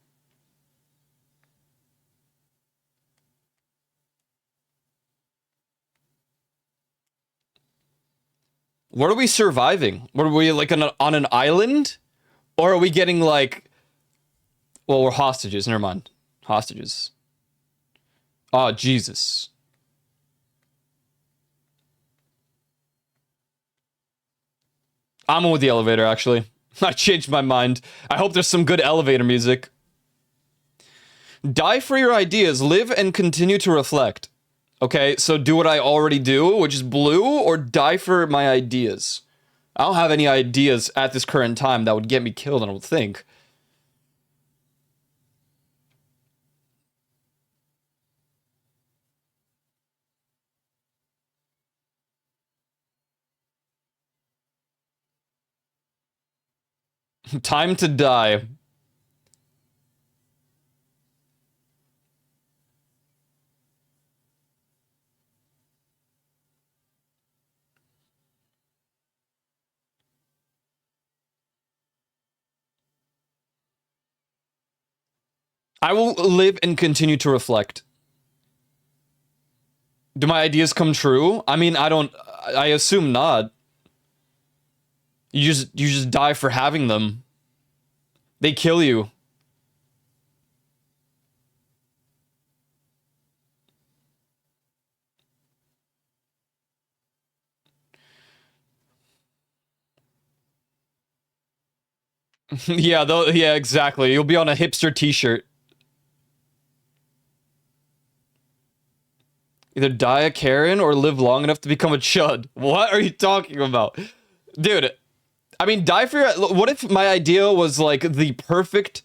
What are we surviving? What are we, like, on an island? Or are we getting, like... Well, we're hostages. Never mind. Hostages. Oh, Jesus. I'm with the elevator, actually. I changed my mind. I hope there's some good elevator music. Die for your ideas. Live and continue to reflect. Okay, so do what I already do, which is blue, or die for my ideas. I don't have any ideas at this current time that would get me killed, I don't think. Time to die. I will live and continue to reflect. Do my ideas come true? I mean, I assume not. You just die for having them. They kill you. Yeah, exactly. You'll be on a hipster t-shirt. Either die a Karen or live long enough to become a chud. What are you talking about? Dude, I mean, die for your... What if my idea was, like, the perfect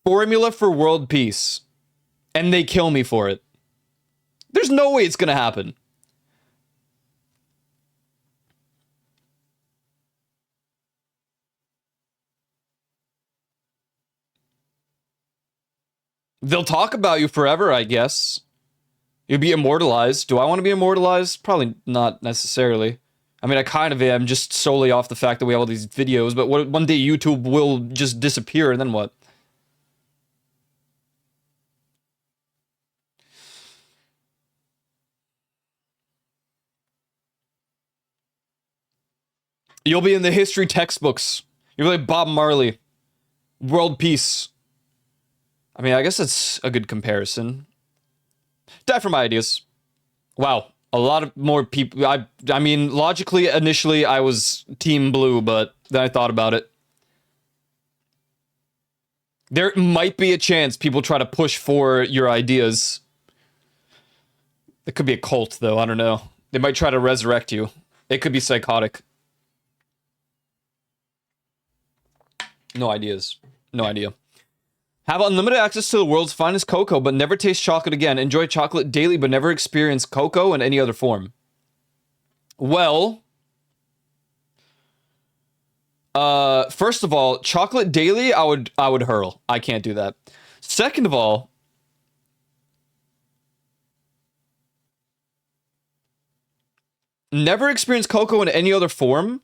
formula for world peace, and they kill me for it? There's no way it's gonna happen. They'll talk about you forever, I guess. You'll be immortalized. Do I want to be immortalized? Probably not necessarily. I mean, I kind of am, just solely off the fact that we have all these videos, but one day YouTube will just disappear, and then what? You'll be in the history textbooks. You'll be like Bob Marley. World peace. I mean, I guess that's a good comparison. Die for my ideas. Wow. A lot of more people. I mean, logically, initially, I was Team Blue, but then I thought about it. There might be a chance people try to push for your ideas. It could be a cult, though. I don't know. They might try to resurrect you. It could be psychotic. No ideas. No idea. Have unlimited access to the world's finest cocoa, but never taste chocolate again. Enjoy chocolate daily, but never experience cocoa in any other form. Well, first of all, chocolate daily, I would hurl. I can't do that. Second of all, never experience cocoa in any other form.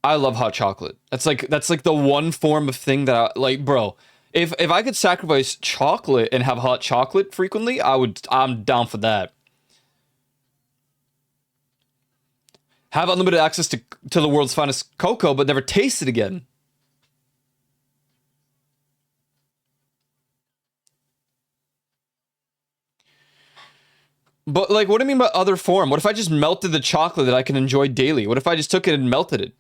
I love hot chocolate. That's like the one form of thing that I like, bro. If I could sacrifice chocolate and have hot chocolate frequently, I'm down for that. Have unlimited access to the world's finest cocoa, but never taste it again. But like, what do you mean by other form? What if I just melted the chocolate that I can enjoy daily? What if I just took it and melted it?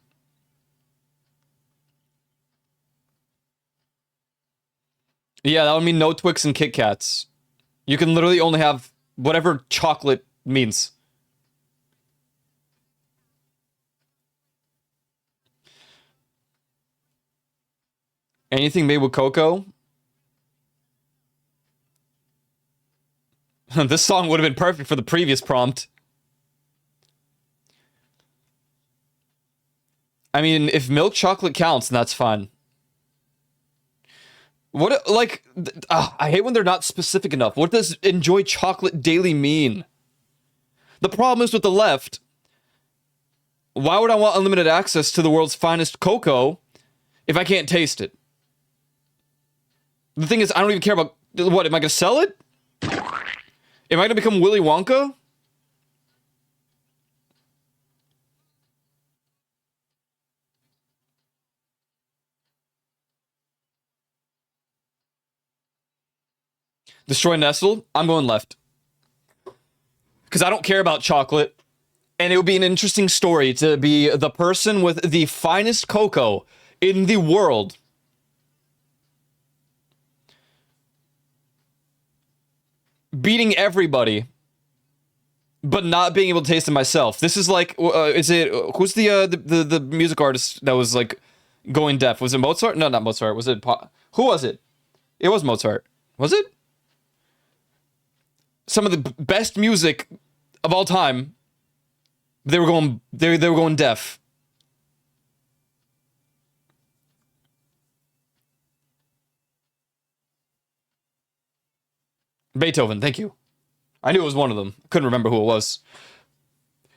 Yeah, that would mean no Twix and Kit Kats. You can literally only have whatever chocolate means. Anything made with cocoa? This song would have been perfect for the previous prompt. I mean, if milk chocolate counts, then that's fine. What, like, I hate when they're not specific enough. What does enjoy chocolate daily mean? The problem is with the left. Why would I want unlimited access to the world's finest cocoa if I can't taste it? The thing is, I don't even care about, what, am I gonna sell it? Am I gonna become Willy Wonka? Destroy Nestle? I'm going left. Because I don't care about chocolate. And it would be an interesting story to be the person with the finest cocoa in the world. Beating everybody. But not being able to taste it myself. This is like, is it, who's the music artist that was like going deaf? Was it Mozart? No, not Mozart. Was it, who was it? It was Mozart. Was it? Some of the best music of all time. They were going deaf. Beethoven, thank you. I knew it was one of them. Couldn't remember who it was.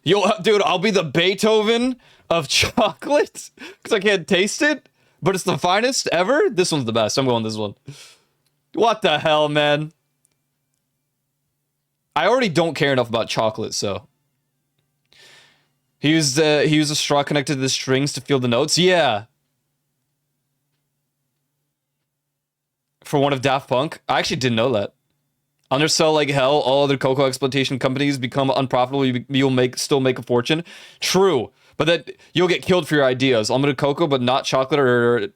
Yo, dude, I'll be the Beethoven of chocolate because I can't taste it, but it's the finest ever. This one's the best. I'm going this one. What the hell, man? I already don't care enough about chocolate, so. He used a straw connected to the strings to feel the notes. Yeah. For one of Daft Punk. I actually didn't know that. Undersell like hell, all other cocoa exploitation companies become unprofitable, you'll still make a fortune. True. But that you'll get killed for your ideas. Unlimited cocoa, but not chocolate, or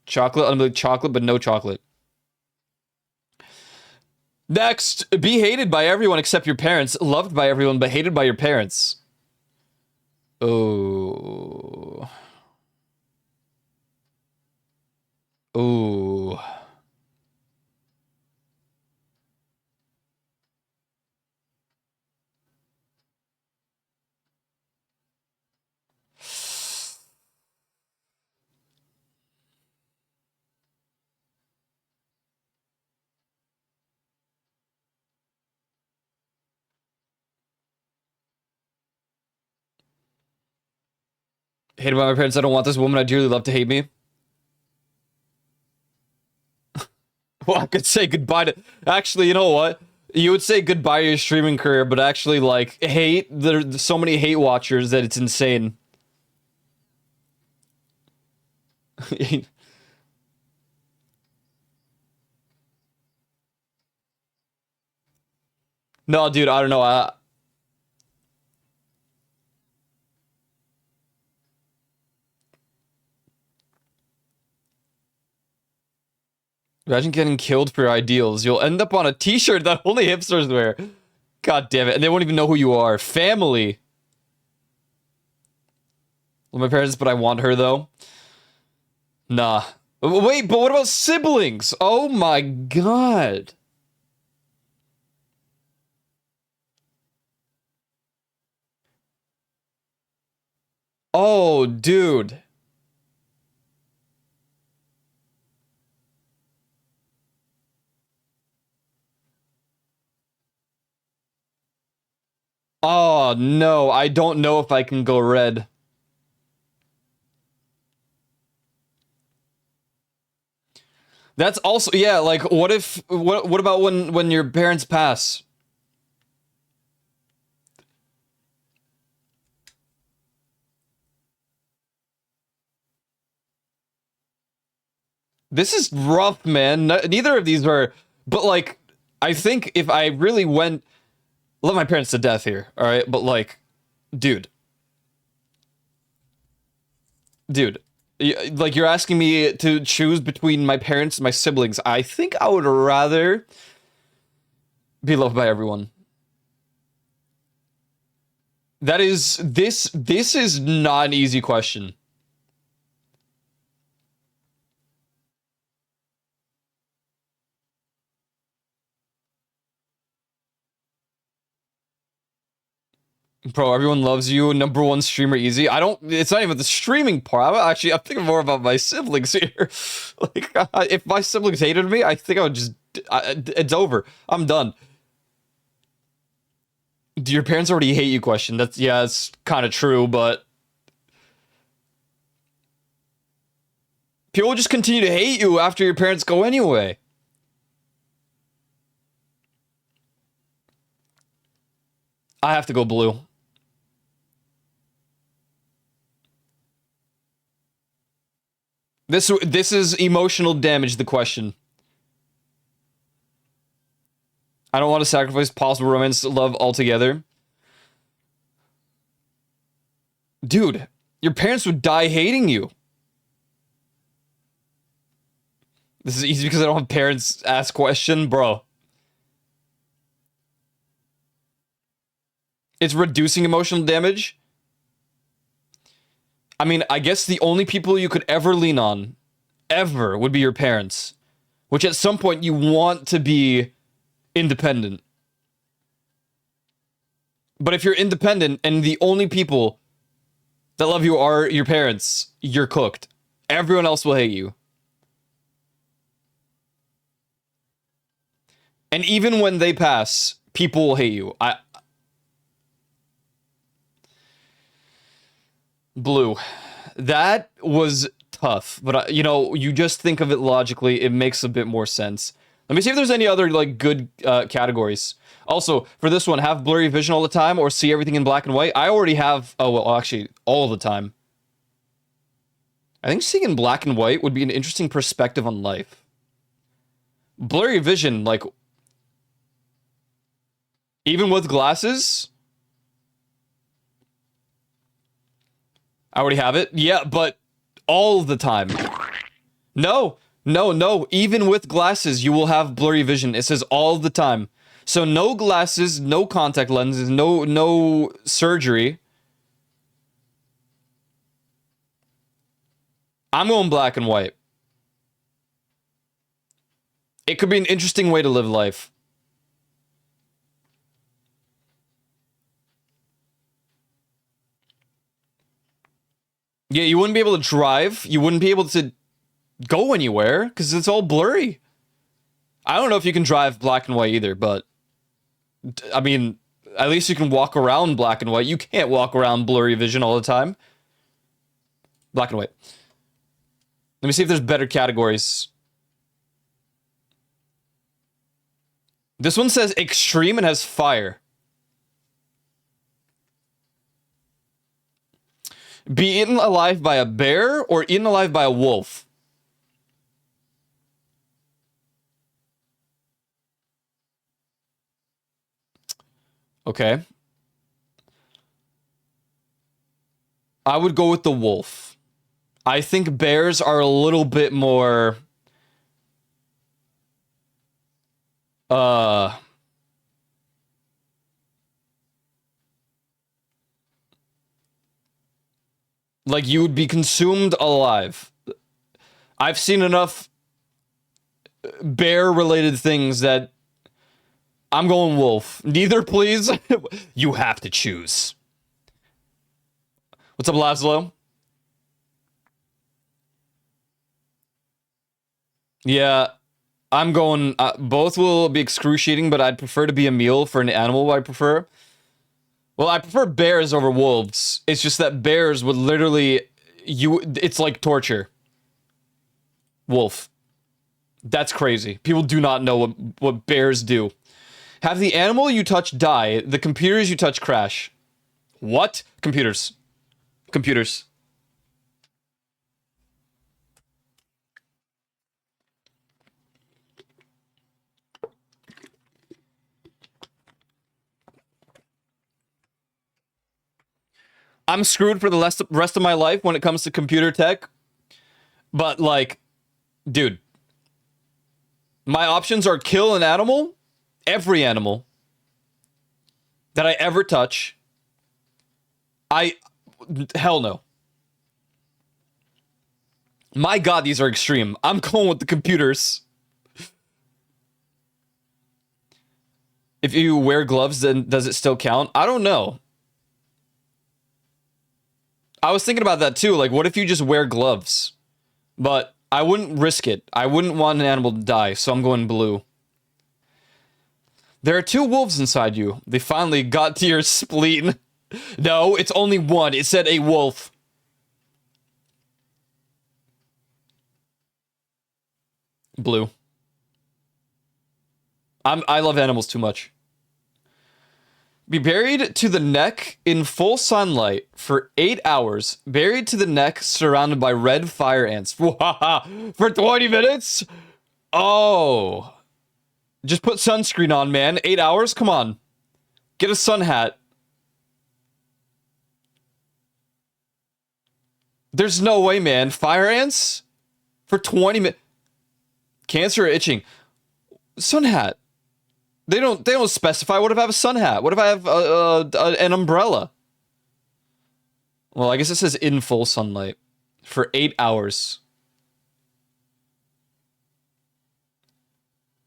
chocolate, unlimited chocolate, but no chocolate. Next, be hated by everyone except your parents, loved by everyone, but hated by your parents. Oh. Oh. Hated by my parents, I don't want this woman I dearly love to hate me. Well, I could say goodbye to... Actually, you know what? You would say goodbye to your streaming career, but actually, like, hate... There's so many hate watchers that it's insane. No, dude, I don't know. Imagine getting killed for your ideals. You'll end up on a t-shirt that only hipsters wear. God damn it. And they won't even know who you are. Family. Well, my parents, but I want her, though. Nah. Wait, but what about siblings? Oh my god. Oh, dude. Oh, no. I don't know if I can go red. That's also, yeah, like, what about when your parents pass? This is rough, man. Neither of these are, but like, I think if I really went, love my parents to death here, all right? But like, dude, dude, like you're asking me to choose between my parents and my siblings. I think I would rather be loved by everyone. That is this is not an easy question. Bro, everyone loves you. Number one streamer easy. I don't. It's not even the streaming part. I'm thinking more about my siblings here. Like, if my siblings hated me, I think I would just. It's over. I'm done. Do your parents already hate you? Question. That's yeah. It's kind of true, but people just continue to hate you after your parents go anyway. I have to go blue. This is emotional damage, the question. I don't want to sacrifice possible romance love altogether. Dude, your parents would die hating you. This is easy because I don't have parents ask question, bro. It's reducing emotional damage. I mean, I guess the only people you could ever lean on, ever, would be your parents. Which at some point you want to be independent. But if you're independent and the only people that love you are your parents, you're cooked. Everyone else will hate you. And even when they pass, people will hate you. Blue. That was tough, but you know, you just think of it logically, it makes a bit more sense. Let me see if there's any other like good categories. Also, for this one, have blurry vision all the time or see everything in black and white. I already have, oh well, actually, all the time. I think seeing in black and white would be an interesting perspective on life. Blurry vision, like, even with glasses, I already have it. Yeah, but all the time. No. Even with glasses, you will have blurry vision. It says all the time. So no glasses, no contact lenses, no surgery. I'm going black and white. It could be an interesting way to live life. Yeah, you wouldn't be able to drive. You wouldn't be able to go anywhere because it's all blurry. I don't know if you can drive black and white either, but I mean, at least you can walk around black and white. You can't walk around blurry vision all the time. Black and white. Let me see if there's better categories. This one says extreme and has fire. Be eaten alive by a bear or eaten alive by a wolf? Okay. I would go with the wolf. I think bears are a little bit more... like, you would be consumed alive. I've seen enough bear-related things that I'm going wolf. Neither, please. You have to choose. What's up, Laszlo? Yeah, I'm going... both will be excruciating, but I'd prefer to be a meal for an animal I prefer. Well, I prefer bears over wolves. It's just that bears would literally... It's like torture. Wolf. That's crazy. People do not know what bears do. Have the animal you touch die. The computers you touch crash. What? Computers. Computers. I'm screwed for the rest of my life when it comes to computer tech. But, like, dude. My options are kill an animal. Every animal that I ever touch. Hell no. My God, these are extreme. I'm going with the computers. If you wear gloves, then does it still count? I don't know. I was thinking about that too. Like, what if you just wear gloves? But I wouldn't risk it. I wouldn't want an animal to die, so I'm going blue. There are two wolves inside you. They finally got to your spleen. No, it's only one. It said a wolf. Blue. I love animals too much. Be buried to the neck in full sunlight for 8 hours. Buried to the neck, surrounded by red fire ants. For 20 minutes? Oh. Just put sunscreen on, man. 8 hours? Come on. Get a sun hat. There's no way, man. Fire ants? For 20 minutes? Cancer or itching? Sun hat. They don't specify. What if I have a sun hat? What if I have an umbrella? Well, I guess it says in full sunlight for 8 hours.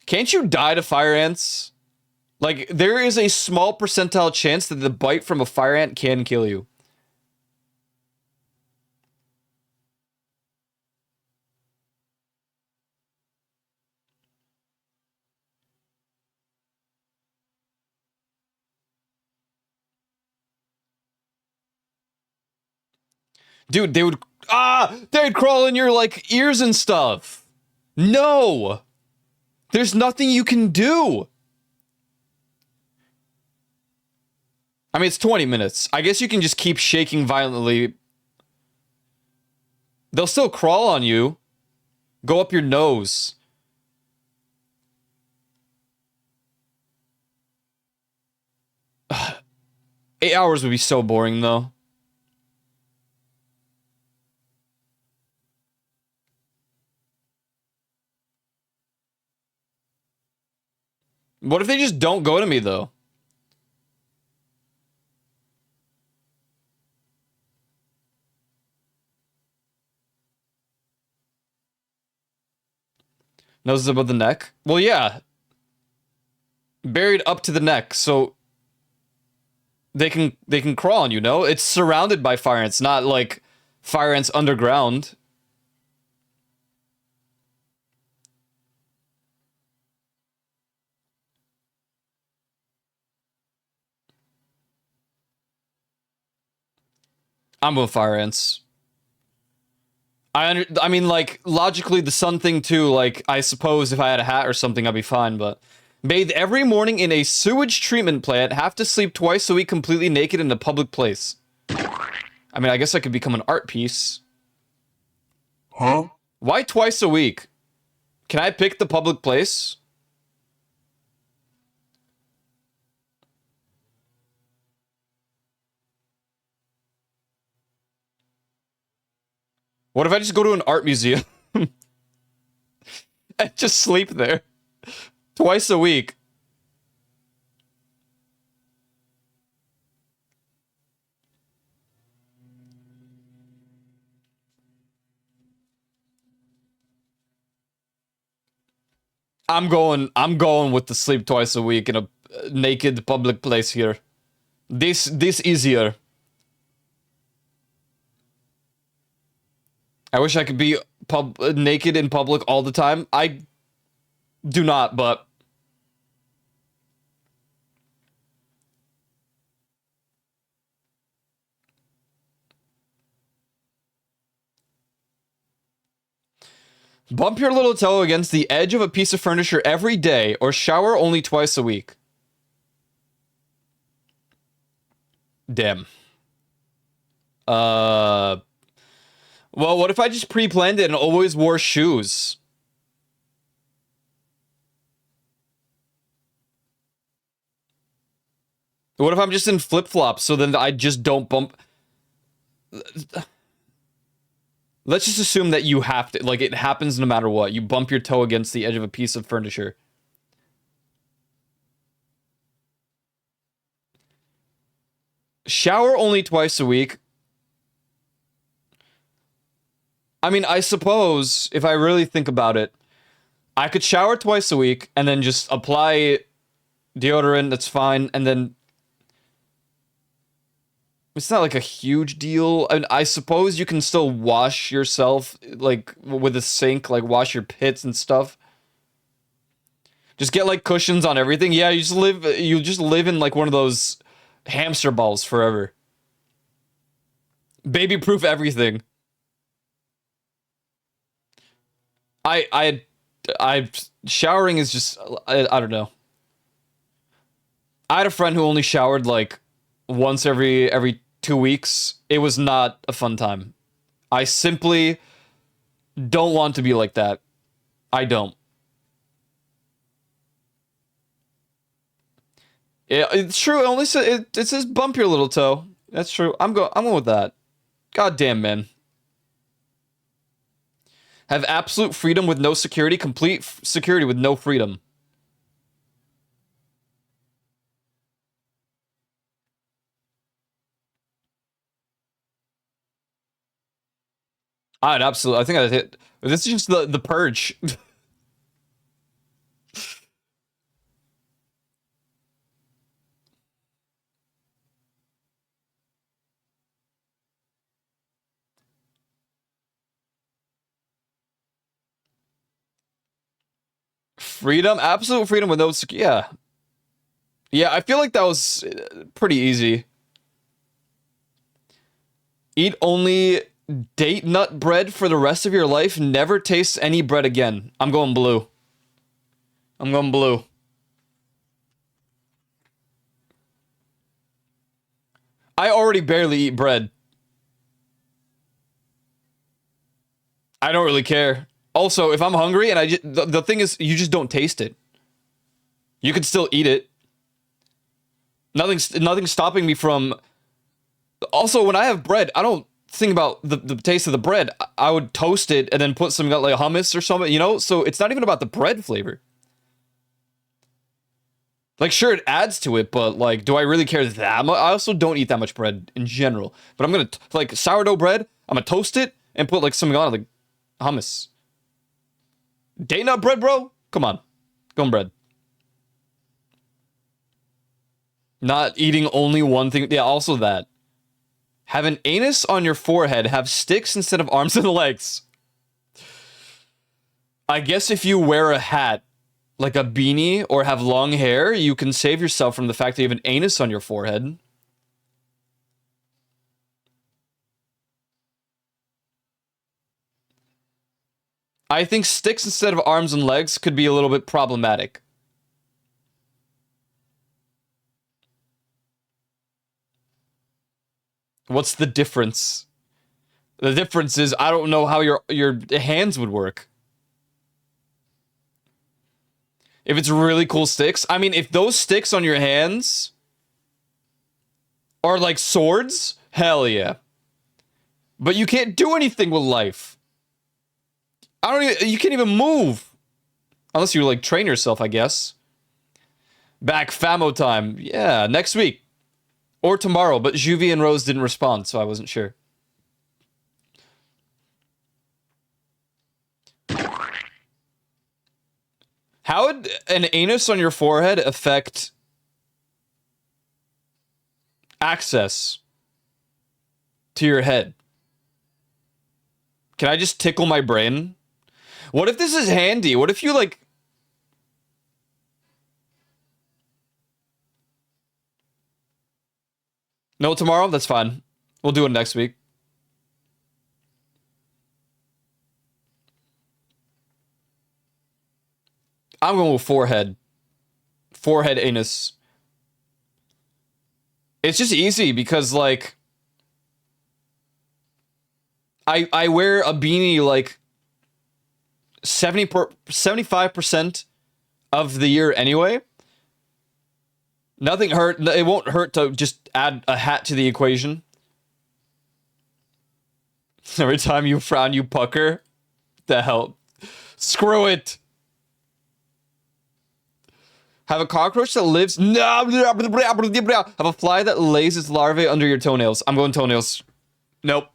Can't you die to fire ants? Like, there is a small percentile chance that the bite from a fire ant can kill you. Dude, they'd crawl in your, like, ears and stuff. No! There's nothing you can do. I mean, it's 20 minutes. I guess you can just keep shaking violently. They'll still crawl on you. Go up your nose. Ugh. 8 hours would be so boring, though. What if they just don't go to me, though? Nose above the neck? Well, yeah. Buried up to the neck, so they can crawl on you, no? It's surrounded by fire ants, not like fire ants underground. I'm with fire ants. I mean, like, logically, the sun thing, too, like, I suppose if I had a hat or something, I'd be fine, but... Bathe every morning in a sewage treatment plant, have to sleep twice a week completely naked in a public place. I mean, I guess I could become an art piece. Huh? Why twice a week? Can I pick the public place? What if I just go to an art museum? And just sleep there? Twice a week. I'm going with the sleep twice a week in a naked public place here. This easier. I wish I could be naked in public all the time. I do not, but bump your little toe against the edge of a piece of furniture every day or shower only twice a week. Damn. Well, what if I just pre-planned it and always wore shoes? What if I'm just in flip-flops so then I just don't bump... Let's just assume that you have to, like, it happens no matter what. You bump your toe against the edge of a piece of furniture. Shower only twice a week. I mean, I suppose, if I really think about it, I could shower twice a week and then just apply deodorant, that's fine, and then... It's not like a huge deal. I mean, I suppose you can still wash yourself like with a sink, like wash your pits and stuff. Just get like cushions on everything. Yeah, you just live in like one of those hamster balls forever. Baby proof everything. I I I showering is just I don't know. I had a friend who only showered like once every 2 weeks. It was not a fun time. I simply don't want to be like that. I don't. Yeah, it's true. It only says it says bump your little toe. That's true. I'm going with that. God damn, man. Have absolute freedom with no security, complete security with no freedom. I'd absolutely. I think I'd hit. This is just the purge. Freedom, absolute freedom with no yeah. Yeah, I feel like that was pretty easy. Eat only date nut bread for the rest of your life. Never taste any bread again. I'm going blue. I'm going blue. I already barely eat bread. I don't really care. Also, if I'm hungry and the thing is, you just don't taste it. You can still eat it. Nothing's stopping me from. Also, when I have bread, I don't think about the taste of the bread. I would toast it and then put some like hummus or something, you know? So it's not even about the bread flavor. Like, sure, it adds to it, but like, do I really care that much? I also don't eat that much bread in general. But I'm gonna, like, sourdough bread, I'm gonna toast it and put like something on it, like hummus. Date nut bread, bro? Come on. Going bread. Not eating only one thing. Yeah, also that. Have an anus on your forehead. Have sticks instead of arms and legs. I guess if you wear a hat, like a beanie, or have long hair, you can save yourself from the fact that you have an anus on your forehead. I think sticks instead of arms and legs could be a little bit problematic. What's the difference? The difference is I don't know how your hands would work. If it's really cool sticks, I mean, if those sticks on your hands are like swords, hell yeah. But you can't do anything with life. You can't even move. Unless you like train yourself, I guess. Back Famo time. Yeah, next week. Or tomorrow, but Juvie and Rose didn't respond, so I wasn't sure. How would an anus on your forehead affect access to your head? Can I just tickle my brain? What if this is handy? What if you like... No, tomorrow? That's fine. We'll do it next week. I'm going with forehead. Forehead anus. It's just easy because, like... I wear a beanie, like... 75% of the year anyway. Nothing hurt. It won't hurt to just add a hat to the equation. Every time you frown, you pucker. The hell? Screw it. Have a cockroach that lives. No. Have a fly that lays its larvae under your toenails. I'm going toenails. Nope.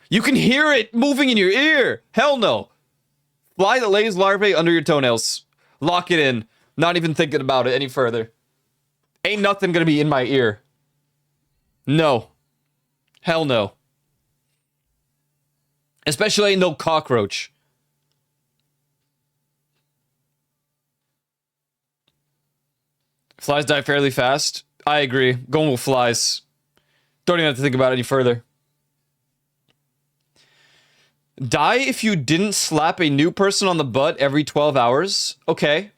You can hear it moving in your ear. Hell no. Fly that lays larvae under your toenails. Lock it in. Not even thinking about it any further. Ain't nothing gonna be in my ear. No. Hell no. Especially no cockroach. Flies die fairly fast. I agree. Going with flies. Don't even have to think about it any further. Die if you didn't slap a new person on the butt every 12 hours. Okay.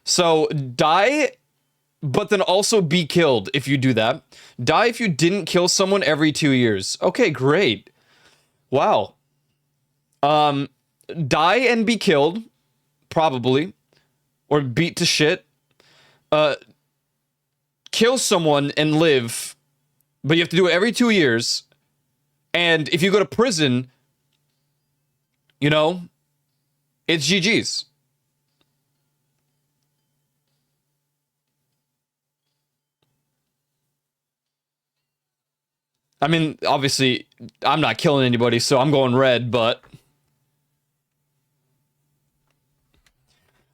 So die, but then also be killed if you do that. Die if you didn't kill someone every 2 years. Okay, great. Wow. Die and be killed, probably. Or beat to shit. Kill someone and live, but you have to do it every 2 years. And if you go to prison, you know, it's GG's. I mean, obviously, I'm not killing anybody, so I'm going red, but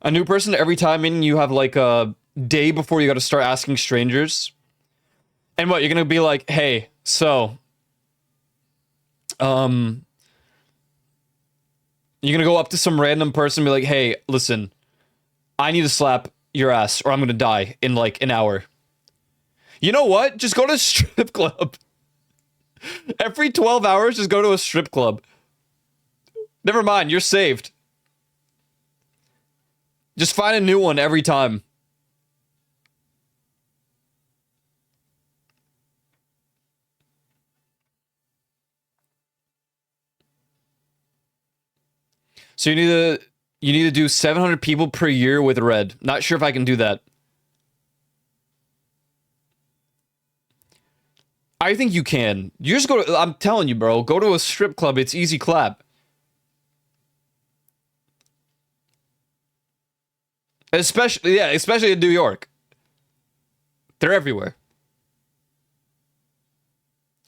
a new person every time, meaning you have like a day before you got to start asking strangers. And what, you're going to be like, hey, so, you're going to go up to some random person and be like, hey, listen, I need to slap your ass or I'm going to die in like an hour. You know what? Just go to a strip club. Every 12 hours, just go to a strip club. Never mind, you're saved. Just find a new one every time. So you need to do 700 people per year with red. Not sure if I can do that. I think you can. You just go to, I'm telling you, bro, go to a strip club. It's easy clap. Especially in New York. They're everywhere.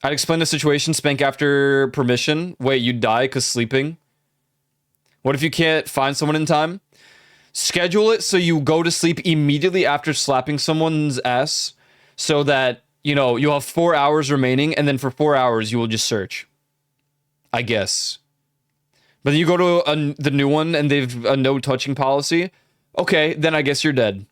I'd explain the situation, spank after permission. Wait, you die because sleeping? What if you can't find someone in time? Schedule it so you go to sleep immediately after slapping someone's ass so that, you know, you'll have 4 hours remaining, and then for 4 hours you will just search. I guess. But then you go to the new one and they've a no touching policy. Okay, then I guess you're dead.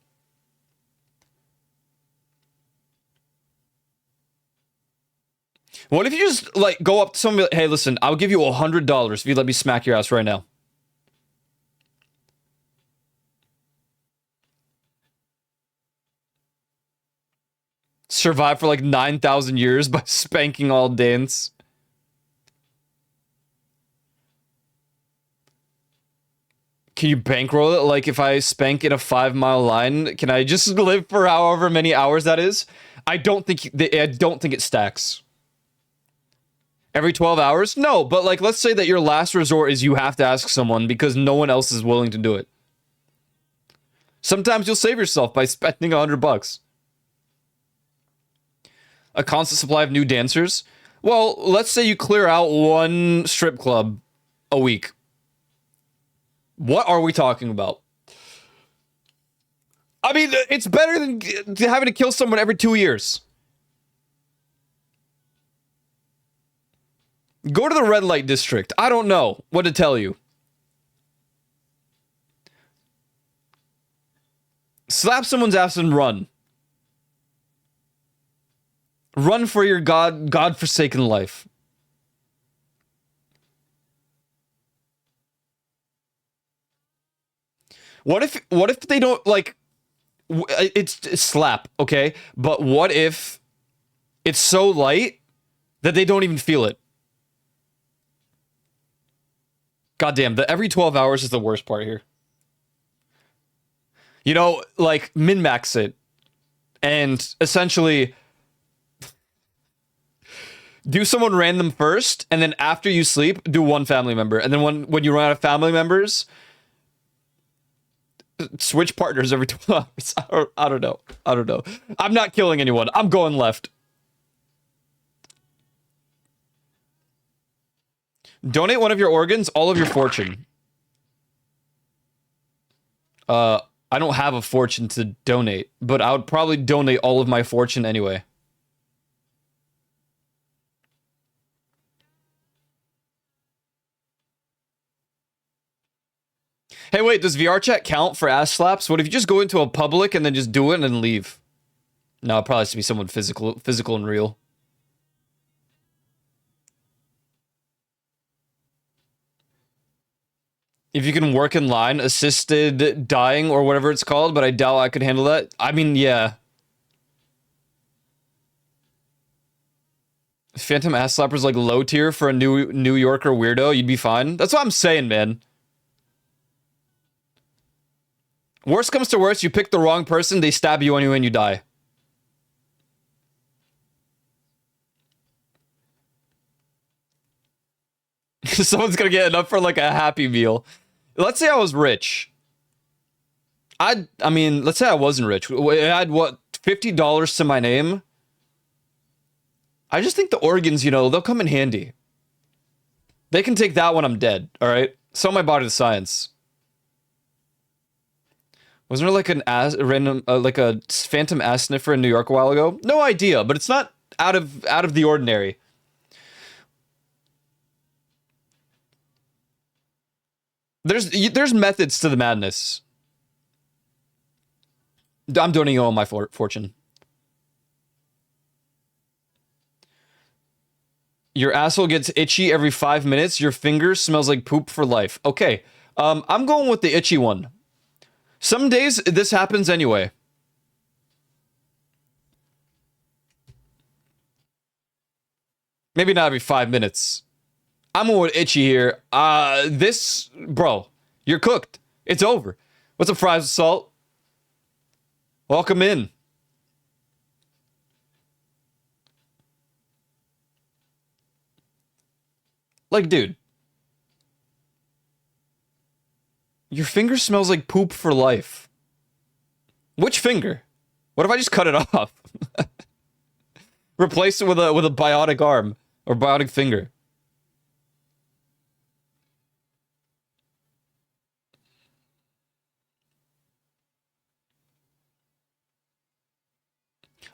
What if you just like go up to someone and be like, hey, listen, I'll give you $100 if you let me smack your ass right now. Survive for like 9,000 years by spanking all dance. Can you bankroll it? Like if I spank in a 5-mile line, can I just live for however many hours that is? I don't think it stacks. Every 12 hours? No, but like let's say that your last resort is you have to ask someone because no one else is willing to do it. Sometimes you'll save yourself by spending $100. A constant supply of new dancers? Well, let's say you clear out one strip club a week. What are we talking about? I mean, it's better than having to kill someone every 2 years. Go to the red light district. I don't know what to tell you. Slap someone's ass and run. Run for your God-forsaken life. What if they don't like it's slap, okay? But what if it's so light that they don't even feel it? Goddamn, the every 12 hours is the worst part here. You know, like min-max it and essentially do someone random first, and then after you sleep, do one family member. And then when you run out of family members, switch partners every 12 hours. I don't know. I'm not killing anyone. I'm going left. Donate one of your organs, all of your fortune. I don't have a fortune to donate, but I would probably donate all of my fortune anyway. Hey, wait, does VR chat count for ass slaps? What if you just go into a public and then just do it and then leave? No, it probably has to be someone physical and real. If you can work in line, assisted dying or whatever it's called, but I doubt I could handle that. I mean, yeah. Phantom ass slapper's like low tier for a New Yorker weirdo. You'd be fine. That's what I'm saying, man. Worst comes to worst, you pick the wrong person, they stab you anyway and you die. Someone's gonna get enough for like a Happy Meal. Let's say I was rich. I mean, let's say I wasn't rich. I had what, $50 to my name? I just think the organs, you know, they'll come in handy. They can take that when I'm dead, all right? Sell my body to science. Wasn't there like an ass, random, like a phantom ass sniffer in New York a while ago? No idea, but it's not out of the ordinary. There's methods to the madness. I'm donating all my fortune. Your asshole gets itchy every 5 minutes. Your finger smells like poop for life. Okay, I'm going with the itchy one. Some days this happens anyway. Maybe not every 5 minutes. I'm going with itchy here. Bro, you're cooked. It's over. What's up, fries with salt? Welcome in. Like, dude. Your finger smells like poop for life. Which finger? What if I just cut it off? Replace it with a biotic arm or biotic finger.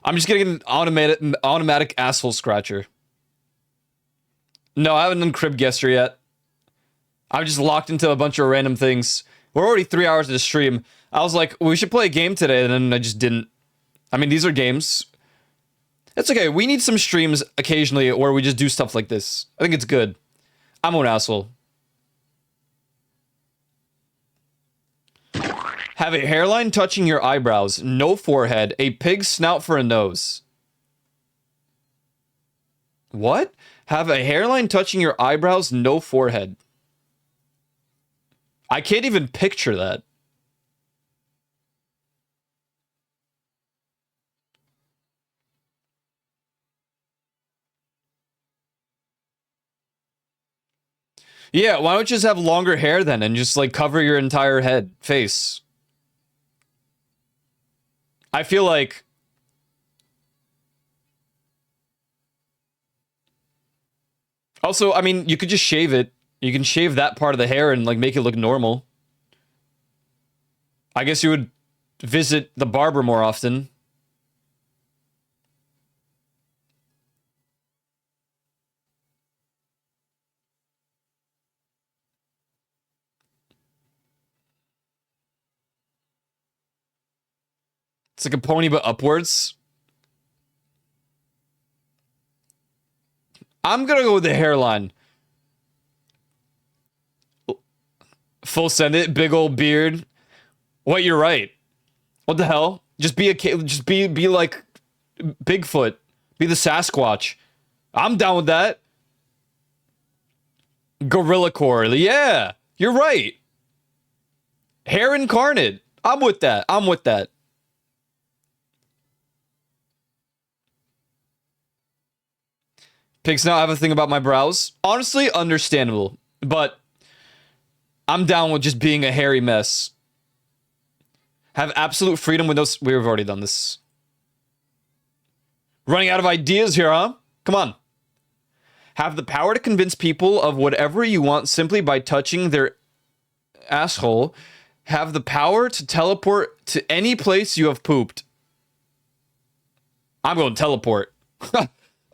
I'm just getting an automatic asshole scratcher. No, I haven't done crib guesser yet. I'm just locked into a bunch of random things. We're already 3 hours into stream. I was like, we should play a game today, and then I just didn't. I mean, these are games. It's okay. We need some streams occasionally where we just do stuff like this. I think it's good. I'm an asshole. Have a hairline touching your eyebrows, no forehead, a pig's snout for a nose. What? Have a hairline touching your eyebrows, no forehead. I can't even picture that. Yeah, why don't you just have longer hair then and just like cover your entire head, face? I feel like also, I mean, you could just shave it. You can shave that part of the hair and like make it look normal. I guess you would visit the barber more often. It's like a pony but upwards. I'm gonna go with the hairline. Full send it, big old beard. What, you're right. What the hell? Just be like Bigfoot. Be the Sasquatch. I'm down with that. Gorilla core. Yeah, you're right. Hair incarnate. I'm with that. I'm with that. Pigs now have a thing about my brows. Honestly, understandable. But I'm down with just being a hairy mess. Have absolute freedom with those. We've already done this. Running out of ideas here, huh? Come on. Have the power to convince people of whatever you want simply by touching their asshole. Have the power to teleport to any place you have pooped. I'm going to teleport.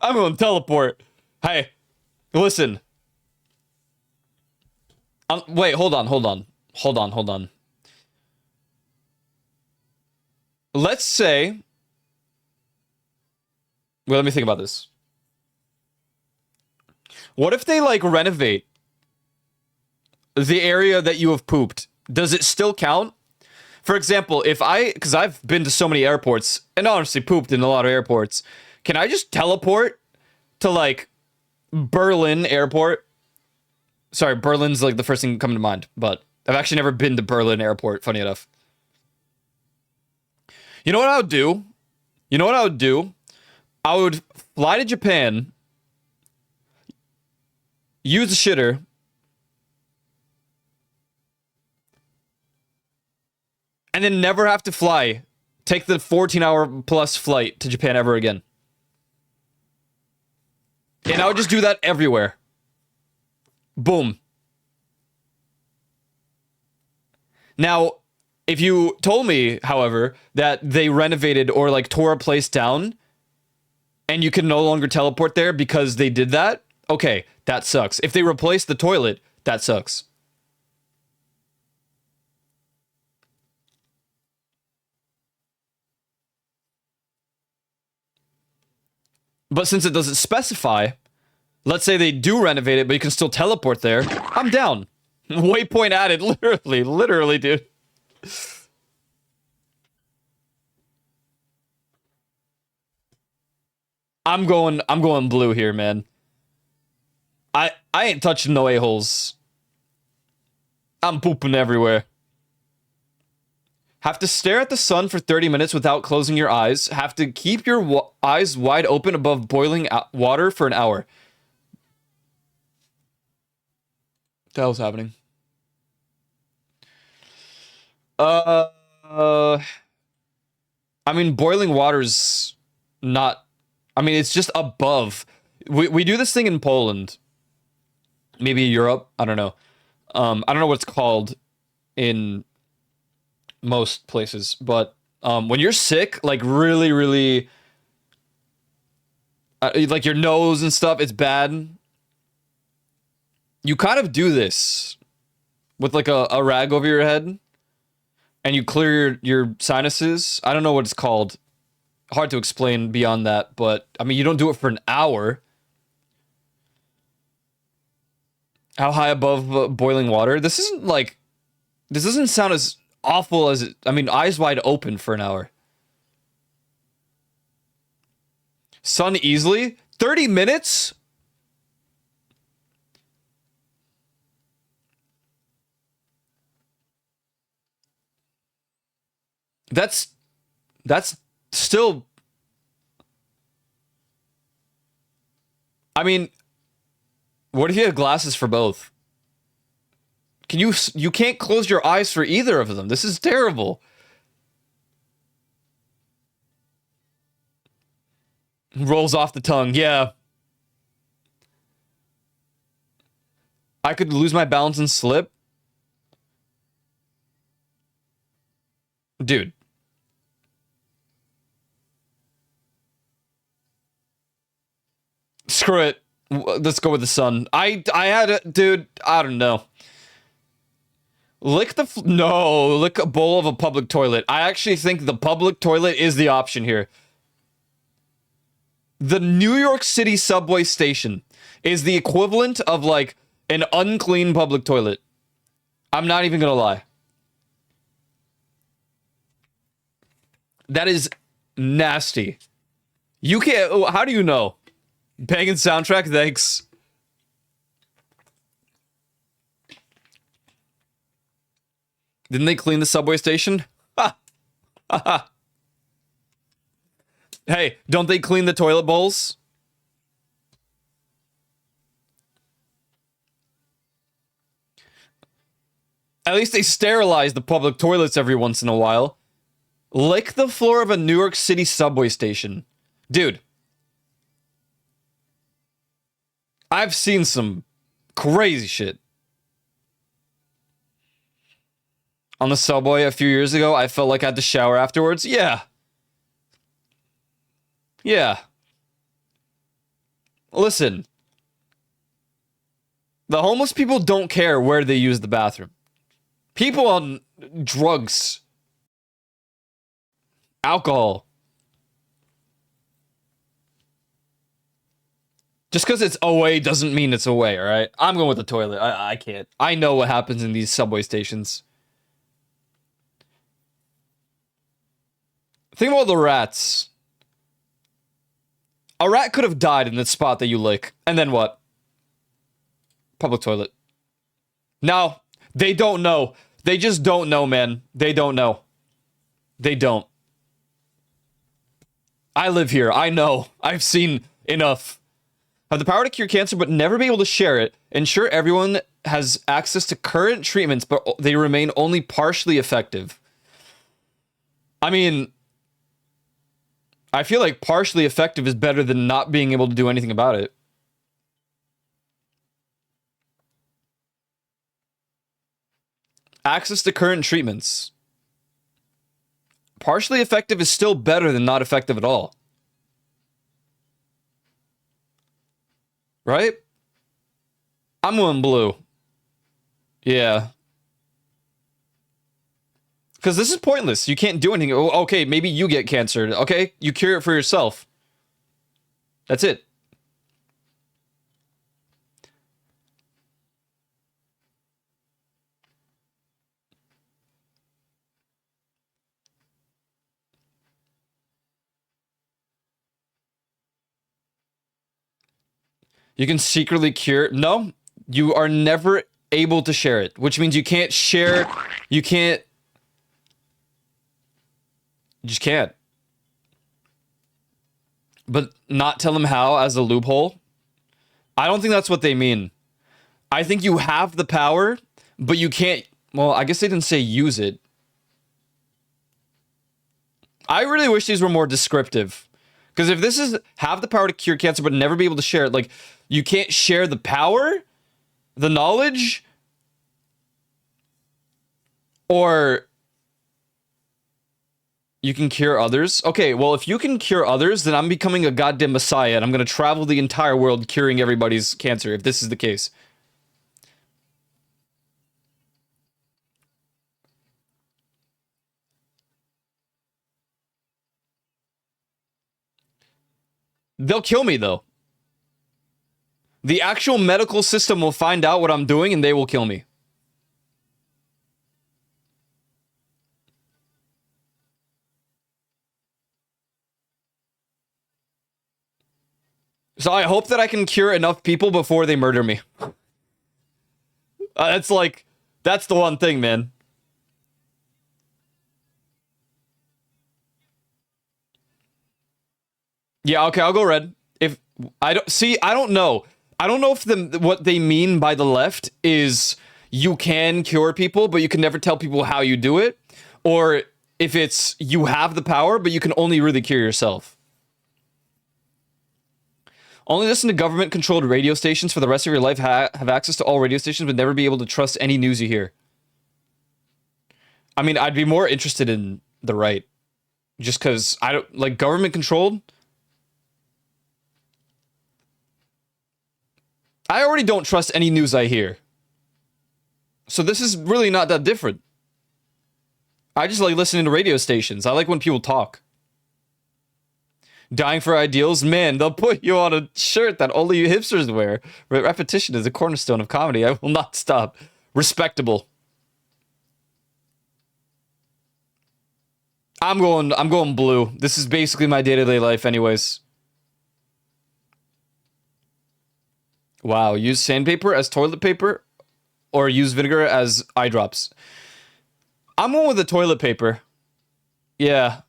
I'm going to teleport. Hey, listen. Wait, hold on. Hold on, hold on. Let's say. Well, let me think about this. What if they like renovate the area that you have pooped? Does it still count? For example, because I've been to so many airports and honestly pooped in a lot of airports, can I just teleport to like Berlin airport? Sorry, Berlin's like the first thing coming to mind, but I've actually never been to Berlin airport, funny enough. You know what I would do? You know what I would do? I would fly to Japan, use the shitter, and then never have to fly. Take the 14-hour plus flight to Japan ever again. And I would just do that everywhere. Boom. Now, if you told me, however, that they renovated or like tore a place down and you can no longer teleport there because they did that, okay, that sucks. If they replaced the toilet, that sucks. But since it doesn't specify, let's say they do renovate it, but you can still teleport there, I'm down. Waypoint added, literally, dude. I'm going blue here, man. I ain't touching no a-holes. I'm pooping everywhere. Have to stare at the sun for 30 minutes without closing your eyes. Have to keep your eyes wide open above boiling water for an hour. What the hell's happening? I mean, boiling water's not. I mean, it's just above. We do this thing in Poland, maybe Europe. I don't know. I don't know what it's called in most places, but when you're sick, like really, really, like your nose and stuff, it's bad. You kind of do this with like a rag over your head, and you clear your sinuses. I don't know what it's called. Hard to explain beyond that, but I mean, you don't do it for an hour. How high above boiling water? This doesn't sound as awful as it. I mean, eyes wide open for an hour. Sun easily? 30 minutes? That's still. I mean, what if you have glasses for both? You can't close your eyes for either of them. This is terrible. Rolls off the tongue. Yeah. I could lose my balance and slip. Dude. Screw it. Let's go with the sun. I had it, dude. I don't know. Lick a bowl of a public toilet. I actually think the public toilet is the option here. The New York City subway station is the equivalent of like an unclean public toilet. I'm not even gonna lie. That is nasty. You can't. How do you know? Banging soundtrack, thanks. Didn't they clean the subway station? Ha! Ha ha! Hey, don't they clean the toilet bowls? At least they sterilize the public toilets every once in a while. Lick the floor of a New York City subway station. Dude. I've seen some crazy shit. On the subway a few years ago, I felt like I had to shower afterwards. Yeah. Yeah. Listen. The homeless people don't care where they use the bathroom. People on drugs, alcohol. Just because it's away doesn't mean it's away, all right? I'm going with the toilet. I can't. I know what happens in these subway stations. Think about the rats. A rat could have died in the spot that you lick. And then what? Public toilet. No, they don't know. They just don't know, man. They don't know. They don't. I live here. I know. I've seen enough. Have the power to cure cancer, but never be able to share it. Ensure everyone has access to current treatments, but they remain only partially effective. I mean, I feel like partially effective is better than not being able to do anything about it. Access to current treatments. Partially effective is still better than not effective at all. Right? I'm going blue. Yeah. Because this is pointless. You can't do anything. Okay, maybe you get cancer. Okay, you cure it for yourself. That's it. You can secretly cure. No, you are never able to share it, which means you can't share. You can't. You just can't. But not tell them how as a loophole? I don't think that's what they mean. I think you have the power, but you can't. Well, I guess they didn't say use it. I really wish these were more descriptive. Because if this is have the power to cure cancer, but never be able to share it, like, you can't share the power, the knowledge, or you can cure others. Okay, well, if you can cure others, then I'm becoming a goddamn messiah, and I'm going to travel the entire world curing everybody's cancer, if this is the case. They'll kill me, though. The actual medical system will find out what I'm doing, and they will kill me. So I hope that I can cure enough people before they murder me. That's like, that's the one thing, man. Yeah, okay, I'll go red. If I don't see, I don't know. I don't know if what they mean by the left is you can cure people, but you can never tell people how you do it, or if it's you have the power, but you can only really cure yourself. Only listen to government-controlled radio stations for the rest of your life. Have access to all radio stations, but never be able to trust any news you hear. I mean, I'd be more interested in the right, just because I don't like government-controlled. I already don't trust any news I hear. So this is really not that different. I just like listening to radio stations. I like when people talk. Dying for ideals? Man, they'll put you on a shirt that only you hipsters wear. Repetition is a cornerstone of comedy. I will not stop. Respectable. I'm going blue. This is basically my day-to-day life anyways. Wow, use sandpaper as toilet paper or use vinegar as eye drops. I'm going with the toilet paper. Yeah.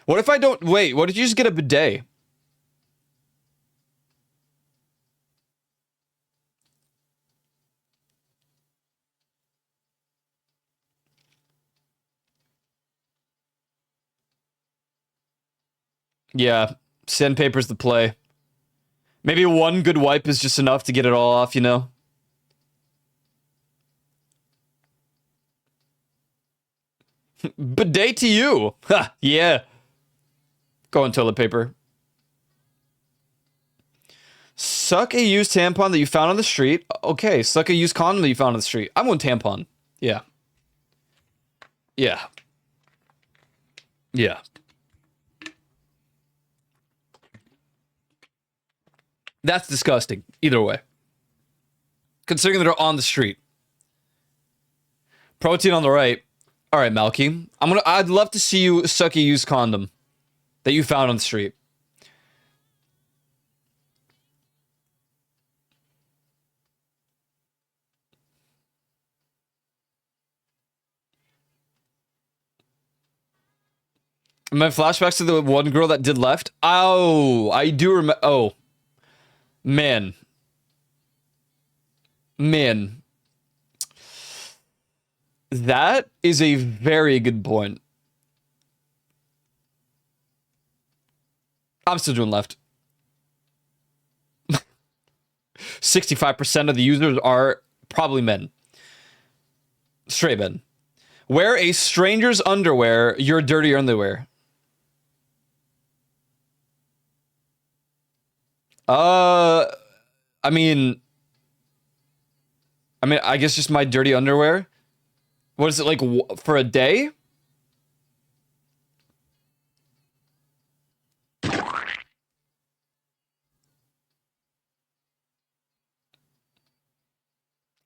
What if I don't... Wait, what if you just get a bidet? Yeah, sandpaper's the play. Maybe one good wipe is just enough to get it all off, you know? Bidet to you! Ha, yeah. Go on toilet paper. Suck a used tampon that you found on the street. Okay, suck a used condom that you found on the street. I'm going tampon. Yeah. Yeah. Yeah. That's disgusting. Either way. Considering that they're on the street. Protein on the right. All right, Malky. I'd love to see you suck a used condom that you found on the street. My flashbacks to the one girl that did left. Oh, I do remember. Oh, man. Man. That is a very good point. I'm still doing left. 65% of the users are probably men. Straight men. Wear a stranger's underwear, your dirty underwear. I mean, I guess just my dirty underwear. What is it like for a day?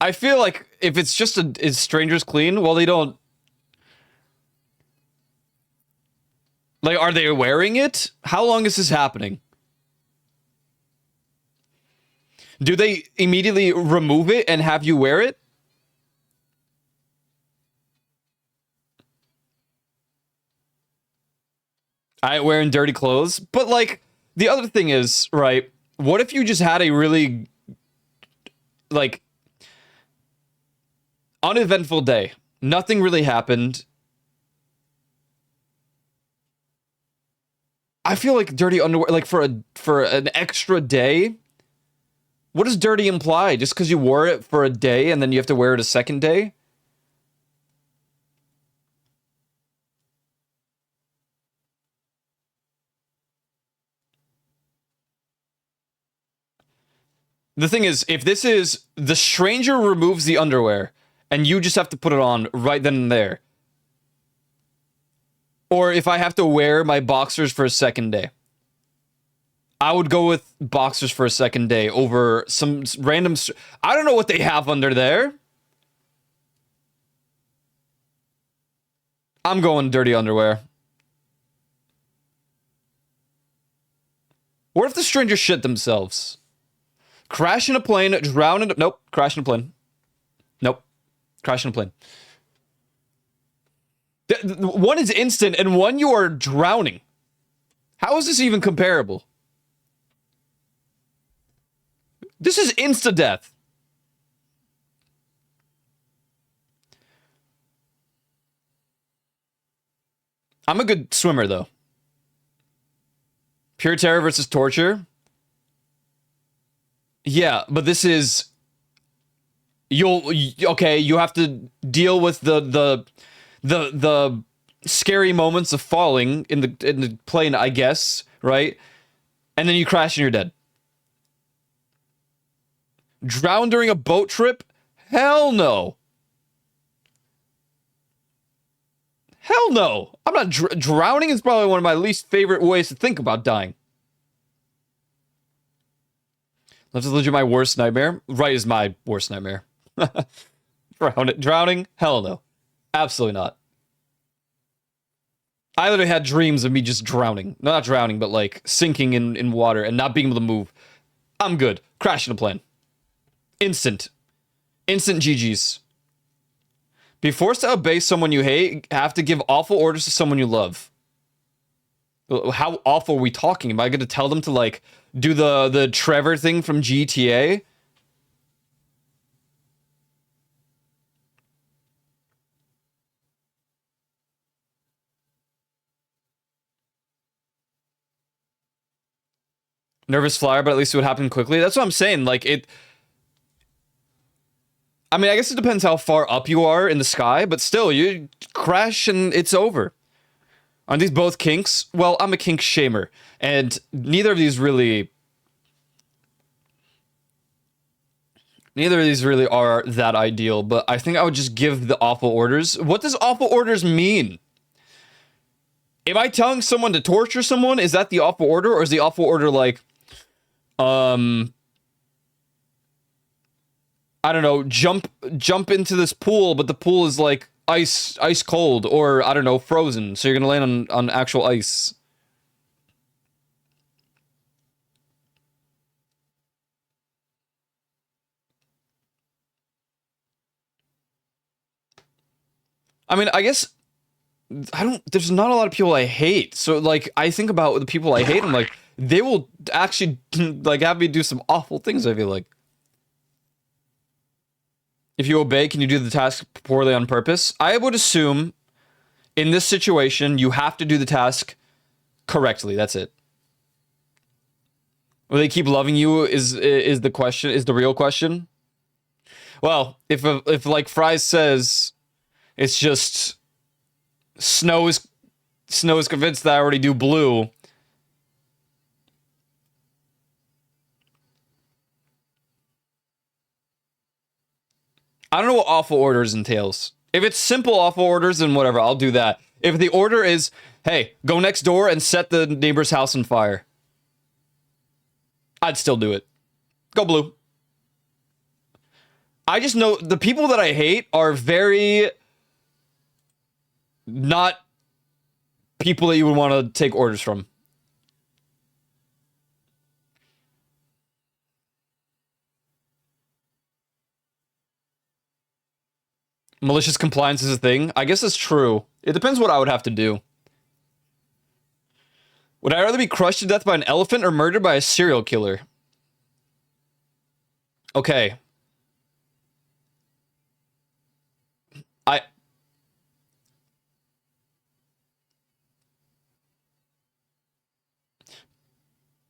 I feel like if it's just is strangers clean, well, they don't. Like, are they wearing it? How long is this happening? Do they immediately remove it and have you wear it? I ain't wearing dirty clothes. But, like, the other thing is, right, what if you just had a really, like, uneventful day? Nothing really happened. I feel like dirty underwear, like, for an extra day. What does dirty imply? Just because you wore it for a day and then you have to wear it a second day? The thing is, if this is the stranger removes the underwear and you just have to put it on right then and there, or if I have to wear my boxers for a second day, I would go with boxers for a second day over some random. I don't know what they have under there. I'm going dirty underwear. What if the stranger shit themselves? Crash in a plane, drown in a... Nope, crash in a plane. Nope, crash in a plane. One is instant and one you are drowning. How is this even comparable? This is insta-death. I'm a good swimmer, though. Pure terror versus torture. Yeah, but this is... Okay, you have to deal with the scary moments of falling in the plane, I guess, right? And then you crash and you're dead. Drown during a boat trip? Hell no. Hell no. I'm not drowning is probably one of my least favorite ways to think about dying. Left is legit my worst nightmare. Right is my worst nightmare. Drowning? Hell no. Absolutely not. I literally had dreams of me just drowning. Not drowning, but like sinking in water and not being able to move. I'm good. Crashing a plane. Instant GG's. Be forced to obey someone you hate, have to give awful orders to someone you love. How awful are we talking? Am I going to tell them to, like, do the Trevor thing from GTA? Nervous flyer, but at least it would happen quickly. That's what I'm saying. Like, it... I mean, I guess it depends how far up you are in the sky, but still, you crash and it's over. Aren't these both kinks? Well, I'm a kink shamer, and neither of these really... Neither of these really are that ideal, but I think I would just give the awful orders. What does awful orders mean? Am I telling someone to torture someone? Is that the awful order? Or is the awful order like, I don't know, jump into this pool, but the pool is like ice cold, or I don't know, frozen, so you're gonna land on actual ice. I mean, I guess there's not a lot of people I hate. So like I think about the people I hate, I'm like, they will actually like have me do some awful things, I feel like. If you obey, can you do the task poorly on purpose? I would assume in this situation you have to do the task correctly. That's it. Will they keep loving you is the question, is the real question. Well, if like Fries says, it's just Snow is convinced that I already do blue. I don't know what awful orders entails. If it's simple awful orders, then whatever, I'll do that. If the order is, hey, go next door and set the neighbor's house on fire, I'd still do it. Go blue. I just know the people that I hate are very not people that you would want to take orders from. Malicious compliance is a thing. I guess it's true. It depends what I would have to do. Would I rather be crushed to death by an elephant or murdered by a serial killer? Okay.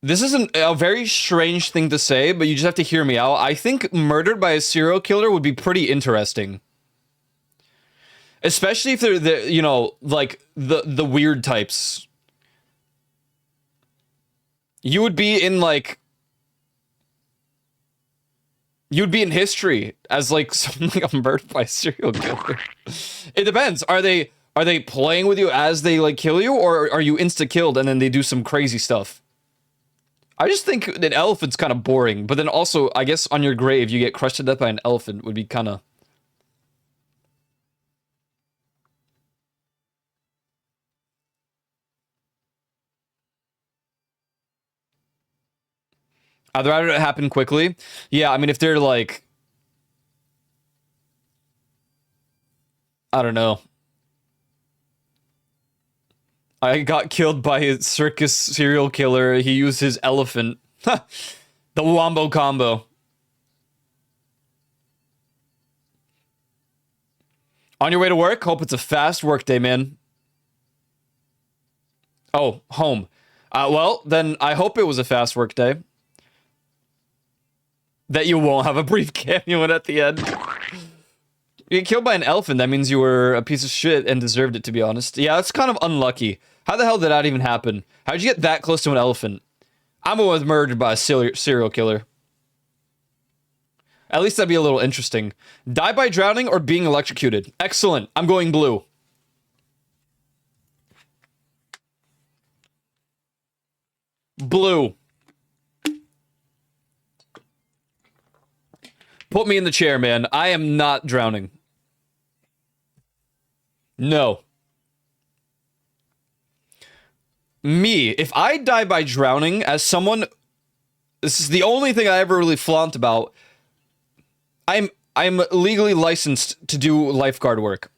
This is a very strange thing to say, but you just have to hear me out. I think murdered by a serial killer would be pretty interesting. Especially if they're the, you know, like the weird types. You would be in like you'd be in history as like something like murdered by a serial killer. It depends. Are they playing with you as they like kill you, or are you insta killed and then they do some crazy stuff? I just think an elephant's kind of boring, but then also I guess on your grave you get crushed to death by an elephant would be kind of. I'd rather it happen quickly. Yeah, I mean, if they're like, I don't know. I got killed by a circus serial killer. He used his elephant. The Wombo combo. On your way to work? Hope it's a fast work day, man. Oh, home. Well, then I hope it was a fast work day. That you won't have a brief cameo at the end. You get killed by an elephant, that means you were a piece of shit and deserved it, to be honest. Yeah, that's kind of unlucky. How the hell did that even happen? How'd you get that close to an elephant? I'm always murdered by a serial killer. At least that'd be a little interesting. Die by drowning or being electrocuted? Excellent. I'm going blue. Blue. Put me in the chair, man. I am not drowning. No. Me, if I die by drowning as someone, this is the only thing I ever really flaunt about. I'm legally licensed to do lifeguard work.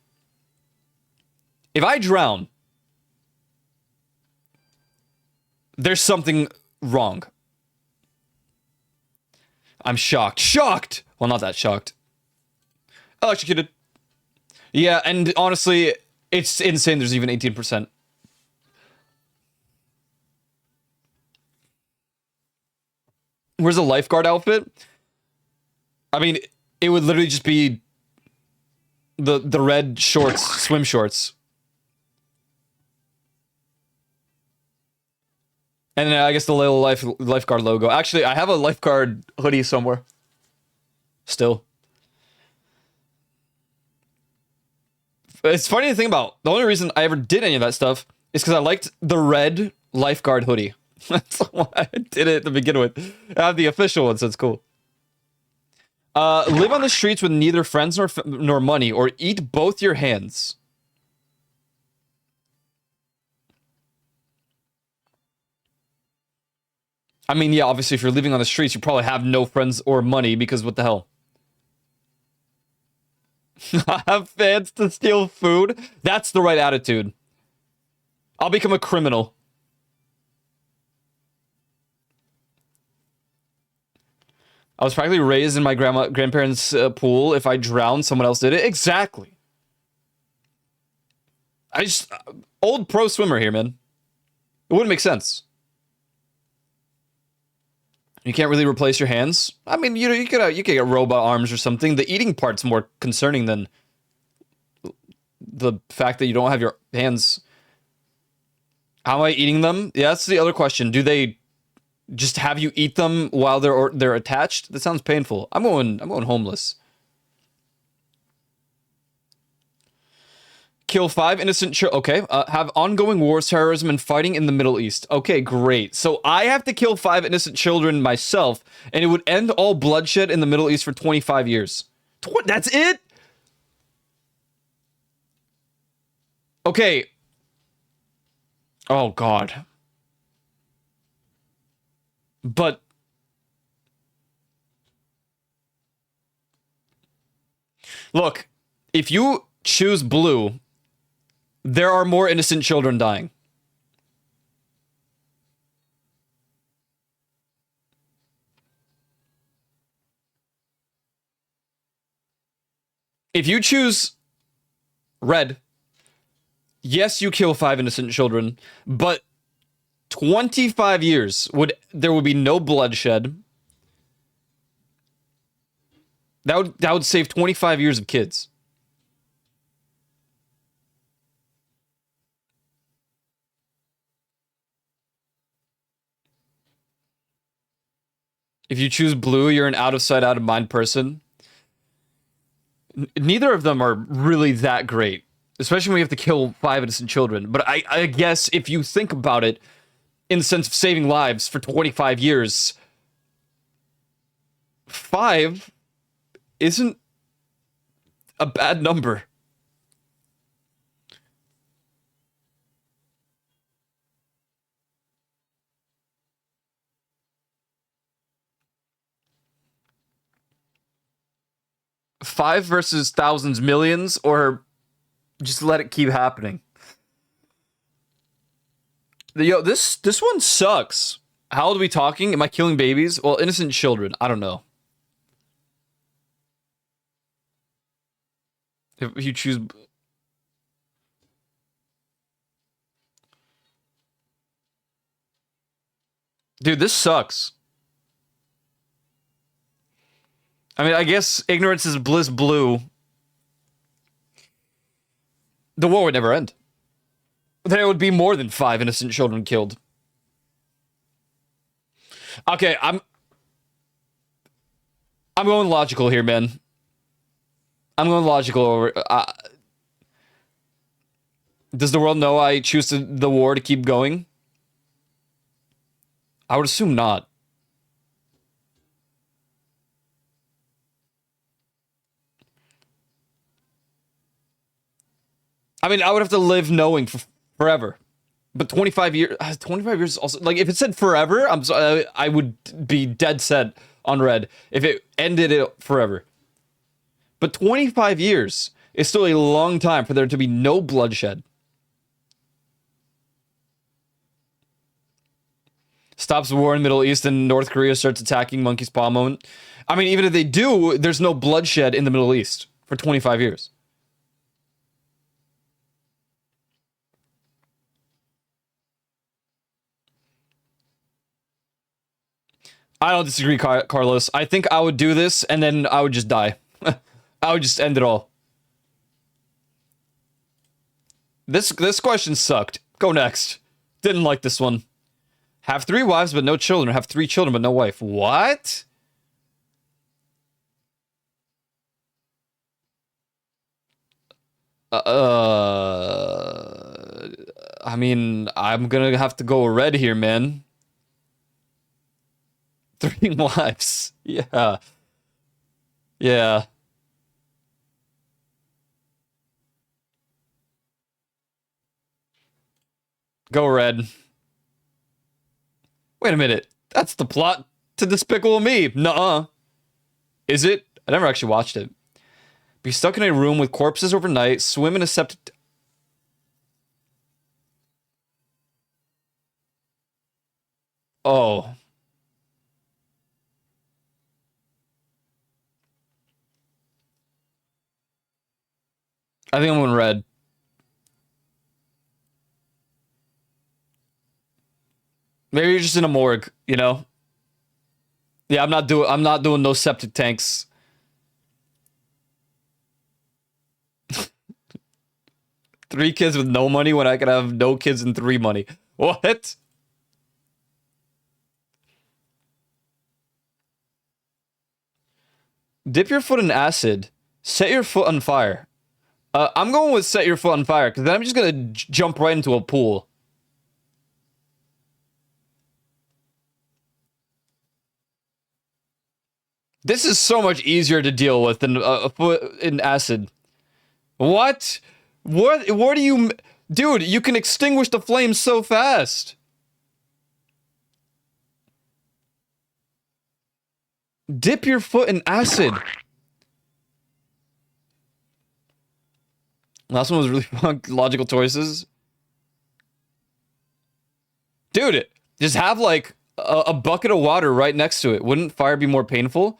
If I drown, there's something wrong. I'm shocked. Shocked! Well, not that shocked. Electrocuted. Yeah, and honestly, it's insane there's even 18%. Where's a lifeguard outfit? I mean, it would literally just be the red shorts, swim shorts. And then I guess the little lifeguard logo. Actually, I have a lifeguard hoodie somewhere. Still. It's funny to think about. The only reason I ever did any of that stuff is because I liked the red lifeguard hoodie. That's why I did it to begin with. I have the official one, so it's cool. Live on the streets with neither friends nor money, or eat both your hands. I mean, yeah, obviously, if you're living on the streets, you probably have no friends or money, because what the hell? Have fans to steal food? That's the right attitude. I'll become a criminal. I was practically raised in my grandparents' pool. If I drowned, someone else did it. Exactly. Old pro swimmer here, man. It wouldn't make sense. You can't really replace your hands. I mean, you could get robot arms or something. The eating part's more concerning than the fact that you don't have your hands. How am I eating them? Yeah, that's the other question. Do they just have you eat them while they're attached? That sounds painful. I'm going homeless. Kill 5 innocent children. Okay. Have ongoing wars, terrorism, and fighting in the Middle East. Okay, great. So I have to kill 5 innocent children myself, and it would end all bloodshed in the Middle East for 25 years. That's it? Okay. Oh, God. But look, if you choose blue, there are more innocent children dying. If you choose red, yes, you kill 5 innocent children, but 25 years there would be no bloodshed. That would save 25 years of kids. If you choose blue, you're an out of sight, out of mind person. Neither of them are really that great, especially when you have to kill 5 innocent children. But I guess if you think about it in the sense of saving lives for 25 years, 5 isn't a bad number. Five versus thousands, millions, or just let it keep happening. Yo, this one sucks. How old are we talking? Am I killing babies? Well, innocent children. I don't know. If you choose... Dude, this sucks. I mean, I guess ignorance is bliss blue. The war would never end. There would be more than 5 innocent children killed. Okay, I'm going logical here, man. I'm going logical over... does the world know I choose the war to keep going? I would assume not. I mean, I would have to live knowing forever. But 25 years... 25 years is also... Like, if it said forever, I would be dead set on red. If it ended it forever. But 25 years is still a long time for there to be no bloodshed. Stops the war in the Middle East and North Korea starts attacking Monkey's Paw moment. I mean, even if they do, there's no bloodshed in the Middle East for 25 years. I don't disagree, Carlos. I think I would do this, and then I would just die. I would just end it all. This question sucked. Go next. Didn't like this one. Have 3 wives but no children. Have 3 children but no wife. What? I mean, I'm gonna have to go red here, man. Three lives. Yeah. Yeah. Go red. Wait a minute. That's the plot to Despicable Me. Nuh-uh. Is it? I never actually watched it. Be stuck in a room with corpses overnight, swim in a septic... Oh. I think I'm going red. Maybe you're just in a morgue, you know? Yeah, I'm not doing no septic tanks. Three kids with no money when I could have no kids and three money. What? Dip your foot in acid. Set your foot on fire. I'm going with set your foot on fire, because then I'm just gonna jump right into a pool. This is so much easier to deal with than a foot in acid. What? What do you... Dude, you can extinguish the flames so fast. Dip your foot in acid. Last one was really fun. Logical choices. Dude, just have like a bucket of water right next to it. Wouldn't fire be more painful?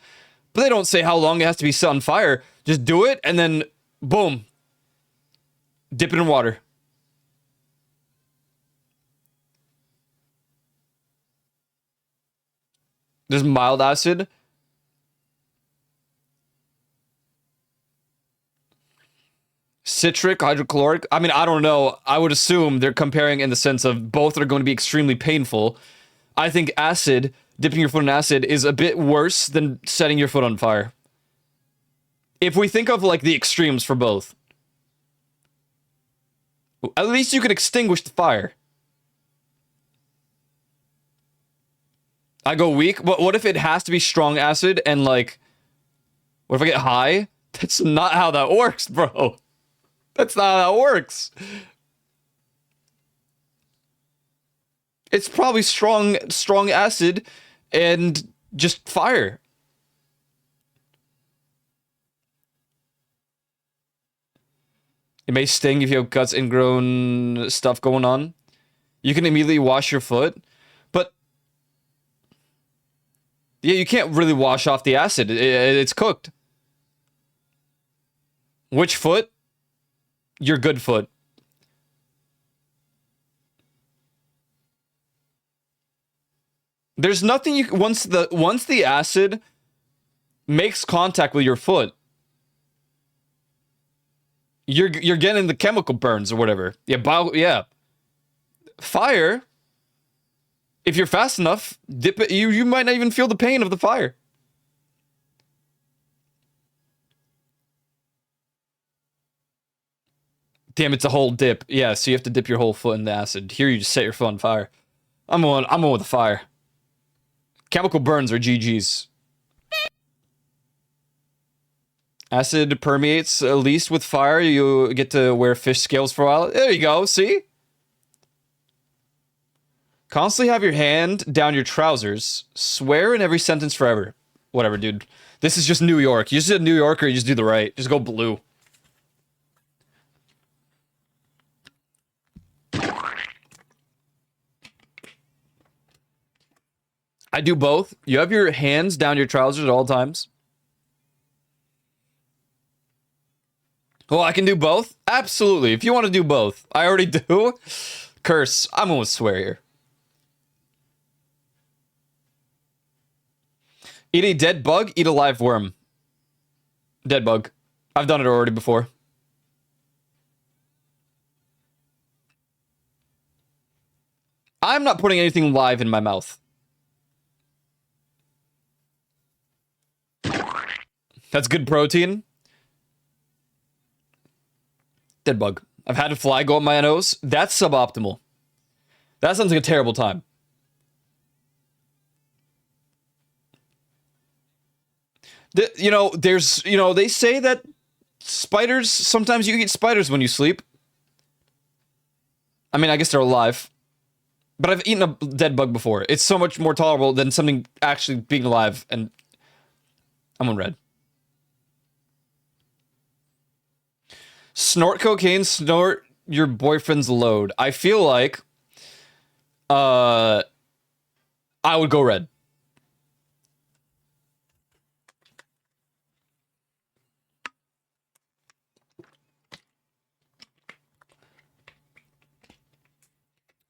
But they don't say how long it has to be set on fire. Just do it and then boom. Dip it in water. There's mild acid. Citric, hydrochloric. I mean, I don't know. I would assume they're comparing in the sense of both are going to be extremely painful. I think acid, dipping your foot in acid, is a bit worse than setting your foot on fire. If we think of like the extremes for both. At least you can extinguish the fire. I go weak. What if it has to be strong acid and like... What if I get high? That's not how that works, bro. That's not how that works. It's probably strong acid and just fire. It may sting if you have guts, ingrown stuff going on. You can immediately wash your foot, but yeah, you can't really wash off the acid. It's cooked. Which foot? Your good foot. There's nothing you once the acid makes contact with your foot, you're getting the chemical burns or whatever. Yeah. Fire. If you're fast enough, dip it. You might not even feel the pain of the fire. Damn, it's a whole dip. Yeah, so you have to dip your whole foot in the acid. Here, you just set your foot on fire. I'm on with the fire. Chemical burns are GG's. Acid permeates, at least with fire. You get to wear fish scales for a while. There you go, see? Constantly have your hand down your trousers. Swear in every sentence forever. Whatever, dude. This is just New York. You just a New Yorker, you just do the right. Just go blue. I do both. You have your hands down your trousers at all times. Well, I can do both? Absolutely. If you want to do both. I already do. Curse. I'm gonna swear here. Eat a dead bug, eat a live worm. Dead bug. I've done it already before. I'm not putting anything live in my mouth. That's good protein. Dead bug. I've had a fly go up my nose. That's suboptimal. That sounds like a terrible time. You know, there's, you know, they say that spiders, sometimes you get spiders when you sleep. I mean, I guess they're alive. But I've eaten a dead bug before. It's so much more tolerable than something actually being alive, and I'm on red. Snort cocaine, snort your boyfriend's load. I feel like I would go red.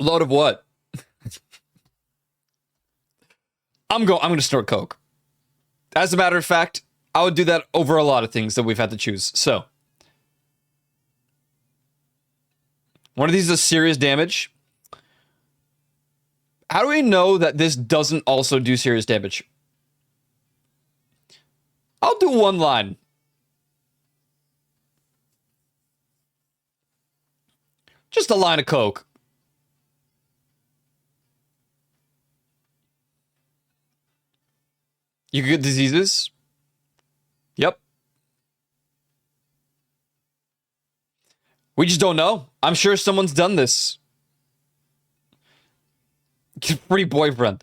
Load of what? I'm gonna snort coke. As a matter of fact, I would do that over a lot of things that we've had to choose. So, one of these is serious damage. How do we know that this doesn't also do serious damage? I'll do one line. Just a line of coke. You could get diseases. Yep. We just don't know. I'm sure someone's done this. Pretty boyfriend.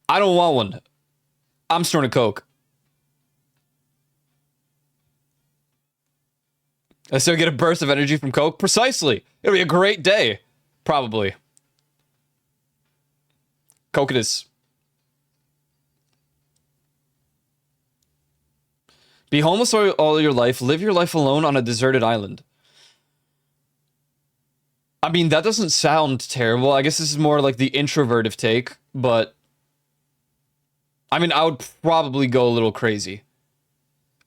I don't want one. I'm snorting coke. I still get a burst of energy from coke? Precisely. It'll be a great day. Probably. Coke it is. Be homeless all your life. Live your life alone on a deserted island. I mean, that doesn't sound terrible. I guess this is more like the introvertive take, but I mean, I would probably go a little crazy.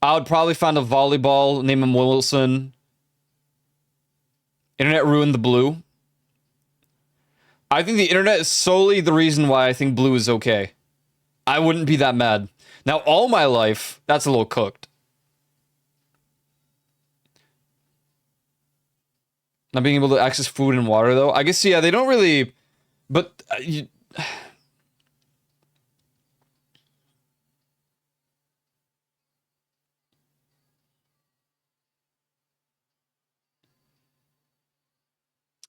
I would probably find a volleyball, name him Wilson. Internet ruined the blue. I think the internet is solely the reason why I think blue is okay. I wouldn't be that mad. Now, all my life, that's a little cooked. Not being able to access food and water, though. I guess, yeah, they don't really... But...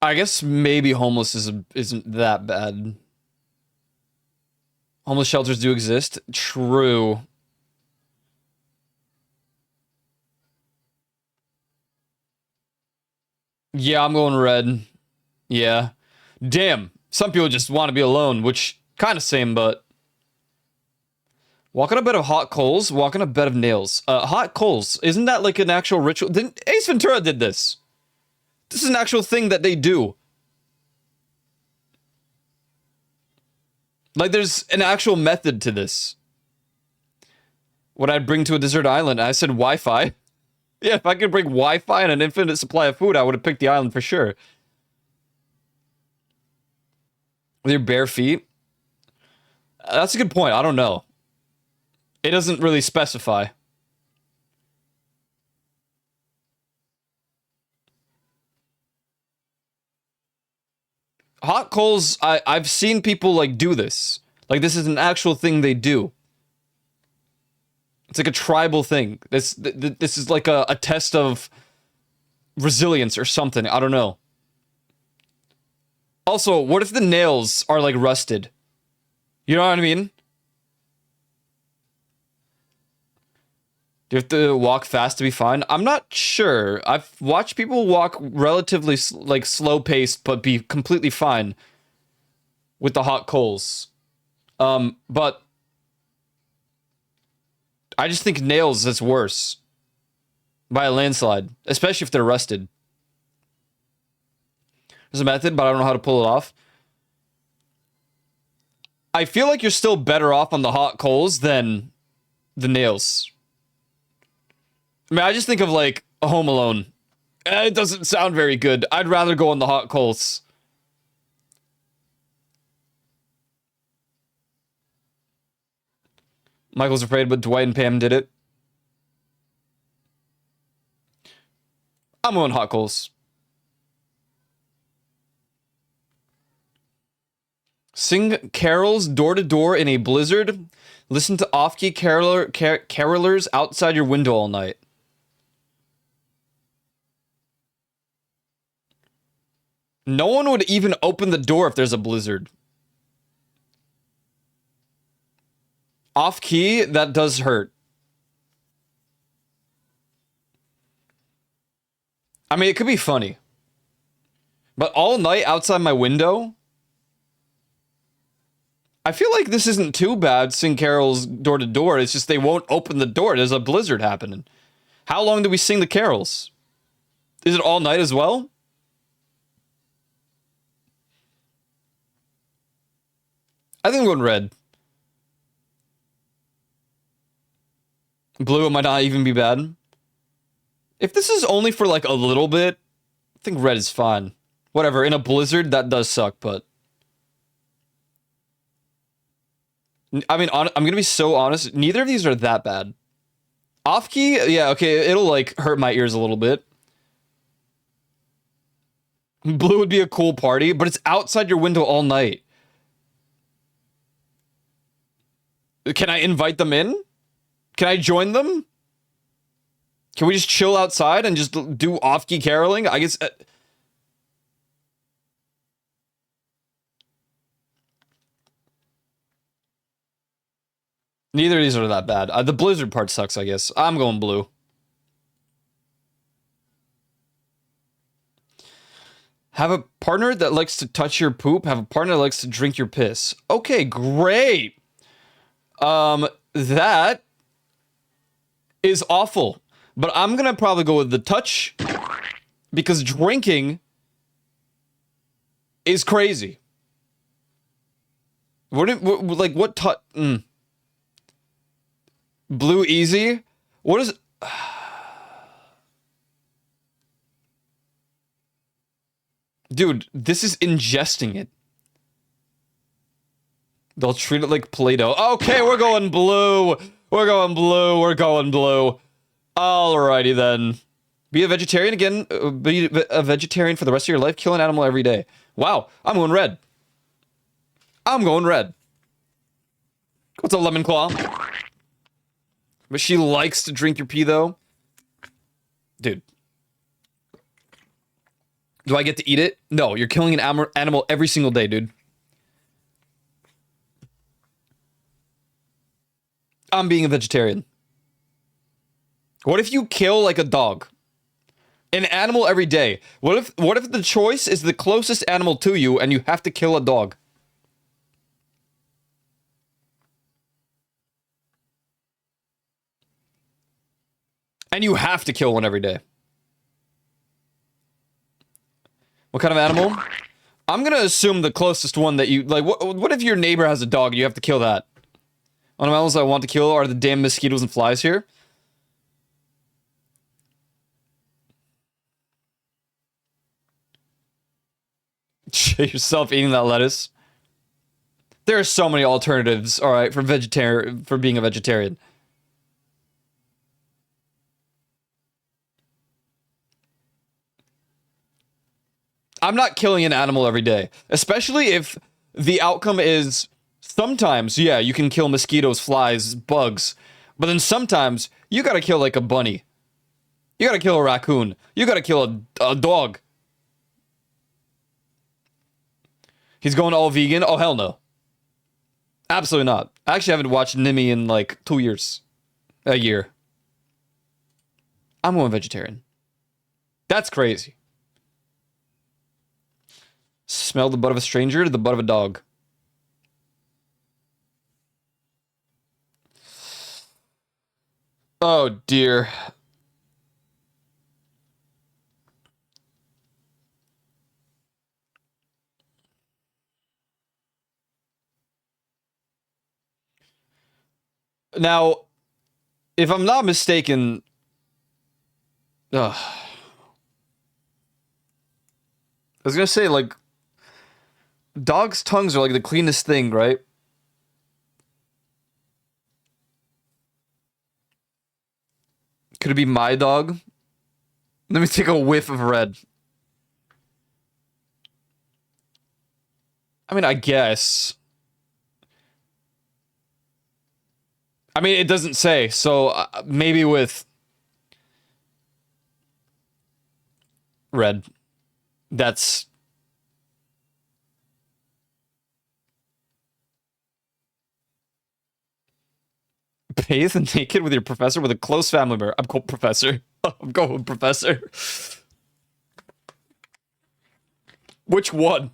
I guess maybe homeless isn't that bad. Homeless shelters do exist. True. Yeah, I'm going red. Yeah. Damn. Some people just want to be alone, which kind of same, but... Walk on a bed of hot coals, walk on a bed of nails. Hot coals, isn't that like an actual ritual? Ace Ventura did this. This is an actual thing that they do. Like, there's an actual method to this. What I'd bring to a desert island, I said Wi-Fi. Yeah, if I could bring Wi-Fi and an infinite supply of food, I would have picked the island for sure. With your bare feet? That's a good point. I don't know. It doesn't really specify. Hot coals, I've seen people, like, do this. Like, this is an actual thing they do. It's like a tribal thing. This is like a test of resilience or something. I don't know. Also, what if the nails are, like, rusted? You know what I mean? Do you have to walk fast to be fine? I'm not sure. I've watched people walk relatively, like, slow-paced, but be completely fine with the hot coals. But I just think nails is worse by a landslide, especially if they're rusted. There's a method, but I don't know how to pull it off. I feel like you're still better off on the hot coals than the nails. I mean, I just think of, like, a Home Alone. It doesn't sound very good. I'd rather go on the hot coals. Michael's afraid, but Dwight and Pam did it. I'm going hot coals. Sing carols door to door in a blizzard. Listen to off-key carolers outside your window all night. No one would even open the door if there's a blizzard. Off-key, that does hurt. I mean, it could be funny. But all night outside my window? I feel like this isn't too bad, sing carols door to door. It's just they won't open the door. There's a blizzard happening. How long do we sing the carols? Is it all night as well? I think I'm going red. Blue, it might not even be bad. If this is only for like a little bit, I think red is fine. Whatever, in a blizzard, that does suck, but... I mean, I'm gonna be so honest, neither of these are that bad. Off-key, yeah, okay, it'll like hurt my ears a little bit. Blue would be a cool party, but it's outside your window all night. Can I invite them in? Can I join them? Can we just chill outside and just do off-key caroling? I guess... Neither of these are that bad. The blizzard part sucks, I guess. I'm going blue. Have a partner that likes to touch your poop. Have a partner that likes to drink your piss. Okay, great. That is awful. But I'm going to probably go with the touch. Because drinking is crazy. What touch... Blue easy? What is... Dude, this is ingesting it. They'll treat it like Play-Doh. Okay, we're going blue. We're going blue. We're going blue. Alrighty then. Be a vegetarian again. Be a vegetarian for the rest of your life. Kill an animal every day. Wow, I'm going red. I'm going red. What's up, Lemon Claw? But she likes to drink your pee, though. Dude. Do I get to eat it? No, you're killing an animal every single day, dude. I'm being a vegetarian. What if you kill, like, a dog? An animal every day. What if the choice is the closest animal to you and you have to kill a dog? And you have to kill one every day. What kind of animal? I'm gonna assume the closest one that you... Like, what if your neighbor has a dog and you have to kill that? One of the animals I want to kill are the damn mosquitoes and flies here. Shit yourself eating that lettuce. There are so many alternatives, alright, for being a vegetarian. I'm not killing an animal every day, especially if the outcome is sometimes, yeah, you can kill mosquitoes, flies, bugs, but then sometimes you gotta kill like a bunny. You gotta kill a raccoon. You gotta kill a dog. He's going all vegan? Oh, hell no. Absolutely not. I actually haven't watched Nimmy in like 2 years. A year. I'm going vegetarian. That's crazy. Smell the butt of a stranger to the butt of a dog. Oh, dear. Now, if I'm not mistaken... I was gonna say, like... Dogs' tongues are like the cleanest thing, right? Could it be my dog? Let me take a whiff of red. I mean, I guess. I mean, it doesn't say, so maybe with red. That's... Bathe naked with your professor with a close family member. I'm going professor. I'm going professor. Which one?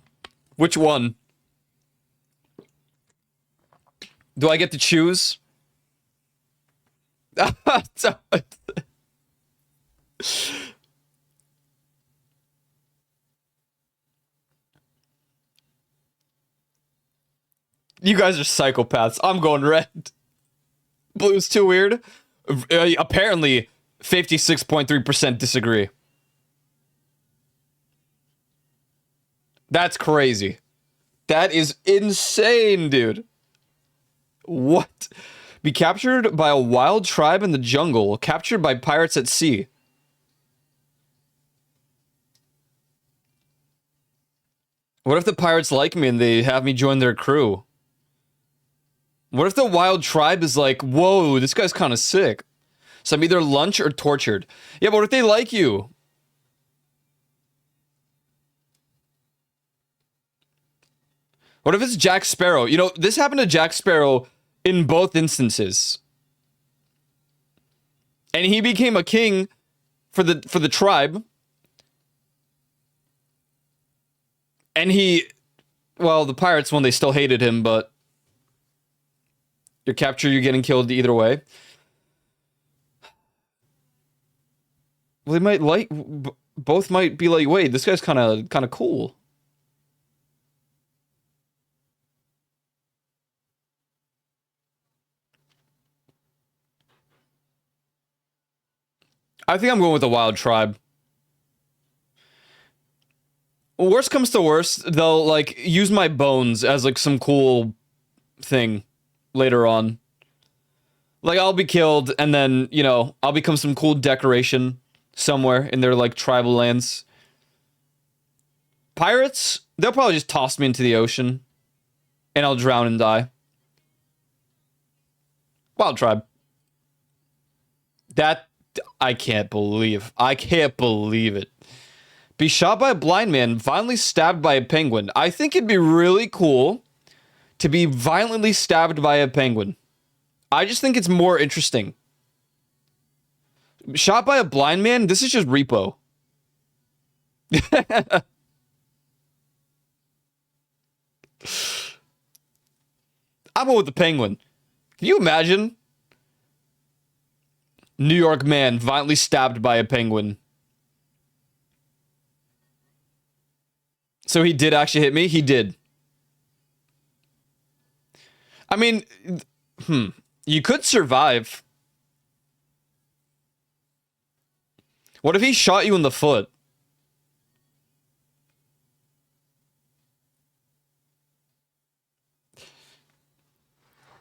Which one? Do I get to choose? You guys are psychopaths. I'm going red. Blue's too weird. Apparently, 56.3% disagree. That's crazy. That is insane, dude. What? Be captured by a wild tribe in the jungle, captured by pirates at sea. What if the pirates like me and they have me join their crew? What if the wild tribe is like, whoa, this guy's kind of sick. So I'm either lunch or tortured. Yeah, but what if they like you? What if it's Jack Sparrow? You know, this happened to Jack Sparrow in both instances. And he became a king for the tribe. And well, the pirates won, they still hated him, but you're captured, you're getting killed either way. Well, they might like, both might be like, wait, this guy's kind of cool. I think I'm going with the wild tribe. Worst comes to worst, they'll like use my bones as like some cool thing later on. Like I'll be killed and then, you know, I'll become some cool decoration somewhere in their like tribal lands. Pirates, they'll probably just toss me into the ocean and I'll drown and die. Wild tribe. That I can't believe. I can't believe it. Be shot by a blind man, violently stabbed by a penguin. I think it'd be really cool to be violently stabbed by a penguin. I just think it's more interesting. Shot by a blind man? This is just repo. I'm going with the penguin. Can you imagine? New York man violently stabbed by a penguin. So he did actually hit me? He did. I mean, you could survive. What if he shot you in the foot?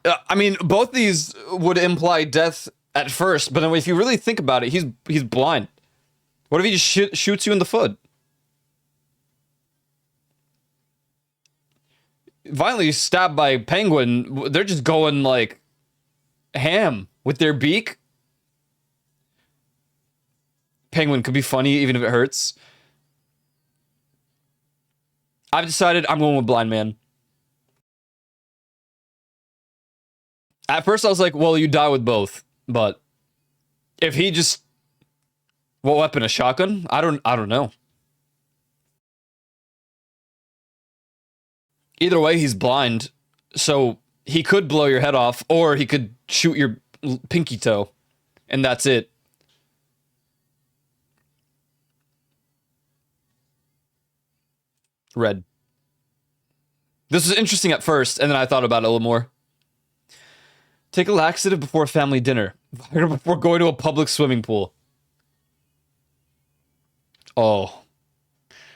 I mean, both these would imply death at first, but then if you really think about it, he's blind. What if he just shoots you in the foot? Violently stabbed by a penguin, they're just going like ham with their beak. Penguin could be funny even if it hurts. I've decided I'm going with blind man. At first I was like, well, you die with both, but if he just, what weapon, a shotgun? I don't know. Either way, he's blind, so he could blow your head off, or he could shoot your pinky toe, and that's it. Red. This was interesting at first, and then I thought about it a little more. Take a laxative before a family dinner. Before going to a public swimming pool. Oh.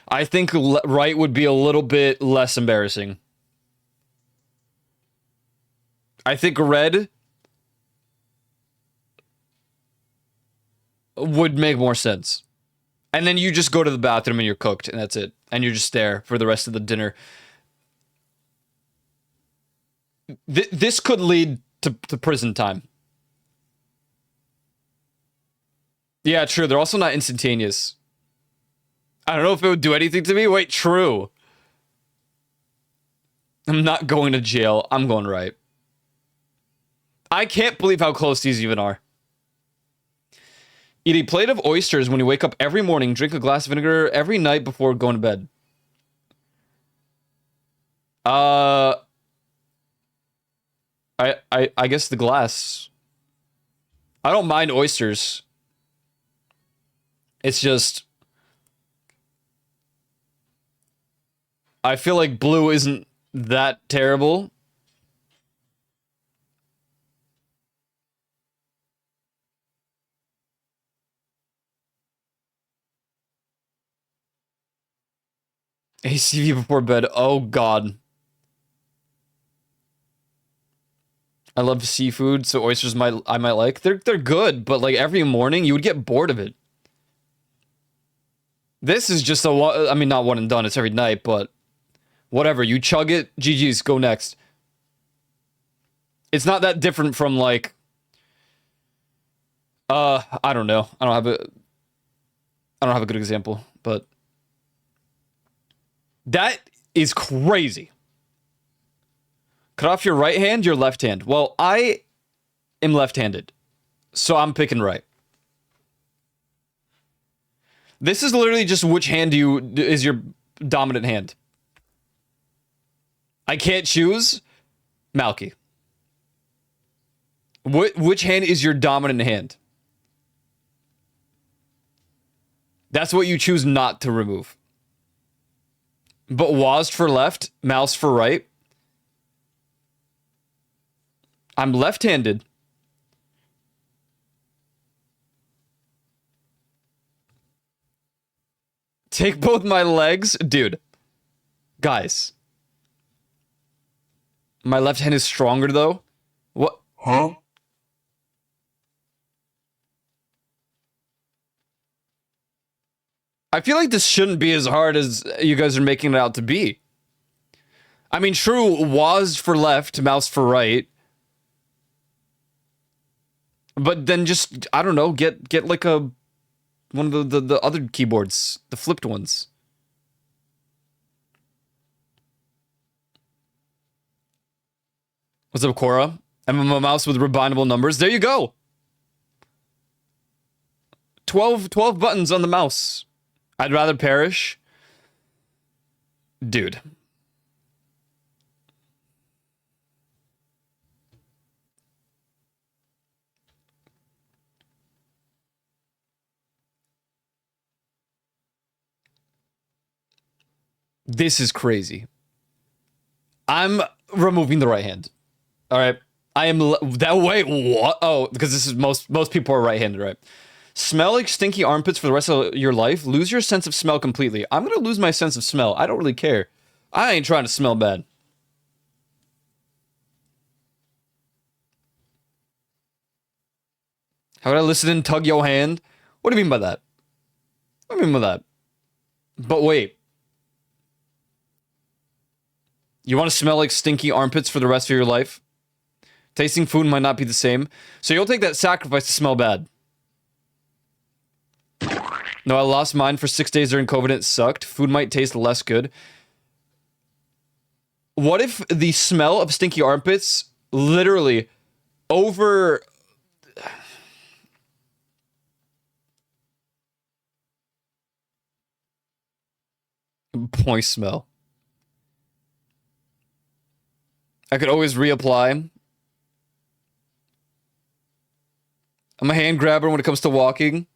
I think right would be a little bit less embarrassing. I think red would make more sense. And then you just go to the bathroom and you're cooked, and that's it. And you're just there for the rest of the dinner. This could lead to prison time. Yeah, true. They're also not instantaneous. I don't know if it would do anything to me. Wait, true. I'm not going to jail. I'm going right. I can't believe how close these even are. Eat a plate of oysters when you wake up every morning. Drink a glass of vinegar every night before going to bed. I guess the glass. I don't mind oysters. It's just I feel like blue isn't that terrible. ACV before bed. Oh god. I love seafood, so oysters I might like. They're good, but like every morning you would get bored of it. This is just I mean, not one and done. It's every night, but whatever. You chug it. GG's. Go next. It's not that different from like. I don't know. I don't have a good example, but that is crazy. Cut off your right hand, your left hand. Well, I am left-handed, so I'm picking right. This is literally just which hand is your dominant hand. I can't choose. Malky. Which hand is your dominant hand? That's what you choose not to remove. But WASD for left, mouse for right. I'm left-handed. Take both my legs. Dude. Guys. My left hand is stronger, though. What? Huh? I feel like this shouldn't be as hard as you guys are making it out to be. I mean, true, WASD for left, mouse for right. But then just, I don't know, get like one of the other keyboards, the flipped ones. What's up, Cora? MMO mouse with rebindable numbers. There you go. 12 buttons on the mouse. I'd rather perish. Dude. This is crazy. I'm removing the right hand. All right. I am that way. What? Oh, because this is most people are right-handed, right? Smell like stinky armpits for the rest of your life. Lose your sense of smell completely. I'm gonna lose my sense of smell. I don't really care. I ain't trying to smell bad. How would I listen and tug your hand? What do you mean by that? What do you mean by that? But wait. You want to smell like stinky armpits for the rest of your life? Tasting food might not be the same. So you'll take that sacrifice to smell bad. No, I lost mine for 6 days during COVID and it sucked. Food might taste less good. What if the smell of stinky armpits literally over... Point smell. I could always reapply. I'm a hand grabber when it comes to walking.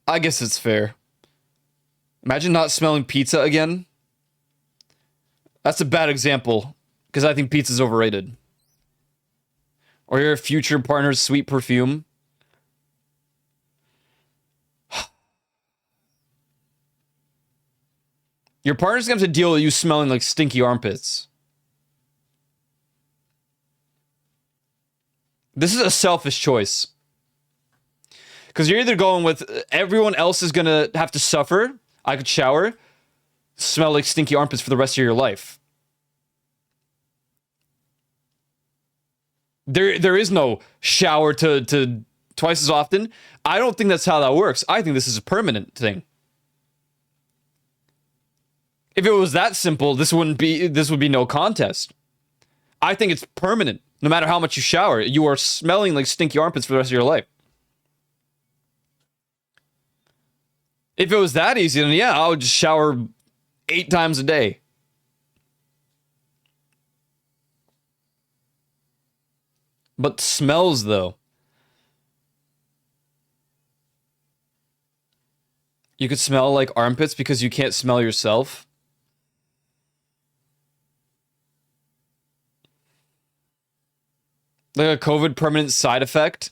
I guess it's fair. Imagine not smelling pizza again. That's a bad example, because I think pizza's overrated. Or your future partner's sweet perfume. Your partner's gonna have to deal with you smelling like stinky armpits. This is a selfish choice. Because you're either going with everyone else is gonna have to suffer. I could shower, smell like stinky armpits for the rest of your life. There is no shower to twice as often. I don't think that's how that works. I think this is a permanent thing. If it was that simple, this would be no contest. I think it's permanent. No matter how much you shower, you are smelling like stinky armpits for the rest of your life. If it was that easy, then yeah, I would just shower 8 times a day. But smells, though. You could smell like armpits because you can't smell yourself. Like a COVID permanent side effect.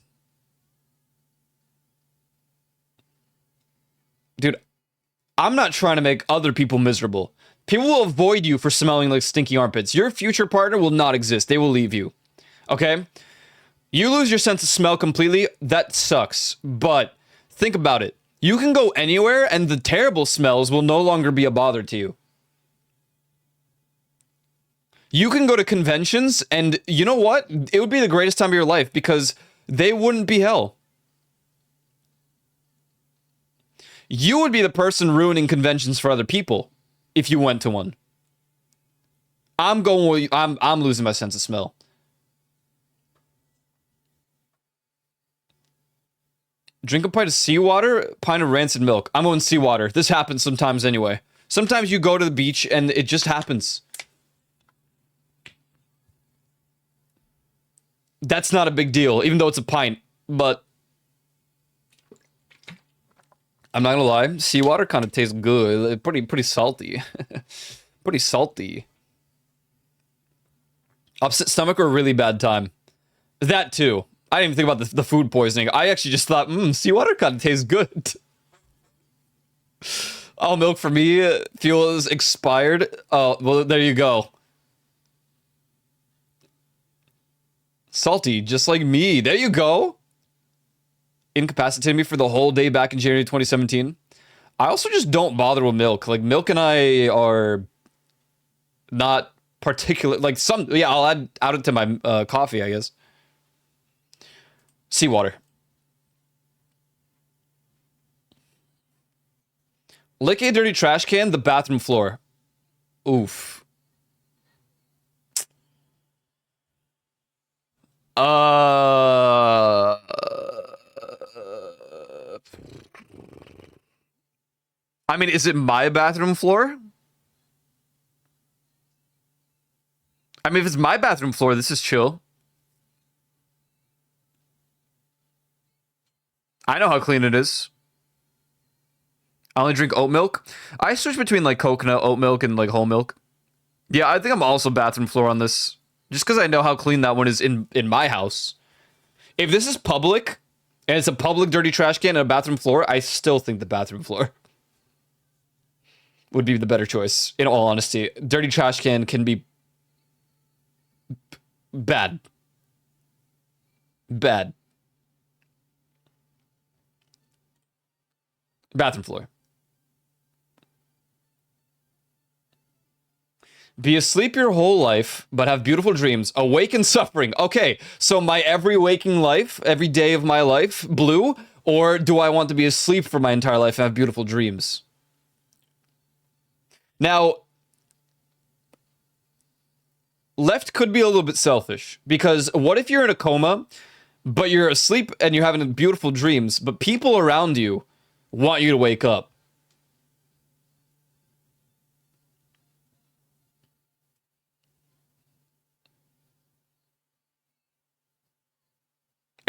Dude, I'm not trying to make other people miserable. People will avoid you for smelling like stinky armpits. Your future partner will not exist. They will leave you. Okay? You lose your sense of smell completely. That sucks. But think about it. You can go anywhere and the terrible smells will no longer be a bother to you. You can go to conventions and you know what? It would be the greatest time of your life because they wouldn't be hell. You would be the person ruining conventions for other people if you went to one. I'm losing my sense of smell. Drink a pint of seawater, pint of rancid milk. I'm going seawater. This happens sometimes anyway. Sometimes you go to the beach and it just happens. That's not a big deal, even though it's a pint. But I'm not gonna lie, seawater kind of tastes good. Pretty salty. Pretty salty. Upset stomach or a really bad time? That too. I didn't even think about the food poisoning. I actually just thought, seawater kind of tastes good. All milk for me feels expired. Oh, well, there you go. Salty, just like me. There you go. Incapacitated me for the whole day back in January 2017. I also just don't bother with milk. Like, milk and I are not particular. Like, I'll add it to my coffee, I guess. Seawater. Lick a dirty trash can, the bathroom floor. Oof. I mean, is it my bathroom floor? I mean, if it's my bathroom floor, this is chill. I know how clean it is. I only drink oat milk. I switch between like coconut, oat milk, and like whole milk. Yeah, I think I'm also bathroom floor on this. Just because I know how clean that one is in my house. If this is public, and it's a public dirty trash can and a bathroom floor, I still think the bathroom floor would be the better choice, in all honesty. Dirty trash can be bad. Bad. Bathroom floor. Be asleep your whole life, but have beautiful dreams. Awake and suffering. Okay, so my every waking life, every day of my life, blue? Or do I want to be asleep for my entire life and have beautiful dreams? Now, left could be a little bit selfish. Because what if you're in a coma, but you're asleep and you're having beautiful dreams, but people around you want you to wake up?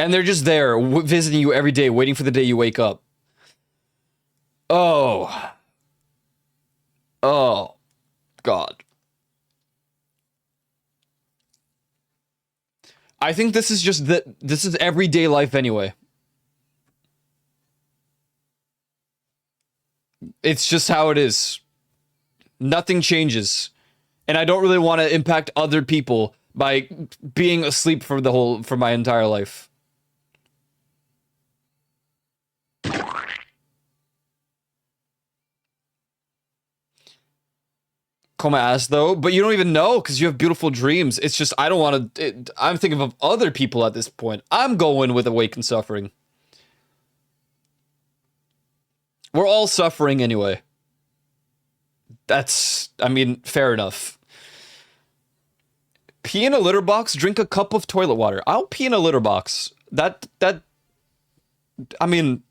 And they're just there, visiting you every day, waiting for the day you wake up. Oh. Oh. God. I think this is just this is everyday life anyway. It's just how it is. Nothing changes. And I don't really want to impact other people by being asleep for my entire life. call my ass though, but you don't even know because you have beautiful dreams. It's just I don't want to. I'm thinking of other people at this point. I'm going with Awaken Suffering. We're all suffering anyway. That's, I mean, fair enough. Pee in a litter box, drink a cup of toilet water. I'll pee in a litter box. I mean,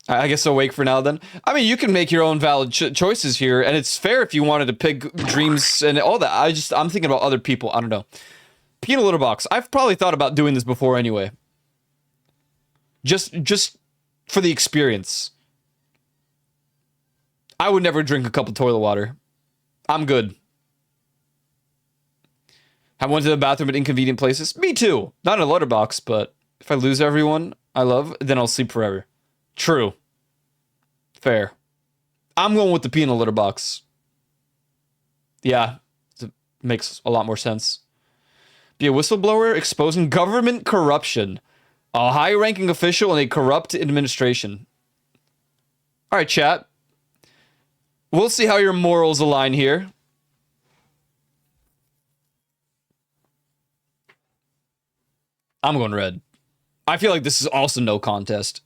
I guess awake for now then. I mean, you can make your own valid choices here, and it's fair if you wanted to pick dreams and all that. I'm thinking about other people. I don't know. Pee in a litter box. I've probably thought about doing this before anyway. Just for the experience. I would never drink a cup of toilet water. I'm good. Have went to the bathroom at inconvenient places. Me too. Not in a litter box, but if I lose everyone I love, then I'll sleep forever. True. Fair. I'm going with the pee in a litter box. Yeah, it makes a lot more sense. Be a whistleblower exposing government corruption. A high-ranking official in a corrupt administration. All right, chat. We'll see how your morals align here. I'm going red. I feel like this is also no contest.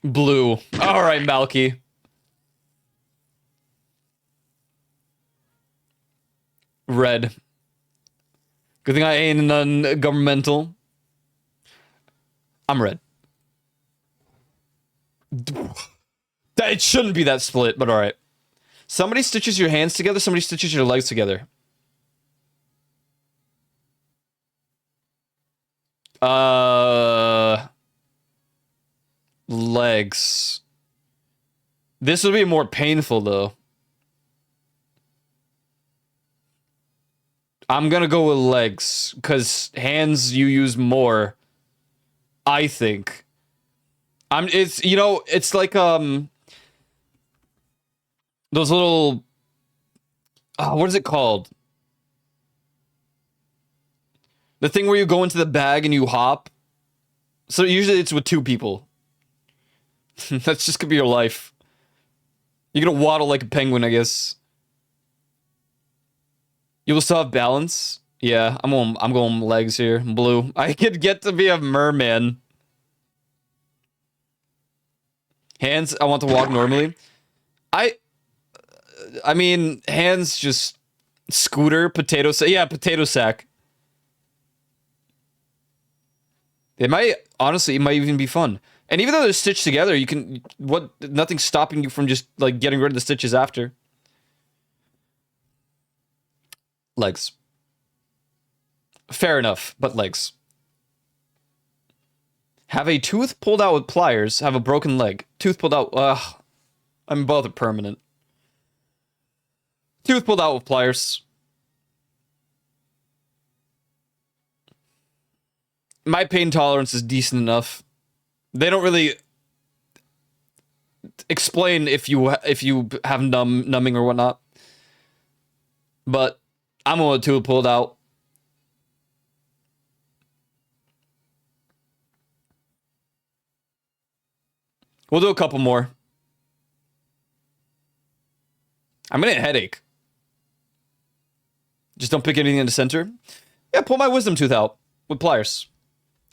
Blue. All right, Malky. Red. Good thing I ain't non-governmental. I'm red. It shouldn't be that split, but all right. Somebody stitches your hands together, somebody stitches your legs together. Legs. This would be more painful, though. I'm gonna go with legs, because hands you use more, I think. It's, you know, it's like, those little, what is it called? The thing where you go into the bag and you hop. So usually it's with two people. That's just gonna be your life. You're gonna waddle like a penguin, I guess. You will still have balance. Yeah, I'm going legs here. Blue. I could get to be a merman. Hands, I want to walk normally. I mean, hands just scooter, potato sack. Yeah, potato sack. It might, honestly, it might even be fun. And even though they're stitched together, you can, nothing's stopping you from just, like, getting rid of the stitches after. Legs. Fair enough, but legs. Have a tooth pulled out with pliers, have a broken leg. Tooth pulled out, I mean, both are permanent. Tooth pulled out with pliers. My pain tolerance is decent enough. They don't really explain if you have numbing or whatnot. But I'm going with tooth pulled out. We'll do a couple more. I'm gonna get a headache. Just don't pick anything in the center. Yeah, pull my wisdom tooth out with pliers.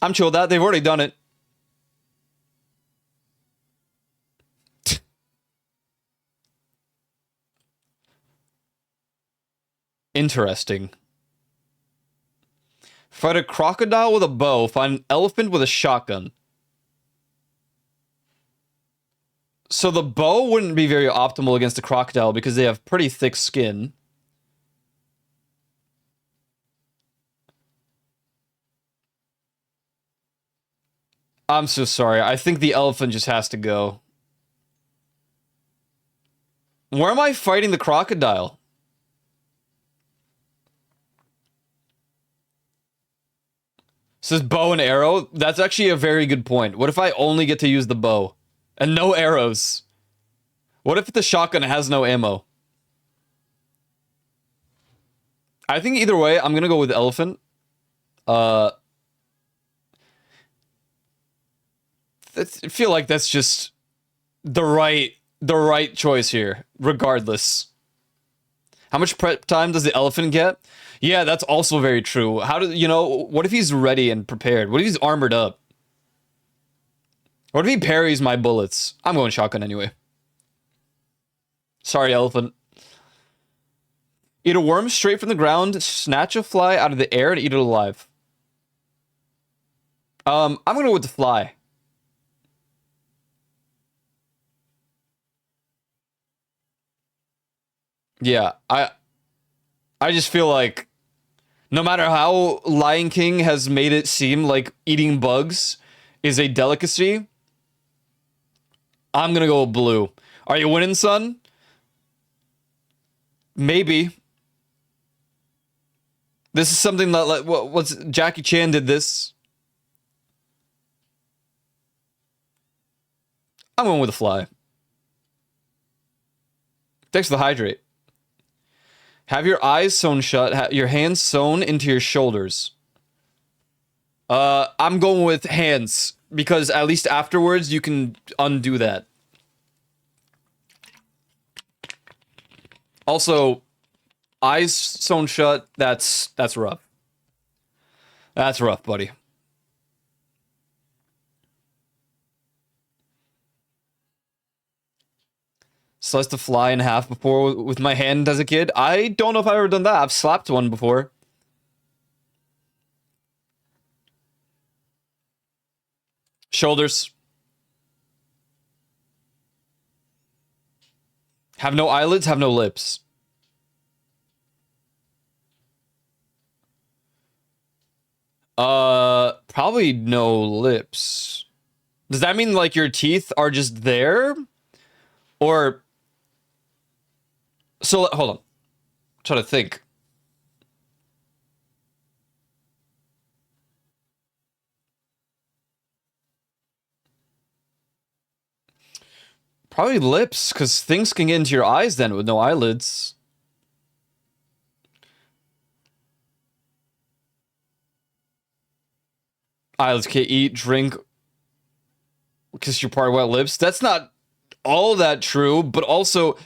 I'm chill with that. They've already done it. Interesting. Fight a crocodile with a bow. Find an elephant with a shotgun. So the bow wouldn't be very optimal against a crocodile because they have pretty thick skin. I'm so sorry. I think the elephant just has to go. Where am I fighting the crocodile? It says bow and arrow. That's actually a very good point. What if I only get to use the bow and no arrows? What if the shotgun has no ammo? I think either way, I'm gonna go with elephant. Uh, I feel like that's just the right choice here, regardless. How much prep time does the elephant get? Yeah, that's also very true. How do you know? What if he's ready and prepared? What if he's armored up? What if he parries my bullets? I'm going shotgun anyway. Sorry, elephant. Eat a worm straight from the ground, snatch a fly out of the air, and eat it alive. I'm gonna go with the fly. Yeah, I just feel like no matter how Lion King has made it seem like eating bugs is a delicacy, I'm gonna go with blue. Are you winning, son? Maybe. This is something that like what's Jackie Chan did this. I'm going with a fly. Thanks for the hydrate. Have your eyes sewn shut, your hands sewn into your shoulders. I'm going with hands because at least afterwards you can undo that. Also, eyes sewn shut, that's rough. That's rough, buddy. Sliced a fly in half before with my hand as a kid. I don't know if I've ever done that. I've slapped one before. Shoulders. Have no eyelids, have no lips. Probably no lips. Does that mean like your teeth are just there? Or so hold on. I'm trying to think. Probably lips, because things can get into your eyes then with no eyelids. Eyelids can't eat, drink, because you're part of wet lips. That's not all that true, but also,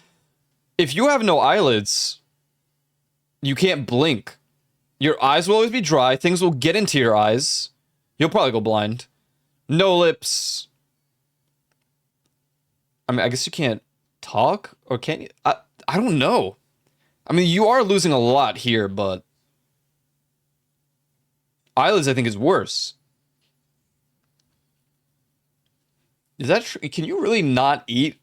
if you have no eyelids, you can't blink. Your eyes will always be dry, things will get into your eyes. You'll probably go blind. No lips. I mean, I guess you can't talk, or can't you? I don't know. I mean, you are losing a lot here, but eyelids, I think, is worse. Is that true? Can you really not eat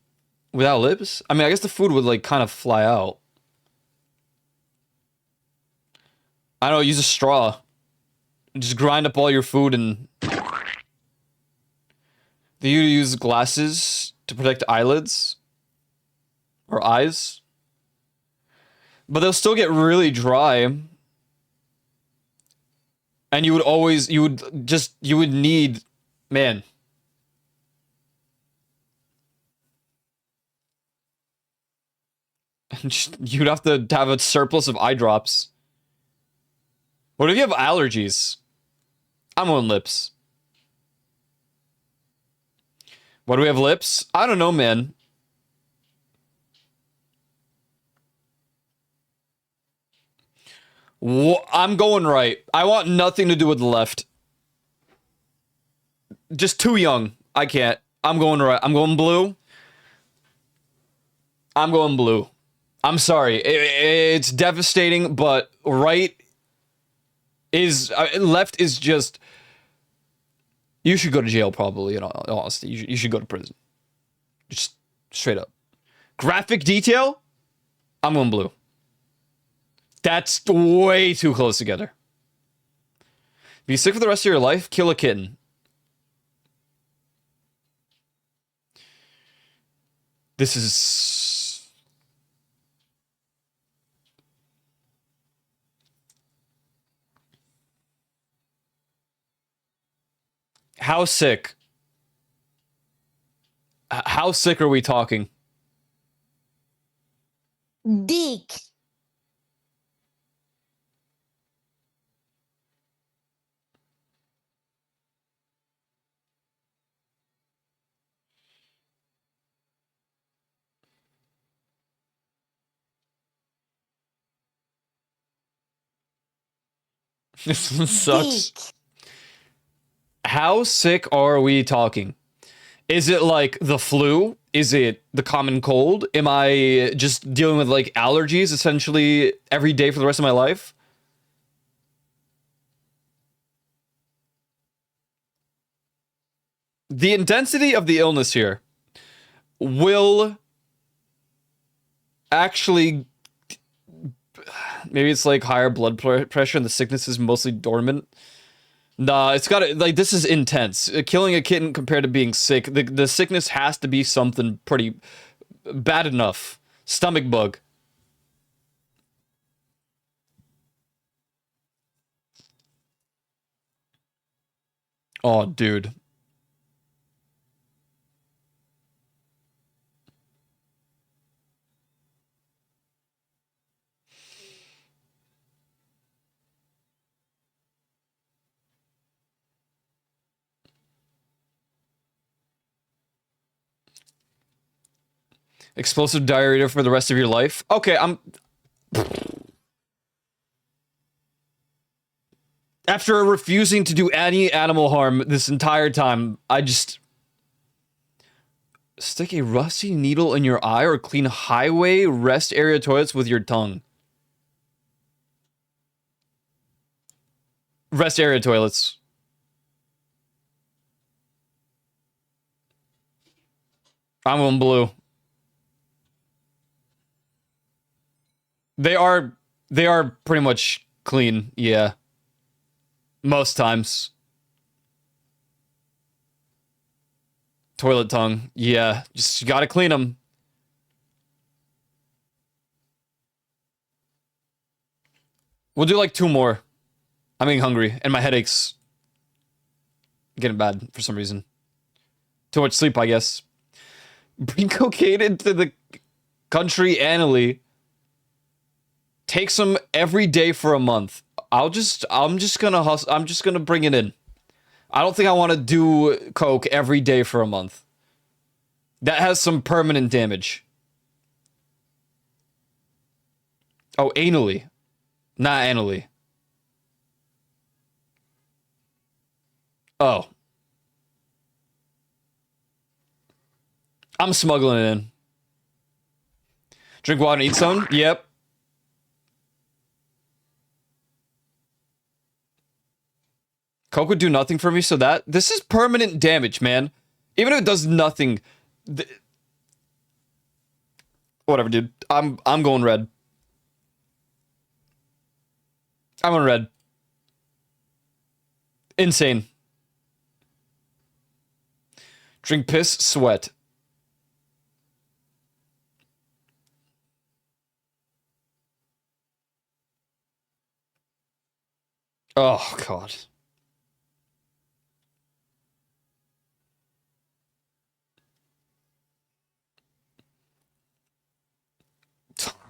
without lips? I mean, I guess the food would like kind of fly out. I don't know, use a straw. Just grind up all your food and. Do you use glasses to protect eyelids? Or eyes? But they'll still get really dry. And you would need, man. You'd have to have a surplus of eye drops. What if you have allergies? I'm on lips. What do we have lips? I don't know, man. I'm going right. I want nothing to do with the left. Just too young. I can't. I'm going right. I'm going blue. I'm going blue. I'm sorry. It's devastating, but right is left is just. You should go to jail, probably. In all honesty, you should go to prison. Just straight up. Graphic detail. I'm going blue. That's way too close together. Be sick for the rest of your life. Kill a kitten. This is. How sick? How sick are we talking? Dick. This one sucks. Geek. How sick are we talking? Is it like the flu? Is it the common cold? Am I just dealing with like allergies essentially every day for the rest of my life? The intensity of the illness here will actually, maybe it's like higher blood pressure and the sickness is mostly dormant. Nah, it's gotta, like, this is intense. Killing a kitten compared to being sick, the sickness has to be something pretty bad enough. Stomach bug. Oh, dude. Explosive diarrhea for the rest of your life? Okay, after refusing to do any animal harm this entire time, I just... Stick a rusty needle in your eye or clean highway rest area toilets with your tongue. Rest area toilets. I'm going blue. They are pretty much clean, yeah. Most times. Toilet tongue, yeah. Just, you gotta clean them. We'll do like 2 more. I'm getting hungry, and my headache's getting bad for some reason. Too much sleep, I guess. Bring cocaine into the country annually. Take some every day for a month. I'm just gonna hustle. I'm just gonna bring it in. I don't think I want to do coke every day for a month. That has some permanent damage. Oh, anally. Not anally. Oh. I'm smuggling it in. Drink water and eat some? Yep. Coke would do nothing for me, so this is permanent damage, man. Even if it does nothing, whatever, dude. I'm going red. I'm on red. Insane. Drink piss, sweat. Oh God.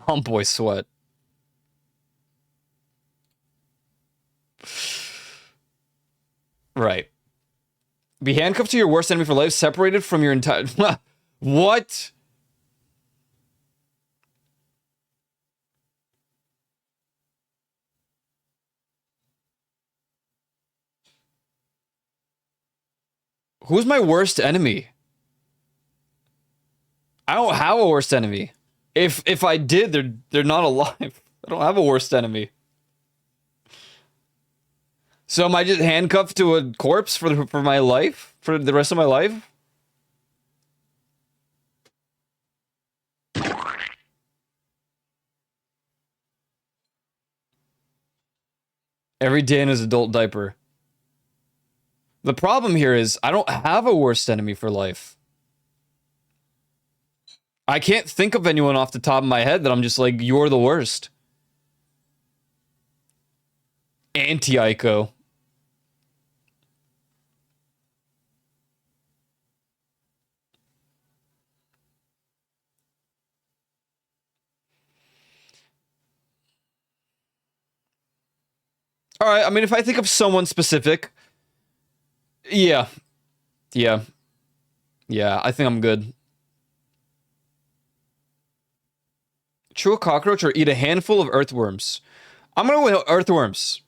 Homeboy sweat. Right. Be handcuffed to your worst enemy for life, separated from your entire... What? Who's my worst enemy? I don't have a worst enemy. If I did, they're not alive. I don't have a worst enemy. So am I just handcuffed to a corpse for my life? For the rest of my life? Every day in his adult diaper. The problem here is I don't have a worst enemy for life. I can't think of anyone off the top of my head that I'm just like, you're the worst. Anti-Ico. All right, I mean, if I think of someone specific, yeah, yeah, yeah, I think I'm good. Chew a cockroach or eat a handful of earthworms. I'm gonna go with earthworms.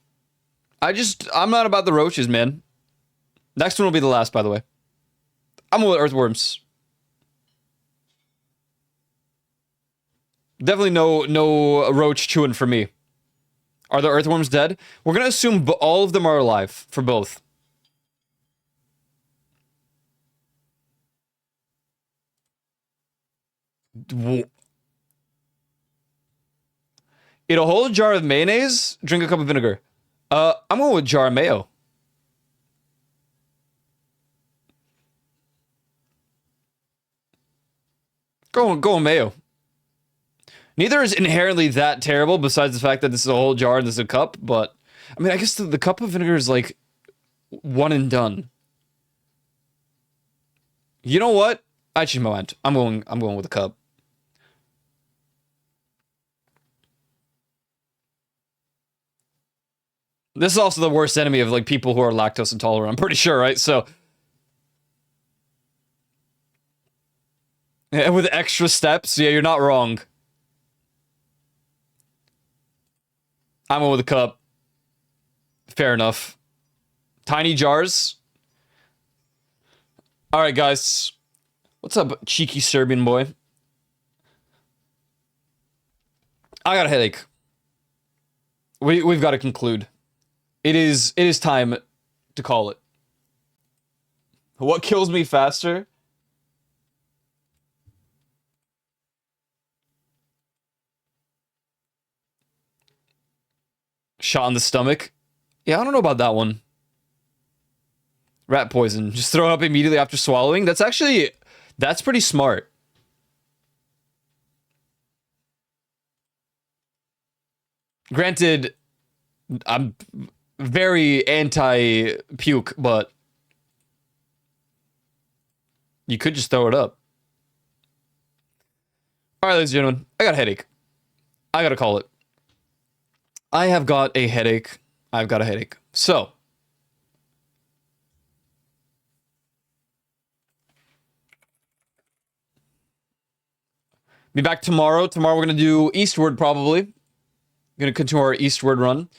I'm not about the roaches, man. Next one will be the last, by the way. I'm with earthworms. Definitely no roach chewing for me. Are the earthworms dead? We're gonna assume all of them are alive for both. Eat a whole jar of mayonnaise, drink a cup of vinegar. I'm going with jar of mayo. Go mayo. Neither is inherently that terrible, besides the fact that this is a whole jar and this is a cup, but I mean, I guess the cup of vinegar is like one and done. You know what? I changed my mind. I'm going with a cup. This is also the worst enemy of like people who are lactose intolerant. I'm pretty sure, right? So, and with extra steps, yeah, you're not wrong. I'm going with a cup. Fair enough. Tiny jars. All right, guys. What's up, cheeky Serbian boy? I got a headache. We've got to conclude. It is time to call it. What kills me faster? Shot in the stomach. Yeah, I don't know about that one. Rat poison. Just throw it up immediately after swallowing. That's pretty smart. Granted, I'm very anti-puke, but you could just throw it up. All right, ladies and gentlemen, I got a headache. I gotta call it. I have got a headache. I've got a headache. So, be back tomorrow. Tomorrow we're gonna do Eastward probably. Gonna continue our Eastward run.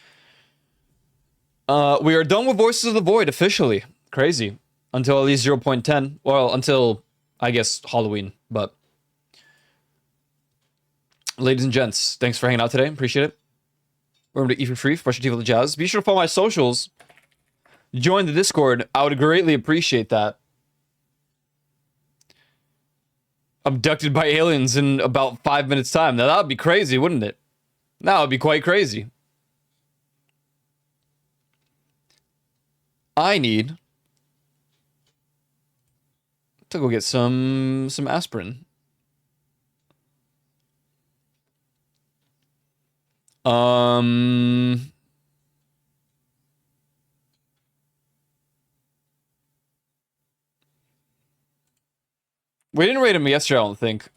We are done with Voices of the Void officially. Crazy. Until at least 0.10. Well, until, I guess, Halloween. But, ladies and gents, thanks for hanging out today. Appreciate it. Remember to eat for free, brush your teeth with the jazz. Be sure to follow my socials. Join the Discord. I would greatly appreciate that. Abducted by aliens in about 5 minutes' time. Now, that would be crazy, wouldn't it? That would be quite crazy. I need to go get some aspirin. We didn't rate him yesterday, I don't think.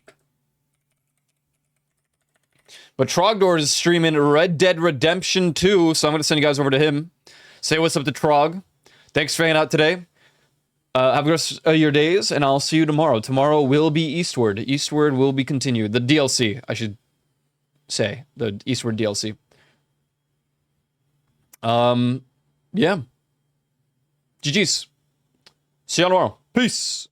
But Trogdor is streaming Red Dead Redemption 2, so I'm going to send you guys over to him. Say what's up to Trog. Thanks for hanging out today. Have a good rest of your days, and I'll see you tomorrow. Tomorrow will be Eastward. Eastward will be continued. The DLC, I should say. The Eastward DLC. Yeah. GG's. See you tomorrow. Peace.